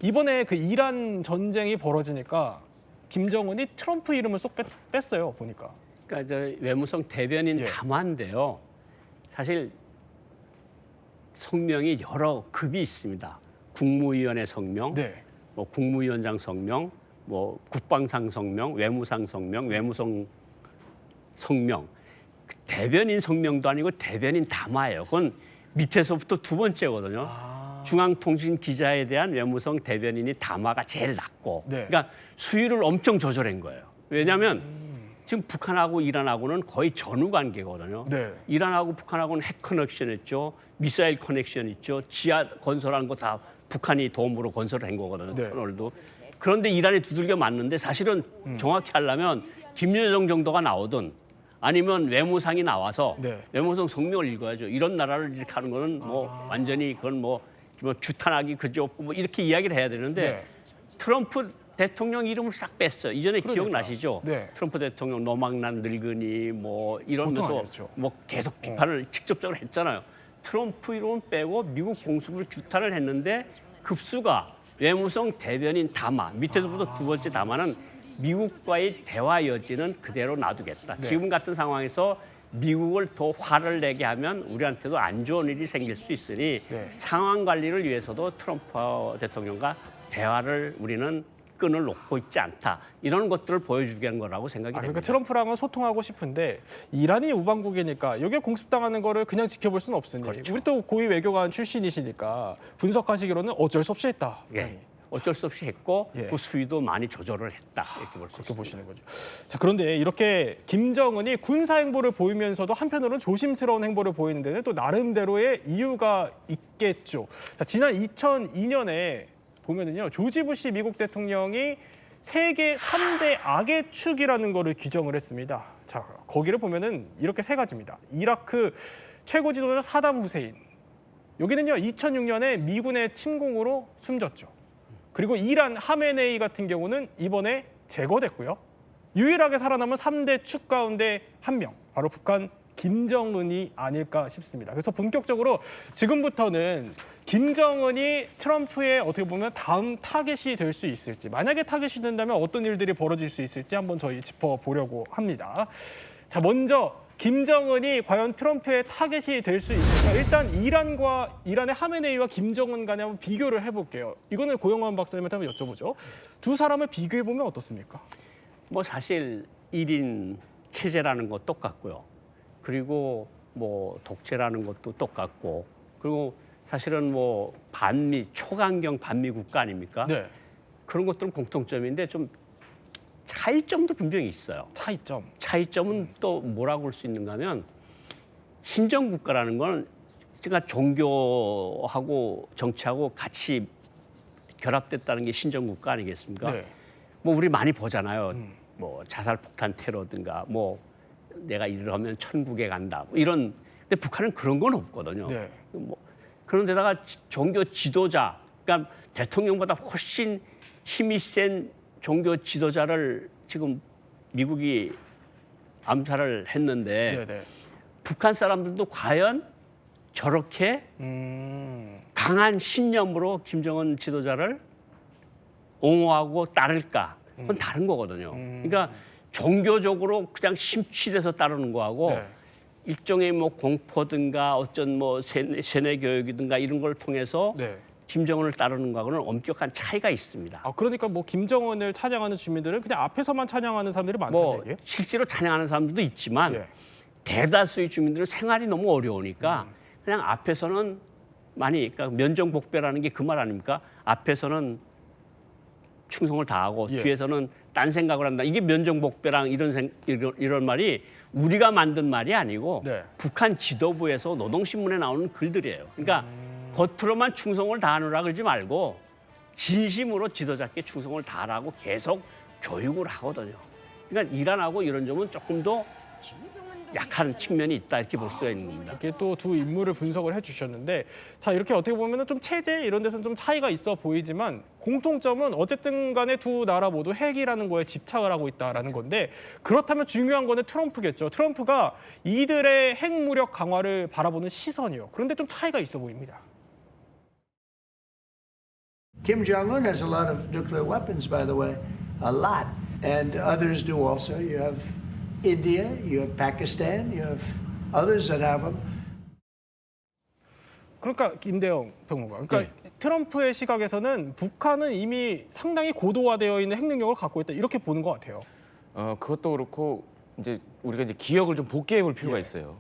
이번에 그 이란 전쟁이 벌어지니까 김정은이 트럼프 이름을 쏙 뺐어요 보니까. 그러니까 저 외무성 대변인 예. 담화인데요. 사실 성명이 여러 급이 있습니다. 국무위원회 성명, 네. 뭐 국무위원장 성명, 뭐 국방상 성명, 외무상 성명, 외무성 성명. 대변인 성명도 아니고 대변인 담화예요. 그건 밑에서부터 두 번째거든요. 중앙통신 기자에 대한 외무성 대변인이 담화가 제일 낮고, 네. 그러니까 수위를 엄청 조절한 거예요. 왜냐하면 지금 북한하고 이란하고는 거의 전후 관계거든요. 네. 이란하고 북한하고는 핵 커넥션 있죠, 미사일 커넥션 있죠, 지하 건설하는 거 다 북한이 도움으로 건설을 한 거거든요. 네. 터널도. 그런데 이란에 두들겨 맞는데 사실은 정확히 하려면 김여정 정도가 나오든 아니면 외무상이 나와서 네. 외무성 성명을 읽어야죠. 이런 나라를 이렇게 하는 거는 뭐 완전히 그건 뭐 주탄하기 그지없고 뭐 이렇게 이야기를 해야 되는데 네. 트럼프 대통령 이름을 싹 뺐어요. 이전에 그러니까. 기억나시죠? 네. 트럼프 대통령 노망난 늙은이 뭐 보통 이러면서 아니었죠. 뭐 계속 비판을 직접적으로 했잖아요. 트럼프 이름은 빼고 미국 공습을 주탄을 했는데 급수가 외무성 대변인 담화 밑에서부터 두 번째 담화는 미국과의 대화 여지는 그대로 놔두겠다. 네. 지금 같은 상황에서 미국을 더 화를 내게 하면 우리한테도 안 좋은 일이 생길 수 있으니 네. 상황 관리를 위해서도 트럼프 대통령과 대화를 우리는 끈을 놓고 있지 않다. 이런 것들을 보여주게 한 거라고 생각이 그러니까 됩니다. 트럼프랑은 소통하고 싶은데 이란이 우방국이니까 여기에 공습당하는 거를 그냥 지켜볼 수는 없으니 그렇죠. 우리 또 고위 외교관 출신이시니까 분석하시기로는 어쩔 수 없이 했다. 예. 어쩔 수 없이 했고 예. 그 수위도 많이 조절을 했다. 이렇게 볼 수 그렇게 있습니다. 보시는 거죠. 자, 그런데 이렇게 김정은이 군사 행보를 보이면서도 한편으로는 조심스러운 행보를 보이는 데는 또 나름대로의 이유가 있겠죠. 자, 지난 2002년에 보면은요. 조지 부시 미국 대통령이 세계 3대 악의 축이라는 거를 규정을 했습니다. 자, 거기를 보면은 이렇게 세 가지입니다. 이라크 최고 지도자 사담 후세인. 여기는요. 2006년에 미군의 침공으로 숨졌죠. 그리고 이란 하메네이 같은 경우는 이번에 제거됐고요. 유일하게 살아남은 3대 축 가운데 한 명, 바로 북한 김정은이 아닐까 싶습니다. 그래서 본격적으로 지금부터는 김정은이 트럼프의 어떻게 보면 다음 타겟이 될 수 있을지, 만약에 타겟이 된다면 어떤 일들이 벌어질 수 있을지 한번 저희 짚어보려고 합니다. 자, 먼저 김정은이 과연 트럼프의 타겟이 될 수 있을까? 일단 이란의 하메네이와 김정은 간에 한번 비교를 해볼게요. 이거는 고영환 박사님한테 한번 여쭤보죠. 두 사람을 비교해보면 어떻습니까? 뭐 사실 1인 체제라는 거 똑같고요. 그리고 뭐 독재라는 것도 똑같고, 그리고 사실은 뭐 반미 초강경 반미 국가 아닙니까? 네. 그런 것들은 공통점인데 좀 차이점도 분명히 있어요. 차이점은 또 뭐라고 할 수 있는가 하면 신정 국가라는 건 그러니까 종교하고 정치하고 같이 결합됐다는 게 신정 국가 아니겠습니까? 네. 뭐 우리 많이 보잖아요. 뭐 자살 폭탄 테러든가 뭐 내가 일을 하면 천국에 간다. 뭐 이런. 근데 북한은 그런 건 없거든요. 네. 뭐 그런데다가 종교 지도자, 그러니까 대통령보다 훨씬 힘이 센 종교 지도자를 지금 미국이 암살을 했는데 네네. 북한 사람들도 과연 저렇게 강한 신념으로 김정은 지도자를 옹호하고 따를까? 그건 다른 거거든요. 그러니까 종교적으로 그냥 심취돼서 따르는 거하고 네. 일종의 뭐 공포든가 어쩐 뭐 세뇌 교육이든가 이런 걸 통해서 네. 김정은을 따르는 거하고는 엄격한 차이가 있습니다. 아, 그러니까 뭐 김정은을 찬양하는 주민들은 그냥 앞에서만 찬양하는 사람들이 많다는 뭐 얘기예요? 실제로 찬양하는 사람들도 있지만 예. 대다수의 주민들은 생활이 너무 어려우니까 그냥 앞에서는 많이 그러니까 면정복배라는 게 그 말 아닙니까? 앞에서는 충성을 다하고 예. 뒤에서는 딴 생각을 한다. 이게 면정복배랑 이런 말이 우리가 만든 말이 아니고 네. 북한 지도부에서 노동신문에 나오는 글들이에요. 그러니까 겉으로만 충성을 다하느라 그러지 말고 진심으로 지도자께 충성을 다하라고 계속 교육을 하거든요. 그러니까 이란하고 이런 점은 조금 더 약한 측면이 있다 이렇게 볼 수가 있는 겁니다. 이게 또 두 인물을 분석을 해주셨는데, 자 이렇게 어떻게 보면 좀 체제 이런 데서는 좀 차이가 있어 보이지만 공통점은 어쨌든 간에 두 나라 모두 핵이라는 거에 집착을 하고 있다라는 건데, 그렇다면 중요한 거는 트럼프겠죠. 트럼프가 이들의 핵 무력 강화를 바라보는 시선이요. 그런데 좀 차이가 있어 보입니다. Kim Jong-un has a lot of nuclear weapons, by the way, a lot, and others do also. You have India, you have Pakistan, you have others that have them. 그러니까 김대영 평론가, 그러니까 트럼프의 시각에서는 북한은 이미 상당히 고도화되어 있는 핵 능력을 갖고 있다 이렇게 보는 것 같아요. 그것도 그렇고 이제 우리가 이제 기억을 좀 복귀해 볼 필요가 있어요.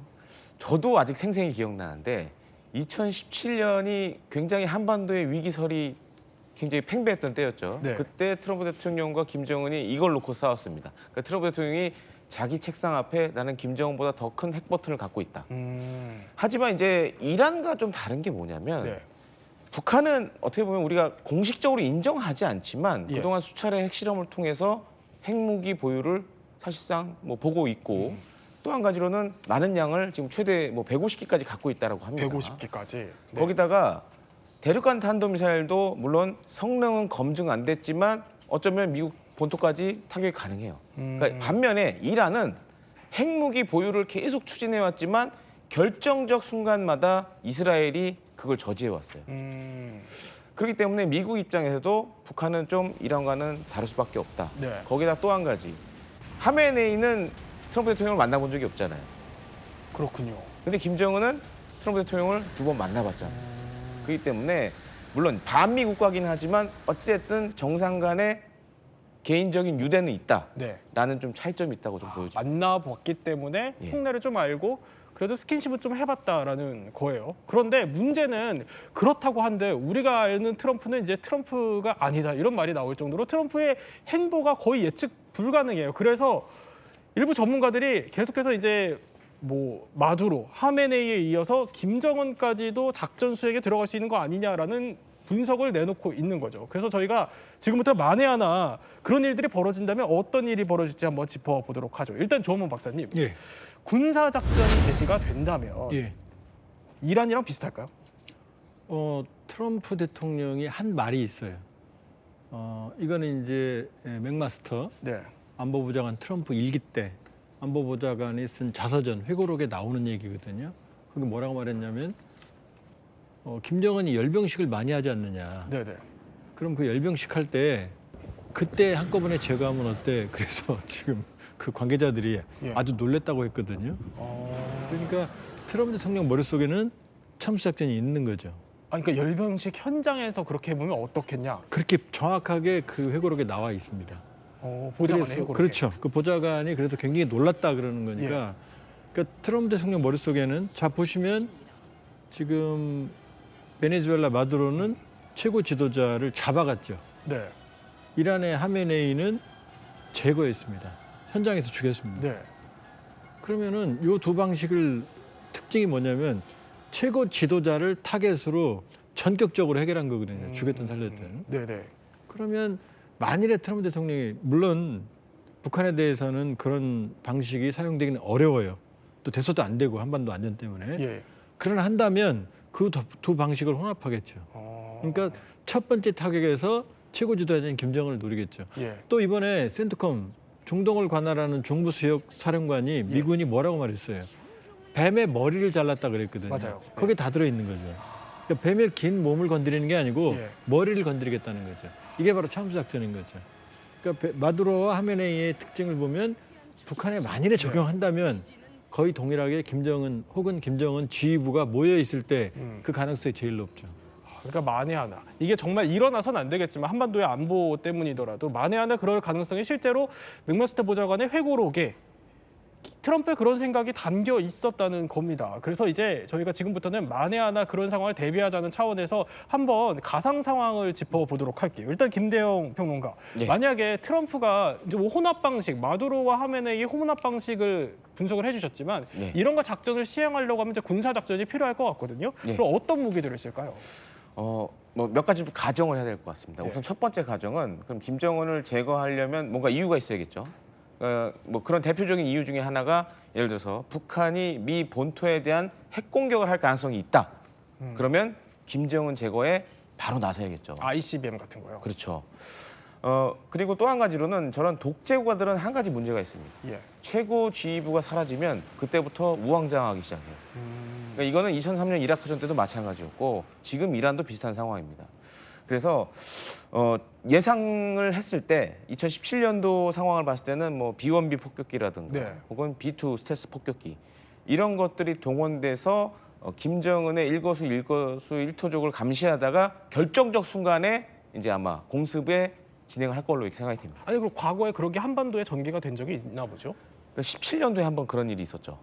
저도 아직 생생히 기억나는데 2017년이 굉장히 한반도의 위기설이 굉장히 팽배했던 때였죠. 네. 그때 트럼프 대통령과 김정은이 이걸 놓고 싸웠습니다. 그러니까 트럼프 대통령이 자기 책상 앞에 나는 김정은보다 더 큰 핵 버튼을 갖고 있다. 하지만 이제 이란과 좀 다른 게 뭐냐면 네. 북한은 어떻게 보면 우리가 공식적으로 인정하지 않지만 예. 그동안 수차례 핵실험을 통해서 핵무기 보유를 사실상 뭐 보고 있고 또 한 가지로는 많은 양을 지금 최대 뭐 150기까지 갖고 있다라고 합니다. 150기까지. 네. 거기다가 대륙간 탄도미사일도 물론 성능은 검증 안 됐지만 어쩌면 미국 본토까지 타격이 가능해요. 그러니까 반면에 이란은 핵무기 보유를 계속 추진해왔지만 결정적 순간마다 이스라엘이 그걸 저지해왔어요. 그렇기 때문에 미국 입장에서도 북한은 좀 이란과는 다를 수밖에 없다. 네. 거기다 또 한 가지, 하메네이는 트럼프 대통령을 만나본 적이 없잖아요. 그렇군요. 근데 김정은은 트럼프 대통령을 2번 만나봤잖아요. 그렇기 때문에 물론 반미 국가긴 하지만 어쨌든 정상 간의 개인적인 유대는 있다라는 좀 차이점이 있다고 좀 보여집니다. 만나봤기 때문에 예. 속내를 좀 알고 그래도 스킨십은 좀 해봤다라는 거예요. 그런데 문제는 그렇다고 한데 우리가 아는 트럼프는 이제 트럼프가 아니다 이런 말이 나올 정도로 트럼프의 행보가 거의 예측 불가능해요. 그래서 일부 전문가들이 계속해서 이제 뭐 마두로, 하메네이에 이어서 김정은까지도 작전 수행에 들어갈 수 있는 거 아니냐라는 분석을 내놓고 있는 거죠. 그래서 저희가 지금부터 만에 하나 그런 일들이 벌어진다면 어떤 일이 벌어질지 한번 짚어보도록 하죠. 일단 조원문 박사님, 예. 군사작전이 개시가 된다면 예. 이란이랑 비슷할까요? 트럼프 대통령이 한 말이 있어요. 이거는 이제 맥마스터 네. 안보보좌관 트럼프 일기 때 안보보좌관이 쓴 자서전 회고록에 나오는 얘기거든요. 그게 뭐라고 말했냐면 김정은이 열병식을 많이 하지 않느냐. 네네. 그럼 그 열병식 할 때 그때 한꺼번에 제거하면 어때? 그래서 지금 그 관계자들이 예. 아주 놀랬다고 했거든요. 그러니까 트럼프 대통령 머릿속에는 참수작전이 있는 거죠. 그러니까 열병식 현장에서 그렇게 해보면 어떻겠냐? 그렇게 정확하게 그 회고록에 나와 있습니다. 보좌관의 회고록에. 그렇죠. 그 보좌관이 그래서 굉장히 놀랐다 그러는 거니까. 그러니까 트럼프 대통령 머릿속에는 자 보시면 지금 베네수엘라 마두로는 최고 지도자를 잡아갔죠. 네. 이란의 하메네이는 제거했습니다. 현장에서 죽였습니다. 네. 그러면은 이 두 방식을 특징이 뭐냐면 최고 지도자를 타겟으로 전격적으로 해결한 거거든요. 죽였든 살렸든. 네네. 그러면 만일에 트럼프 대통령이 물론 북한에 대해서는 그런 방식이 사용되기는 어려워요. 또 돼서도 안 되고 한반도 안전 때문에. 예. 그러나 한다면 그 두 방식을 혼합하겠죠. 그러니까 첫 번째 타격에서 최고 지도자인 김정은을 노리겠죠. 예. 또 이번에 센트컴 중동을 관할하는 중부 수역 사령관이 미군이 뭐라고 말했어요? 뱀의 머리를 잘랐다 그랬거든요. 맞아요. 거기에 다 들어있는 거죠. 그러니까 뱀의 긴 몸을 건드리는 게 아니고 예. 머리를 건드리겠다는 거죠. 이게 바로 참수작전인 거죠. 그러니까 마두로와 하메네이의 특징을 보면 북한에 만일에 적용한다면 거의 동일하게 김정은 혹은 김정은 지휘부가 모여 있을 때 그 가능성이 제일 높죠. 그러니까 만에 하나 이게 정말 일어나선 안 되겠지만 한반도의 안보 때문이더라도 만에 하나 그럴 가능성이 실제로 맥마스터 보좌관의 회고록에 트럼프의 그런 생각이 담겨 있었다는 겁니다. 그래서 이제 저희가 지금부터는 만에 하나 그런 상황을 대비하자는 차원에서 한번 가상 상황을 짚어보도록 할게요. 일단 김대영 평론가, 예. 만약에 트럼프가 이제 뭐 혼합 방식, 마두로와 하메네이 혼합 방식을 분석을 해주셨지만 예. 이런 거 작전을 시행하려고 하면 이제 군사 작전이 필요할 것 같거든요. 예. 그럼 어떤 무기들이 있을까요? 뭐 몇 가지 가정을 해야 될 것 같습니다. 우선 첫 번째 가정은 그럼 김정은을 제거하려면 뭔가 이유가 있어야겠죠. 뭐 그런 대표적인 이유 중에 하나가 예를 들어서 북한이 미 본토에 대한 핵 공격을 할 가능성이 있다. 그러면 김정은 제거에 바로 나서야겠죠. ICBM 같은 거요. 그렇죠. 그리고 또 한 가지로는 저런 독재국가들은 한 가지 문제가 있습니다. 예. 최고 지휘부가 사라지면 그때부터 우왕좌왕하기 시작해요. 그러니까 이거는 2003년 이라크전 때도 마찬가지였고 지금 이란도 비슷한 상황입니다. 그래서 예상을 했을 때 2017년도 상황을 봤을 때는 뭐 B1B 폭격기라든가 네. 혹은 B2 스텔스 폭격기 이런 것들이 동원돼서 김정은의 일거수일투족을 감시하다가 결정적 순간에 이제 아마 공습에 진행을 할 걸로 이렇게 생각이 됩니다. 아니 그럼 과거에 그런 게 한반도에 전개가 된 적이 있나 보죠? 17년도에 한번 그런 일이 있었죠.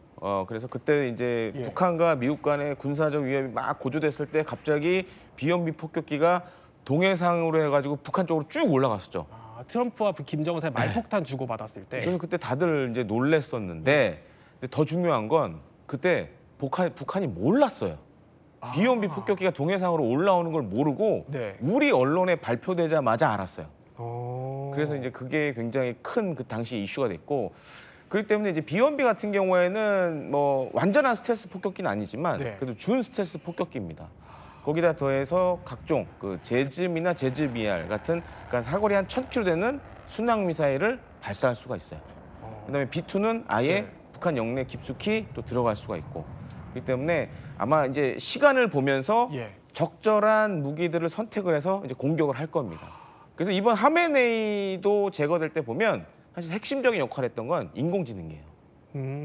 그래서 그때 이제 예. 북한과 미국 간의 군사적 위협이 막 고조됐을 때 갑자기 B1B 폭격기가 동해상으로 해가지고 북한 쪽으로 쭉 올라갔었죠. 트럼프와 김정은 사이 말폭탄 주고 받았을 때. 그래서 그때 다들 이제 놀랬었는데 근데 더 중요한 건 그때 북한이 몰랐어요. B1B 폭격기가 동해상으로 올라오는 걸 모르고 네. 우리 언론에 발표되자마자 알았어요. 그래서 이제 그게 굉장히 큰 그 당시 이슈가 됐고 그렇기 때문에 이제 B1B 같은 경우에는 뭐 완전한 스텔스 폭격기는 아니지만 네. 그래도 준 스텔스 폭격기입니다. 거기다 더해서 각종 그 제즈미나 제즈미알 같은 그러니까 사거리 한 1000km 되는 순항 미사일을 발사할 수가 있어요. 그다음에 B2는 아예 네. 북한 영내 깊숙이 또 들어갈 수가 있고 그렇기 때문에 아마 이제 시간을 보면서 예. 적절한 무기들을 선택을 해서 이제 공격을 할 겁니다. 그래서 이번 하메네이도 제거될 때 보면 사실 핵심적인 역할을 했던 건 인공지능이에요.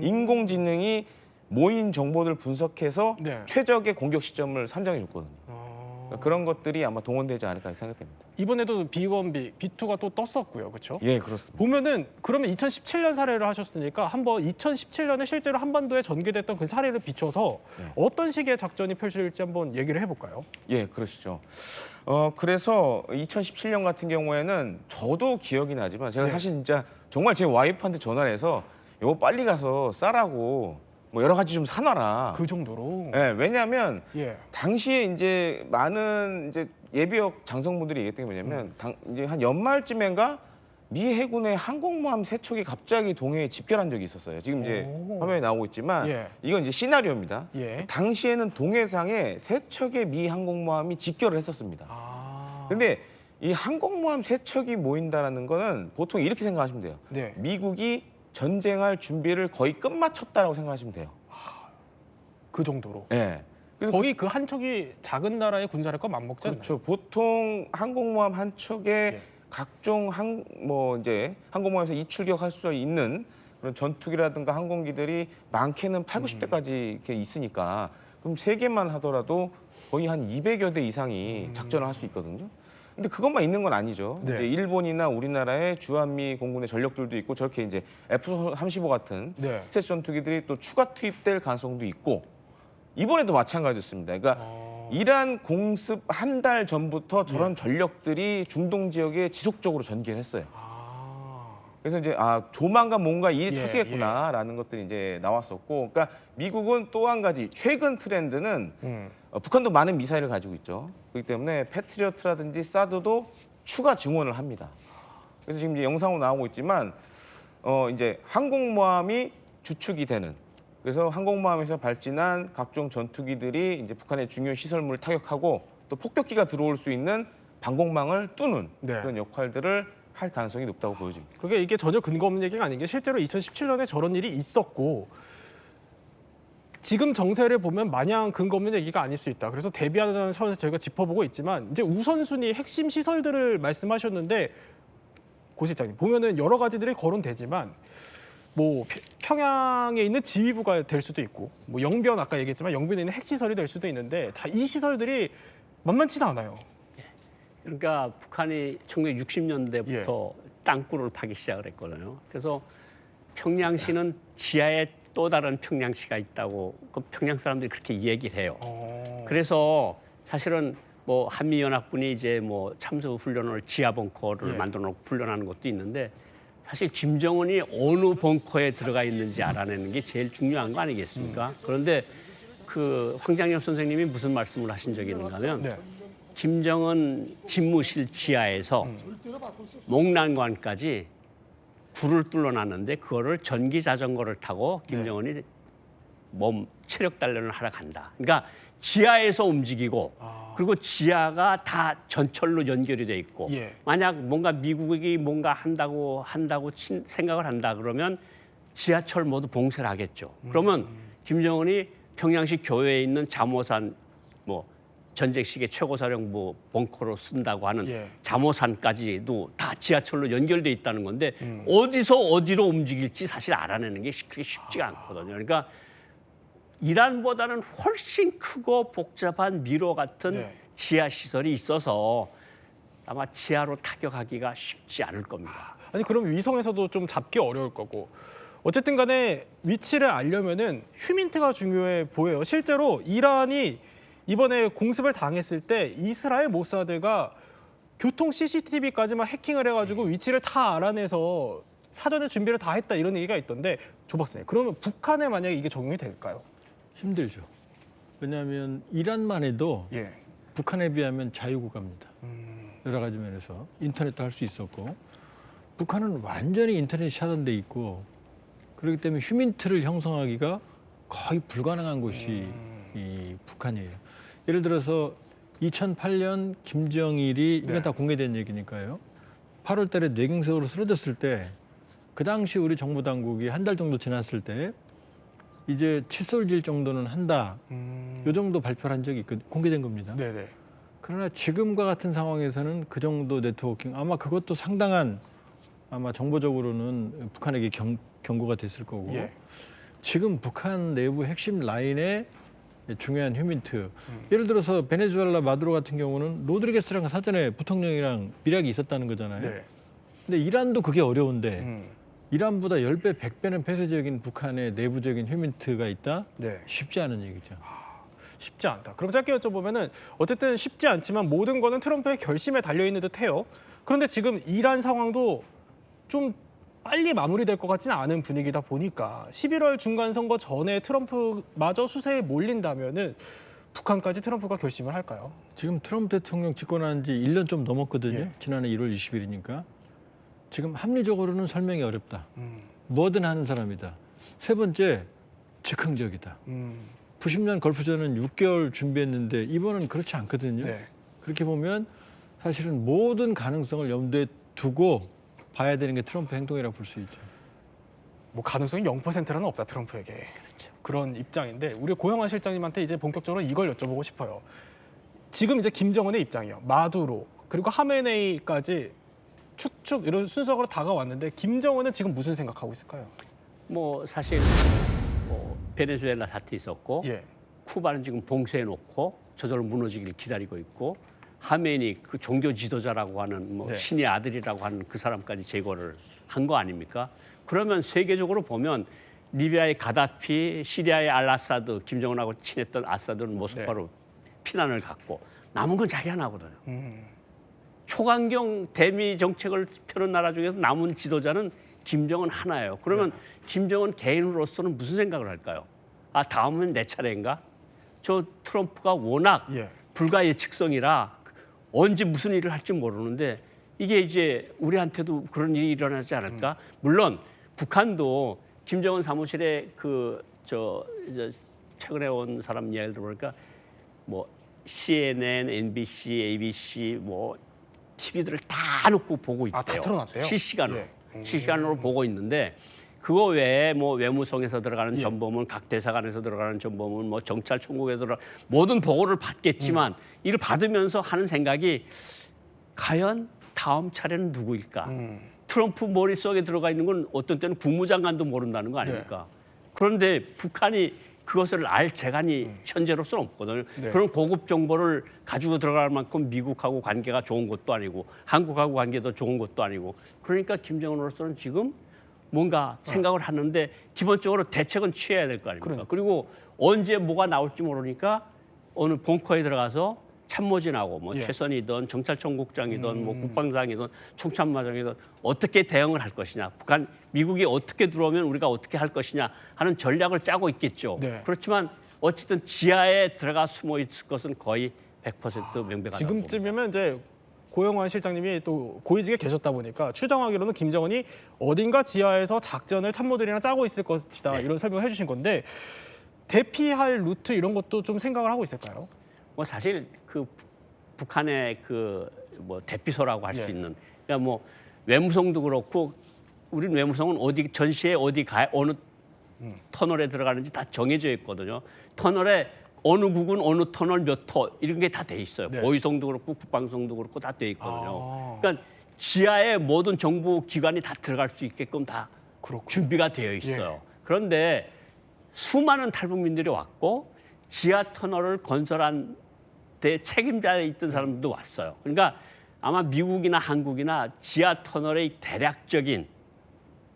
인공지능이 모인 정보를 분석해서 네. 최적의 공격 시점을 선정해 줬거든요. 그러니까 그런 것들이 아마 동원되지 않을까 생각됩니다. 이번에도 B1B, B2가 또 떴었고요, 그렇죠? 예, 그렇습니다. 보면은 그러면 2017년 사례를 하셨으니까 한번 2017년에 실제로 한반도에 전개됐던 그 사례를 비춰서 어떤 식의 작전이 펼쳐질지 한번 얘기를 해볼까요? 예, 그러시죠. 그래서 2017년 같은 경우에는 저도 기억이 나지만 제가 사실 진짜 정말 제 와이프한테 전화를 해서 이거 빨리 가서 싸라고 뭐 여러 가지 좀 사놔라. 그 정도로? 예, 왜냐하면 예. 당시에 이제 많은 이제 예비역 장성분들이 얘기했던 게 뭐냐면 이제 한 연말쯤인가 미 해군의 항공모함 3척이 갑자기 동해에 집결한 적이 있었어요. 지금 이제 화면에 나오고 있지만 예. 이건 이제 시나리오입니다. 예. 당시에는 동해상에 3척의 미 항공모함이 집결을 했었습니다. 근데 이 항공모함 3척이 모인다라는 거는 보통 이렇게 생각하시면 돼요. 네. 미국이 전쟁할 준비를 거의 끝마쳤다라고 생각하시면 돼요. 그 정도로? 네. 그래서 거의 그 한 척이 작은 나라의 군사력과 맞먹지 않나요? 그렇죠. 보통 항공모함 한 척에 각종 이제 항공모함에서 이출격할 수 있는 그런 전투기라든가 항공기들이 많게는 80~90대까지 이렇게 있으니까 그럼 3개만 하더라도 거의 한 200여 대 이상이 작전을 할 수 있거든요. 근데 그것만 있는 건 아니죠. 네. 이제 일본이나 우리나라의 주한미 공군의 전력들도 있고 저렇게 이제 F-35 같은 네. 스텔스 전투기들이 또 추가 투입될 가능성도 있고 이번에도 마찬가지였습니다. 그러니까 이란 공습 한 달 전부터 저런 전력들이 중동 지역에 지속적으로 전개를 했어요. 그래서 이제 조만간 뭔가 일이 터지겠구나라는 것들이 이제 나왔었고, 그러니까 미국은 또 한 가지 최근 트렌드는 북한도 많은 미사일을 가지고 있죠. 그렇기 때문에 패트리어트라든지 사드도 추가 증원을 합니다. 그래서 지금 이제 영상으로 나오고 있지만 이제 항공모함이 주축이 되는 그래서 항공모함에서 발진한 각종 전투기들이 이제 북한의 중요 시설물을 타격하고 또 폭격기가 들어올 수 있는 방공망을 뚫는 그런 역할들을 할 가능성이 높다고 보여집니다. 그러니까 이게 전혀 근거 없는 얘기가 아닌 게 실제로 2017년에 저런 일이 있었고 지금 정세를 보면 마냥 근거 없는 얘기가 아닐 수 있다. 그래서 대비하자는 차원에서 저희가 짚어보고 있지만 이제 우선순위 핵심 시설들을 말씀하셨는데 고 실장님 보면은 여러 가지들이 거론되지만 뭐 평양에 있는 지휘부가 될 수도 있고 뭐 영변 아까 얘기했지만 영변에 있는 핵시설이 될 수도 있는데 다 이 시설들이 만만치는 않아요. 그러니까 북한이 1960년대부터 땅굴을 파기 시작을 했거든요. 그래서 평양시는 지하에 또 다른 평양시가 있다고 그 평양 사람들이 그렇게 얘기를 해요. 그래서 사실은 뭐 한미연합군이 이제 뭐 참수 훈련을 지하 벙커를 만들어 놓고 훈련하는 것도 있는데 사실 김정은이 어느 벙커에 들어가 있는지 알아내는 게 제일 중요한 거 아니겠습니까? 그런데 그 황장엽 선생님이 무슨 말씀을 하신 적이 있는가 하면 김정은 집무실 지하에서 목난관까지 굴을 뚫어놨는데 그거를 전기 자전거를 타고 김정은이 몸 체력 단련을 하러 간다. 그러니까 지하에서 움직이고 그리고 지하가 다 전철로 연결이 돼 있고 만약 뭔가 미국이 뭔가 한다고 생각을 한다 그러면 지하철 모두 봉쇄를 하겠죠. 그러면 김정은이 평양시 교외에 있는 잠오산 뭐 전쟁 시기에 최고사령부 벙커로 쓴다고 하는 잠오산까지도 다 지하철로 연결돼 있다는 건데 어디서 어디로 움직일지 사실 알아내는 게 그렇게 쉽지가 않거든요. 그러니까 이란보다는 훨씬 크고 복잡한 미로 같은 지하 시설이 있어서 아마 지하로 타격하기가 쉽지 않을 겁니다. 아니 그럼 위성에서도 좀 잡기 어려울 거고 어쨌든 간에 위치를 알려면은 휴민트가 중요해 보여요. 실제로 이란이 이번에 공습을 당했을 때 이스라엘 모사드가 교통 CCTV까지만 해킹을 해가지고 위치를 다 알아내서 사전에 준비를 다 했다 이런 얘기가 있던데 조 박사님 그러면 북한에 만약에 이게 적용이 될까요? 힘들죠. 왜냐하면 이란만 해도 북한에 비하면 자유국가입니다. 여러 가지 면에서 인터넷도 할 수 있었고 북한은 완전히 인터넷이 차단돼 있고 그렇기 때문에 휴민트를 형성하기가 거의 불가능한 곳이 이 북한이에요. 예를 들어서 2008년 김정일이 이건 다 공개된 얘기니까요. 8월 달에 뇌경색으로 쓰러졌을 때 그 당시 우리 정부 당국이 한 달 정도 지났을 때 이제 칫솔질 정도는 한다. 요 정도 발표를 한 적이 있거든요. 공개된 겁니다. 네네. 그러나 지금과 같은 상황에서는 그 정도 네트워킹 아마 그것도 상당한 아마 정보적으로는 북한에게 경고가 됐을 거고 지금 북한 내부 핵심 라인에 중요한 휴민트. 예를 들어서 베네수엘라 마두로 같은 경우는 로드리게스랑 사전에 부통령이랑 밀약이 있었다는 거잖아요. 근데 이란도 그게 어려운데 이란보다 10배, 100배는 폐쇄적인 북한의 내부적인 휴민트가 있다? 쉽지 않은 얘기죠. 쉽지 않다. 그럼 짧게 여쭤보면은 어쨌든 쉽지 않지만 모든 거는 트럼프의 결심에 달려있는 듯해요. 그런데 지금 이란 상황도 좀 빨리 마무리될 것 같지는 않은 분위기다 보니까 11월 중간 선거 전에 트럼프마저 수세에 몰린다면은 북한까지 트럼프가 결심을 할까요? 지금 트럼프 대통령 집권한 지 1년 좀 넘었거든요. 지난해 1월 20일이니까. 지금 합리적으로는 설명이 어렵다. 뭐든 하는 사람이다. 세 번째, 즉흥적이다. 90년 걸프전은 6개월 준비했는데 이번은 그렇지 않거든요. 그렇게 보면 사실은 모든 가능성을 염두에 두고 봐야 되는 게 트럼프 행동이라고 볼 수 있죠. 뭐 가능성이 0%라는 없다 트럼프에게. 그런 입장인데 우리 고영환 실장님한테 이제 본격적으로 이걸 여쭤보고 싶어요. 지금 이제 김정은의 입장이요. 마두로 그리고 하메네이까지 축축 이런 순서로 다가왔는데 김정은은 지금 무슨 생각하고 있을까요? 뭐 사실 뭐 베네수엘라 사태 있었고 쿠바는 지금 봉쇄해놓고 저절로 무너지기를 기다리고 있고 하메니 그 종교 지도자라고 하는 뭐 신의 아들이라고 하는 그 사람까지 제거를 한 거 아닙니까? 그러면 세계적으로 보면 리비아의 가다피, 시리아의 알아사드, 김정은하고 친했던 아사드는 모스크바로 피난을 갔고 남은 건 자기 하나거든요. 초강경 대미 정책을 펴는 나라 중에서 남은 지도자는 김정은 하나예요. 그러면 김정은 개인으로서는 무슨 생각을 할까요? 아, 다음은 내 차례인가? 저 트럼프가 워낙 불가예측성이라 언제 무슨 일을 할지 모르는데 이게 이제 우리한테도 그런 일이 일어나지 않을까? 물론 북한도 김정은 사무실에 이제 최근에 온 사람 이야기를 들어보니까 뭐 CNN, NBC, ABC 뭐 TV들을 다 놓고 보고 있대요. 다 틀어놨대요? 실시간으로. 예. 실시간으로 보고 있는데 그거 외에 뭐 외무성에서 들어가는 전범은 각 대사관에서 들어가는 전범은 뭐 정찰총국에서 들어가는 모든 보고를 받겠지만 이를 받으면서 하는 생각이 과연 다음 차례는 누구일까? 트럼프 머릿속에 들어가 있는 건 어떤 때는 국무장관도 모른다는 거 아닙니까? 그런데 북한이 그것을 알 재간이 현재로서는 없거든요. 네. 그런 고급 정보를 가지고 들어갈 만큼 미국하고 관계가 좋은 것도 아니고 한국하고 관계도 좋은 것도 아니고 그러니까 김정은으로서는 지금 뭔가 생각을 하는데 기본적으로 대책은 취해야 될 거 아닙니까? 그리고 언제 뭐가 나올지 모르니까 어느 벙커에 들어가서 참모진하고 뭐 최선이든 정찰총국장이든 뭐 국방장이든 총참모장이든 어떻게 대응을 할 것이냐, 미국이 어떻게 들어오면 우리가 어떻게 할 것이냐 하는 전략을 짜고 있겠죠. 그렇지만 어쨌든 지하에 들어가 숨어 있을 것은 거의 100% 명백하다. 지금쯤이면 이제 고영환 실장님이 또 고위직에 계셨다 보니까 추정하기로는 김정은이 어딘가 지하에서 작전을 참모들이랑 짜고 있을 것이다 이런 설명을 해주신 건데 대피할 루트 이런 것도 좀 생각을 하고 있을까요? 뭐 사실 그 북한의 그 뭐 대피소라고 할 수 있는 그러니까 뭐 외무성도 그렇고 우리는 외무성은 어디 전시에 어디 가 어느 터널에 들어가는지 다 정해져 있거든요. 터널에 어느 국은 어느 터널 몇 터 이런 게 다 돼 있어요. 고위성도 그렇고 국방성도 그렇고 다 돼 있거든요. 그러니까 지하에 모든 정부 기관이 다 들어갈 수 있게끔 다 준비가 되어 있어요. 그런데 수많은 탈북민들이 왔고 지하 터널을 건설한 데 책임자에 있던 사람들도 왔어요. 그러니까 아마 미국이나 한국이나 지하 터널의 대략적인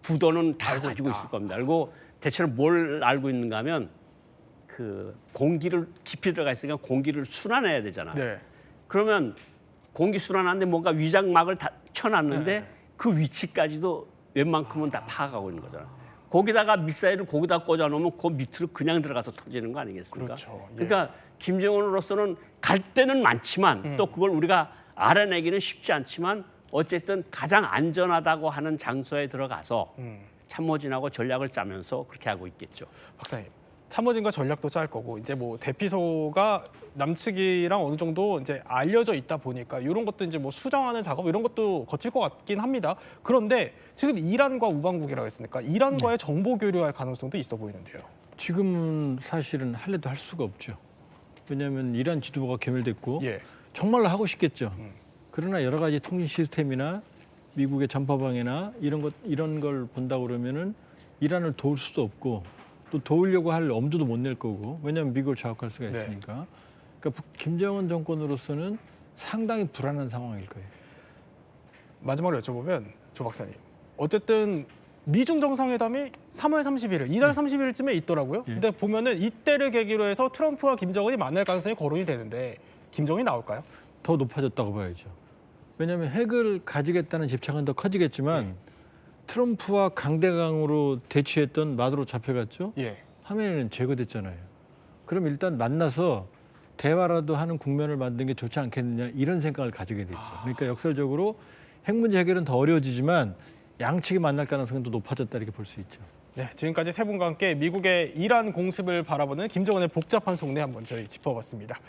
부도는 다 가지고 있을 겁니다. 그리고 대체로 뭘 알고 있는가 하면 그 공기를 깊이 들어가 있으니까 공기를 순환해야 되잖아요. 그러면 공기 순환하는데 뭔가 위장막을 다 쳐놨는데 그 위치까지도 웬만큼은 다 파악하고 있는 거잖아요. 거기다가 미사일을 거기다 꽂아놓으면 그 밑으로 그냥 들어가서 터지는 거 아니겠습니까? 그러니까 김정은으로서는 갈 데는 많지만 또 그걸 우리가 알아내기는 쉽지 않지만 어쨌든 가장 안전하다고 하는 장소에 들어가서 참모진하고 전략을 짜면서 그렇게 하고 있겠죠. 박사님, 참모진과 전략도 짤 거고 이제 뭐 대피소가 남측이랑 어느 정도 이제 알려져 있다 보니까 이런 것도 이제 뭐 수정하는 작업 이런 것도 거칠 것 같긴 합니다. 그런데 지금 이란과 우방국이라고 했으니까 이란과의 정보 교류할 가능성도 있어 보이는데요. 지금은 사실은 할래도 할 수가 없죠. 왜냐하면 이란 지도부가 괴멸됐고 정말로 하고 싶겠죠. 그러나 여러 가지 통신 시스템이나 미국의 전파방해나 이런 걸 본다 그러면은 이란을 도울 수도 없고 또 도우려고 할 엄두도 못 낼 거고 왜냐하면 미국을 자극할 수가 있으니까. 그러니까 김정은 정권으로서는 상당히 불안한 상황일 거예요. 마지막으로 여쭤보면 조 박사님, 어쨌든 미중 정상회담이 3월 31일, 이달 30일쯤에 있더라고요. 근데 보면은 이때를 계기로 해서 트럼프와 김정은이 만날 가능성이 거론이 되는데 김정은이 나올까요? 더 높아졌다고 봐야죠. 왜냐하면 핵을 가지겠다는 집착은 더 커지겠지만 트럼프와 강대강으로 대치했던 마두로 잡혀갔죠. 화면에는 제거됐잖아요. 그럼 일단 만나서 대화라도 하는 국면을 만든 게 좋지 않겠느냐 이런 생각을 가지게 됐죠. 그러니까 역설적으로 핵 문제 해결은 더 어려워지지만 양측이 만날 가능성은 더 높아졌다 이렇게 볼 수 있죠. 네, 지금까지 세 분과 함께 미국의 이란 공습을 바라보는 김정은의 복잡한 속내 한번 저희 짚어봤습니다.